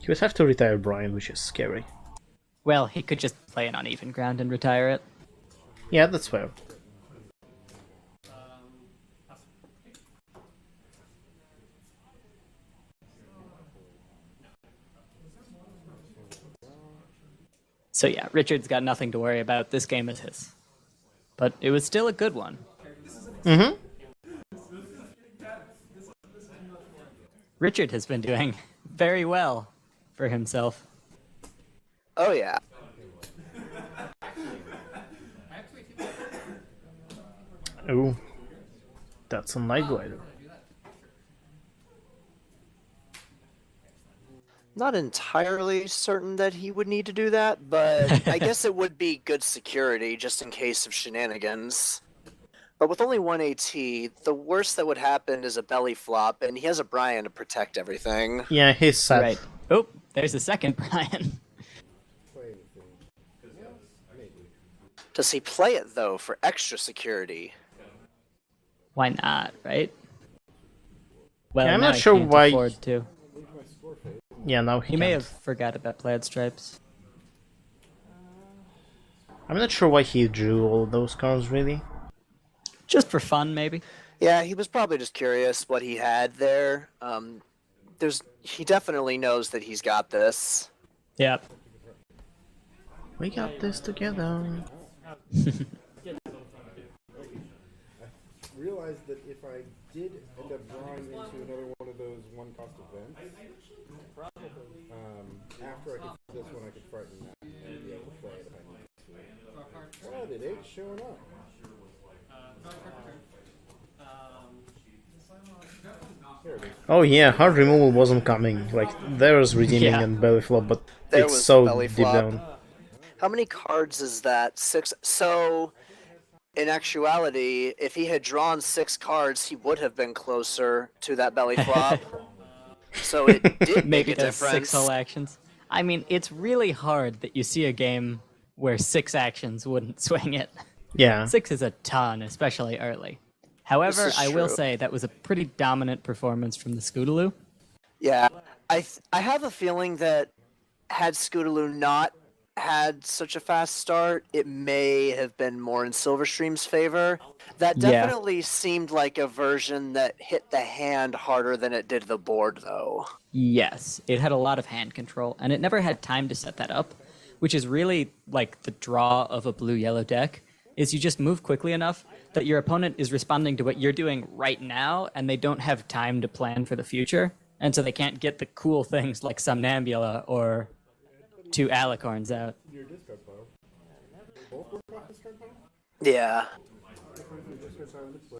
He would have to retire Brian, which is scary. Well, he could just play it on even ground and retire it. Yeah, that's fair. So yeah, Richard's got nothing to worry about. This game is his. But it was still a good one. Mm-hmm. Richard has been doing very well for himself. Oh yeah. Ooh. That's a Night Glider. Not entirely certain that he would need to do that, but I guess it would be good security just in case of shenanigans. But with only 1 AT, the worst that would happen is a belly flop, and he has a Brian to protect everything. Yeah, he's sad. Right. Oh, there's a second Brian. Play anything. Yeah, maybe. Does he play it, though, for extra security? Why not, right? Well, Yeah, I'm now not he sure can't why- afford to. Leave my score fade. Yeah, now He may can't. have forgot about plaid stripes. I'm not sure why he drew all those cards, really. Just for fun, maybe. Yeah, he was probably just curious what he had there. He definitely knows that he's got this. Yep. We got this together. Realized that if I did end up drawing into another one of those one-cost events, after I could this one, I could frighten that and be able to play it if I needed to. Oh, did 8 showing up? Here it is. Oh yeah, hard removal wasn't coming. Like, there was redeeming Yeah. and belly flop, but There it's was so belly deep flop. down. How many cards is that? 6. So, in actuality, if he had drawn 6 cards, he would have been closer to that belly flop. So it did make Maybe a does 6 difference. whole actions. I mean, it's really hard that you see a game where 6 actions wouldn't swing it. Yeah. 6 is a ton, especially early. However, This is I will true. say that was a pretty dominant performance from the Scootaloo. Yeah, I have a feeling that had Scootaloo not had such a fast start, it may have been more in Silverstream's favor. That Yeah. definitely seemed like a version that hit the hand harder than it did the board, though. Yes, it had a lot of hand control, and it never had time to set that up, which is really like the draw of a blue-yellow deck, is you just move quickly enough that your opponent is responding to what you're doing right now, and they don't have time to plan for the future, and so they can't get the cool things like Somnambula or 2 Alicorns out. Your discard pile. They both work off discard pile? Yeah. Discard pile and display.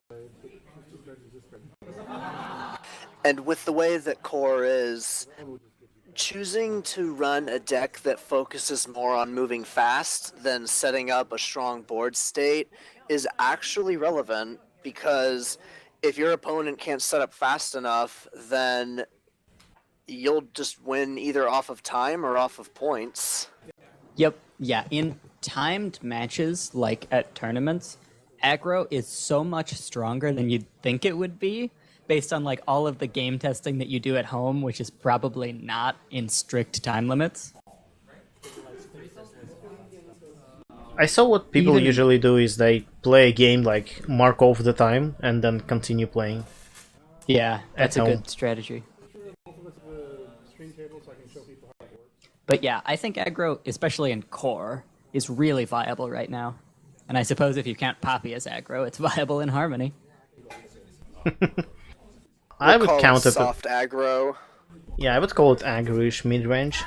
Discard and discard. And with the way that core is, choosing to run a deck that focuses more on moving fast than setting up a strong board state is actually relevant, because if your opponent can't set up fast enough, then you'll just win either off of time or off of points. Yep, yeah, in timed matches, like at tournaments, aggro is so much stronger than you'd think it would be, based on like all of the game testing that you do at home, which is probably not in strict time limits. I saw what people Even- usually do is they play a game, like, mark off the time, and then continue playing. Yeah, that's a home. good strategy. Look at the stream table so I can show people how it works. But yeah, I think aggro, especially in core, is really viable right now. And I suppose if you count Poppy as aggro, it's viable in Harmony. I would Call count it. soft aggro. Yeah, I would call it aggro-ish mid-range.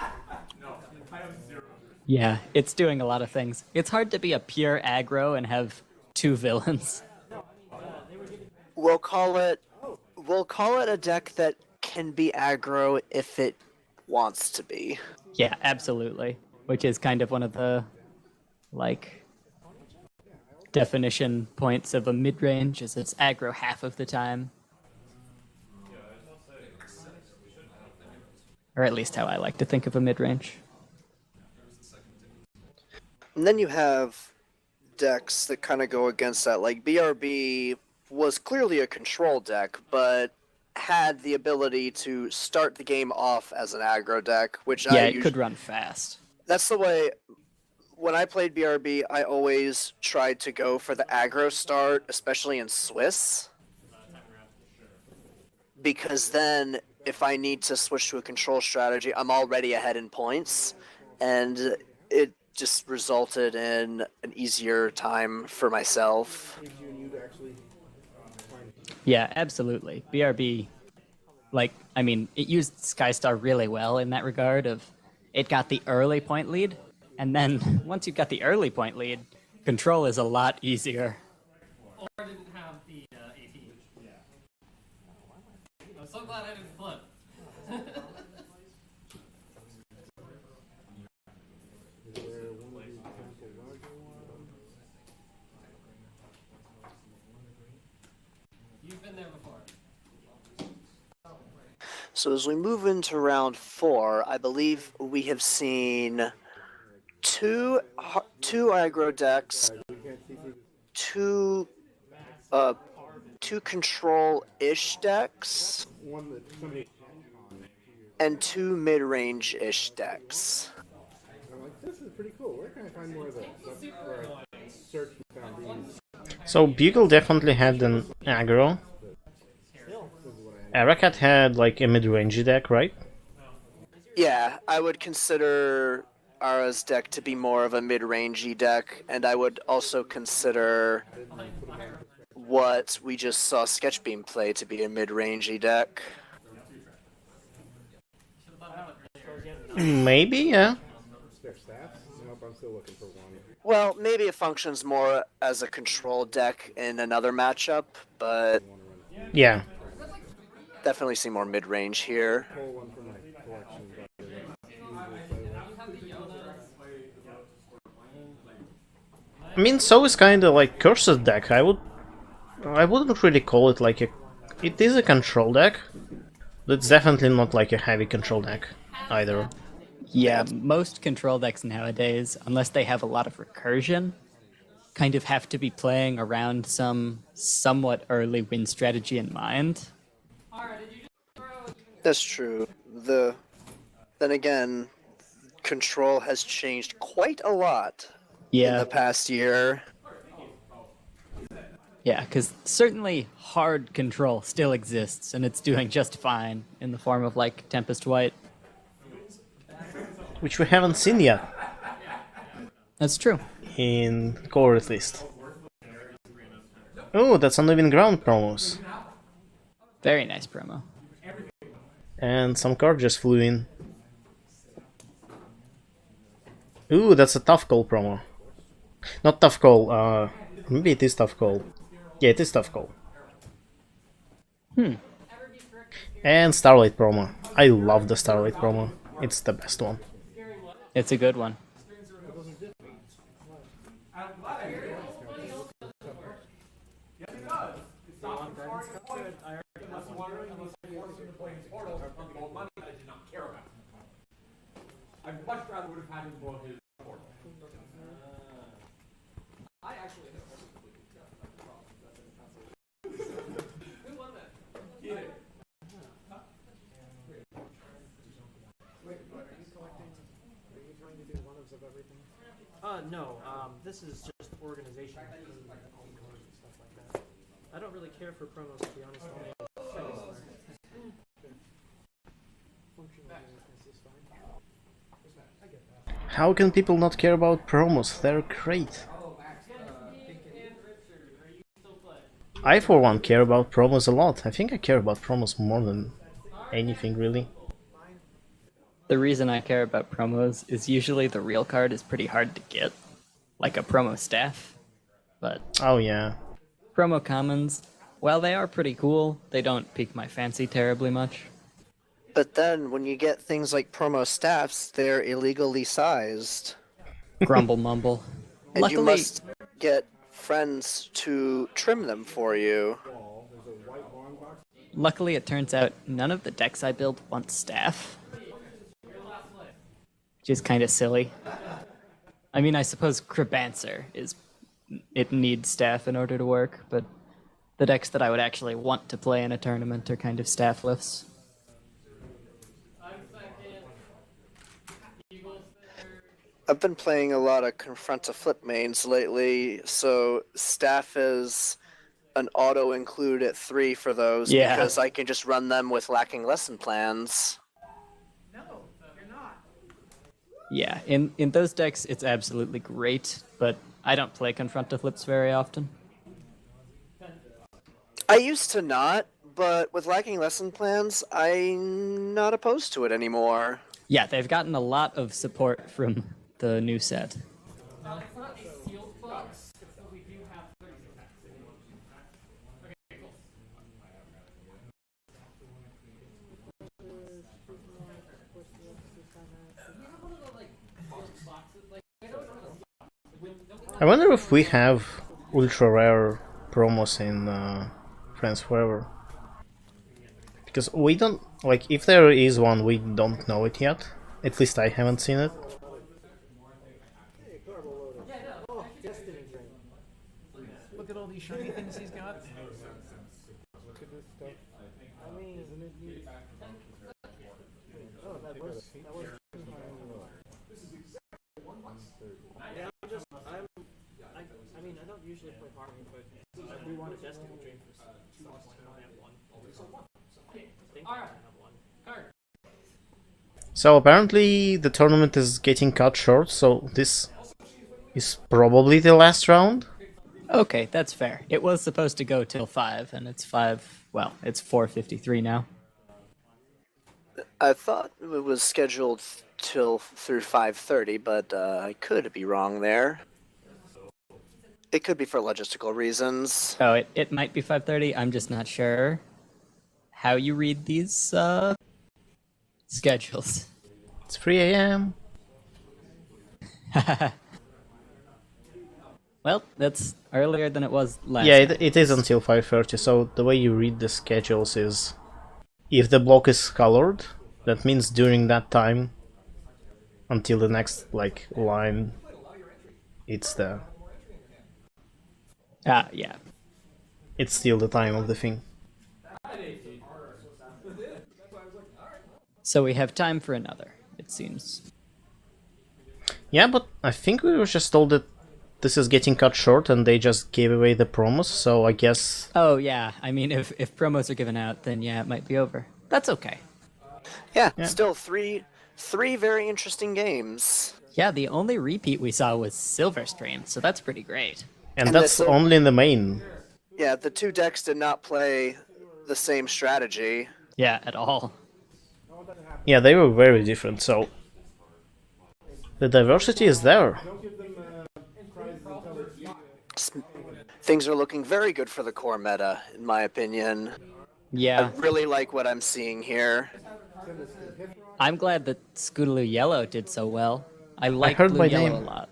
Yeah, it's doing a lot of things. It's hard to be a pure aggro and have 2 villains. We'll call it a deck that can be aggro if it wants to be. Yeah, absolutely. Which is kind of one of the, like, definition points of a mid-range, is it's aggro half of the time. or at least how I like to think of a mid-range. And then you have decks that kind of go against that. Like BRB was clearly a control deck, but had the ability to start the game off as an aggro deck, which Yeah, it could run fast. That's the way. When I played BRB, I always tried to go for the aggro start, especially in Swiss, because then if I need to switch to a control strategy, I'm already ahead in points, and it just resulted in an easier time for myself. Yeah, absolutely. BRB, like, I mean, it used Skystar really well in that regard of it got the early point lead, and then once you've got the early point lead, control is a lot easier. Or I didn't have the AP. I'm so glad I didn't flip. You've been there before. So as we move into round 4, I believe we have seen two aggro decks, two control-ish decks, and two mid-range-ish decks. I'm like, this is pretty cool. Where can I find more of this? That's where I searched and found these. So Bugle definitely had an aggro. Arakat had like a mid-range deck, right? Yeah, I would consider Ara's deck to be more of a mid-rangey deck, and I would also consider what we just saw Sketchbeam play to be a mid-rangey deck. Maybe, yeah. Their stats? Nope, I'm still looking for one. Well, maybe it functions more as a control deck in another matchup, but Yeah. definitely see more mid-range here. Pull one from my collection. I mean, so is kind of like Cursed deck. I wouldn't really call it like a. It is a control deck, but it's definitely not like a heavy control deck either. Yeah, most control decks nowadays, unless they have a lot of recursion, kind of have to be playing around some somewhat early win strategy in mind. That's true. Then again, control has changed quite a lot in Yeah, the past year. yeah, because certainly hard control still exists, and it's doing just fine in the form of like Tempest White. Which we haven't seen yet, That's true. in core at least. Oh, that's Uneven Ground promos. Very nice promo. And some card just flew in. Ooh, that's a Tough Call promo. Not Tough Call, maybe it is Tough Call. Yeah, it is Tough Call. And Starlight promo. I love the Starlight promo. It's the best one. It's a good one. I much rather would have had him blow his portal. I actually know. Who won that? He did. No. This is just organization and stuff like that. I don't really care for promos, to be honest. How can people not care about promos? They're great. I, for one, care about promos a lot. I think I care about promos more than anything, really. The reason I care about promos is usually the real card is pretty hard to get, like a promo staff. But Oh, yeah. promo commons, while they are pretty cool, they don't pique my fancy terribly much. But then when you get things like promo staffs, they're illegally sized. Grumble mumble. And Luckily, you must get friends to trim them for you. luckily it turns out none of the decks I build want staff. which is kind of silly. I mean, I suppose Cribancer it needs staff in order to work, but the decks that I would actually want to play in a tournament are kind of staffless. I've been playing a lot of Confront to Flip mains lately, so staff is an auto include at 3 for those Yeah. because I can just run them with lacking lesson plans. No, you're not. Yeah, in those decks, it's absolutely great, but I don't play Confront to Flips very often. I used to not, but with lacking lesson plans, I'm not opposed to it anymore. Yeah, they've gotten a lot of support from the new set. Now, it's not a sealed book, so we do have 30 attacks. Okay, cool. We have one of the, like, boxes, like, I don't know. I wonder if we have ultra rare promos in Friends Forever. Because we don't, like, if there is one, we don't know it yet. At least I haven't seen it. Oh, Destiny Ring. Look at all these shiny things he's got. Look at this stuff. I mean, Isn't it neat? oh, that was Yeah, I mean, I don't usually play Harmony, but we want a Destiny Dream for someone to have one. I think I have one. Card. So apparently the tournament is getting cut short, so this is probably the last round. Okay, that's fair. It was supposed to go till 5, and it's 5, well, it's 4:53 now. I thought it was scheduled through 5:30, but I could be wrong there. It could be for logistical reasons. Oh, it might be 5:30, I'm just not sure how you read these schedules. It's 3 AM. Well, that's earlier than it was last Yeah, time. it is until 5:30, so the way you read the schedules is if the block is colored, that means during that time until the next like line it's there. Ah, yeah. It's still the time of the thing. So we have time for another, it seems. Yeah, but I think we were just told that this is getting cut short and they just gave away the promos, so I guess... Oh, yeah. I mean, if promos are given out, then yeah, it might be over. That's okay. Yeah, Yeah. still three very interesting games. Yeah, the only repeat we saw was Silverstream, so that's pretty great. And And that's this- only in the main. Yeah, the two decks did not play the same strategy. Yeah, at all. Yeah, they were very different, so... The diversity is there. Don't give them prizes until it's Things are looking very good for the core meta, in my opinion. Yeah, I really like what I'm seeing here. I'm glad that Scootaloo Yellow did so well. I like heard Blue by Yellow name. a lot.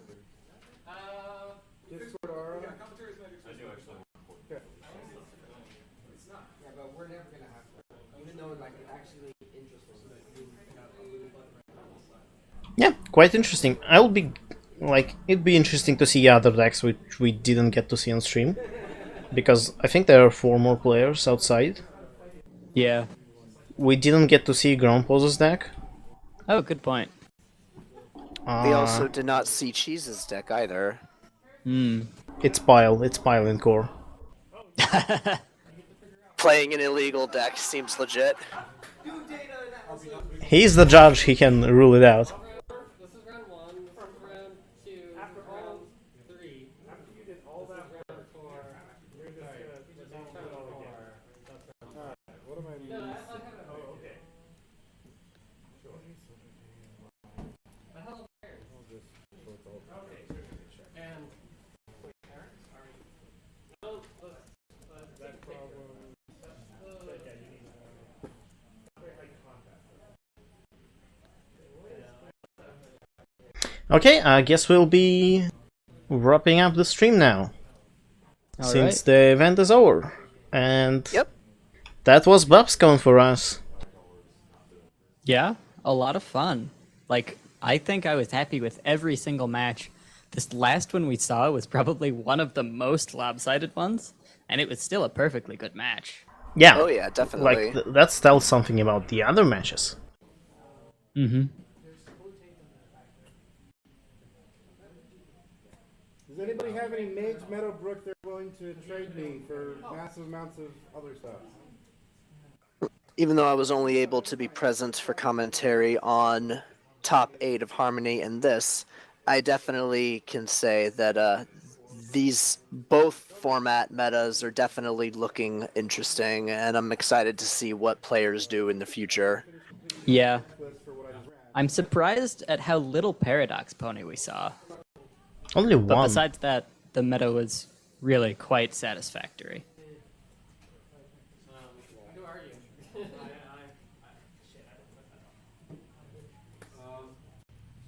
Yeah, quite interesting. I'll be... like, it'd be interesting to see other decks which we didn't get to see on stream. Because I think there are 4 more players outside. Yeah. We didn't get to see Grandpa's deck. Oh, good point. We also did not see Cheese's deck either. It's Pile in core. Playing an illegal deck seems legit. He's the judge, he can rule it out. This is round 1, this is round 2, round 3. what am I missing? Okay, I guess we'll be wrapping up the stream now. Since the event is over. And Yep. that was BABSCon for us. Yeah, a lot of fun. Like, I think I was happy with every single match. This last one we saw was probably one of the most lopsided ones, and it was still a perfectly good match. Yeah. Oh yeah, definitely. Like, that tells something about the other matches. Mm-hmm. Does anybody have any Mage Meadowbrook they're willing to trade me for massive amounts of other stuff? Even though I was only able to be present for commentary on top 8 of Harmony and this, I definitely can say that these both format metas are definitely looking interesting, and I'm excited to see what players do in the future. Yeah. I'm surprised at how little Paradox Pony we saw. Only But one. besides that, the meta was really quite satisfactory. Who are you? Shit,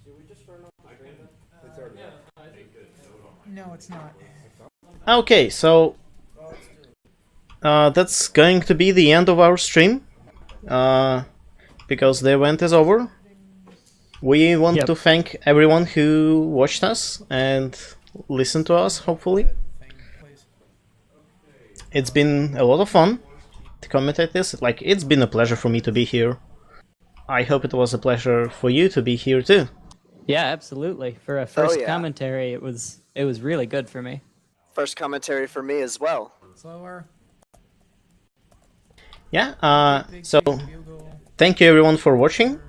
Should we just turn off the stream then? It's already No, it's not. Okay, so that's going to be the end of our stream, because the event is over. We want to thank everyone who watched us and listened to us, hopefully. It's been a lot of fun to commentate this. Like, it's been a pleasure for me to be here. I hope it was a pleasure for you to be here too. Yeah, absolutely. For a first yeah. commentary, it was really good for me. First commentary for me as well. Slower. Yeah, so thank you everyone for watching.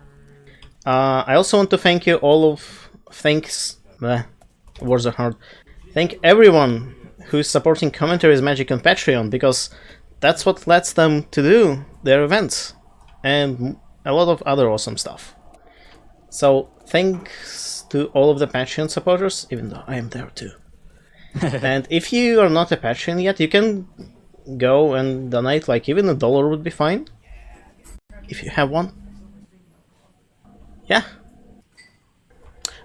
I also want to thank you all of... words are hard. Thank everyone who's supporting Commentaries Magic on Patreon, because that's what lets them to do their events. And a lot of other awesome stuff. So, thanks to all of the Patreon supporters, even though I am there too. And if you are not a Patreon yet, you can go and donate, like even $1 would be fine. If you have one. Yeah.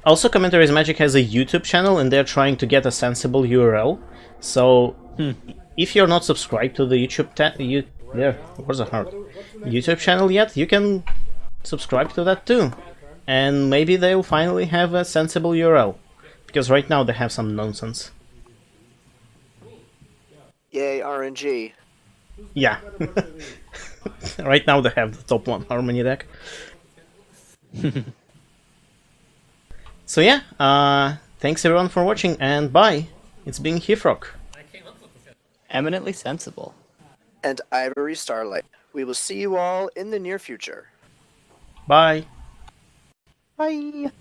Also, Commentaries Magic has a YouTube channel and they're trying to get a sensible URL. So, if you're not subscribed to the YouTube YouTube channel yet, you can subscribe to that too. And maybe they'll finally have a sensible URL. Because right now they have some nonsense. Yay, RNG. Yeah. Right now they have the top 1 Harmony deck. So yeah, thanks everyone for watching, and bye. It's been Hifrok. Eminently sensible. And Ivory Starlight. We will see you all in the near future. Bye. Bye.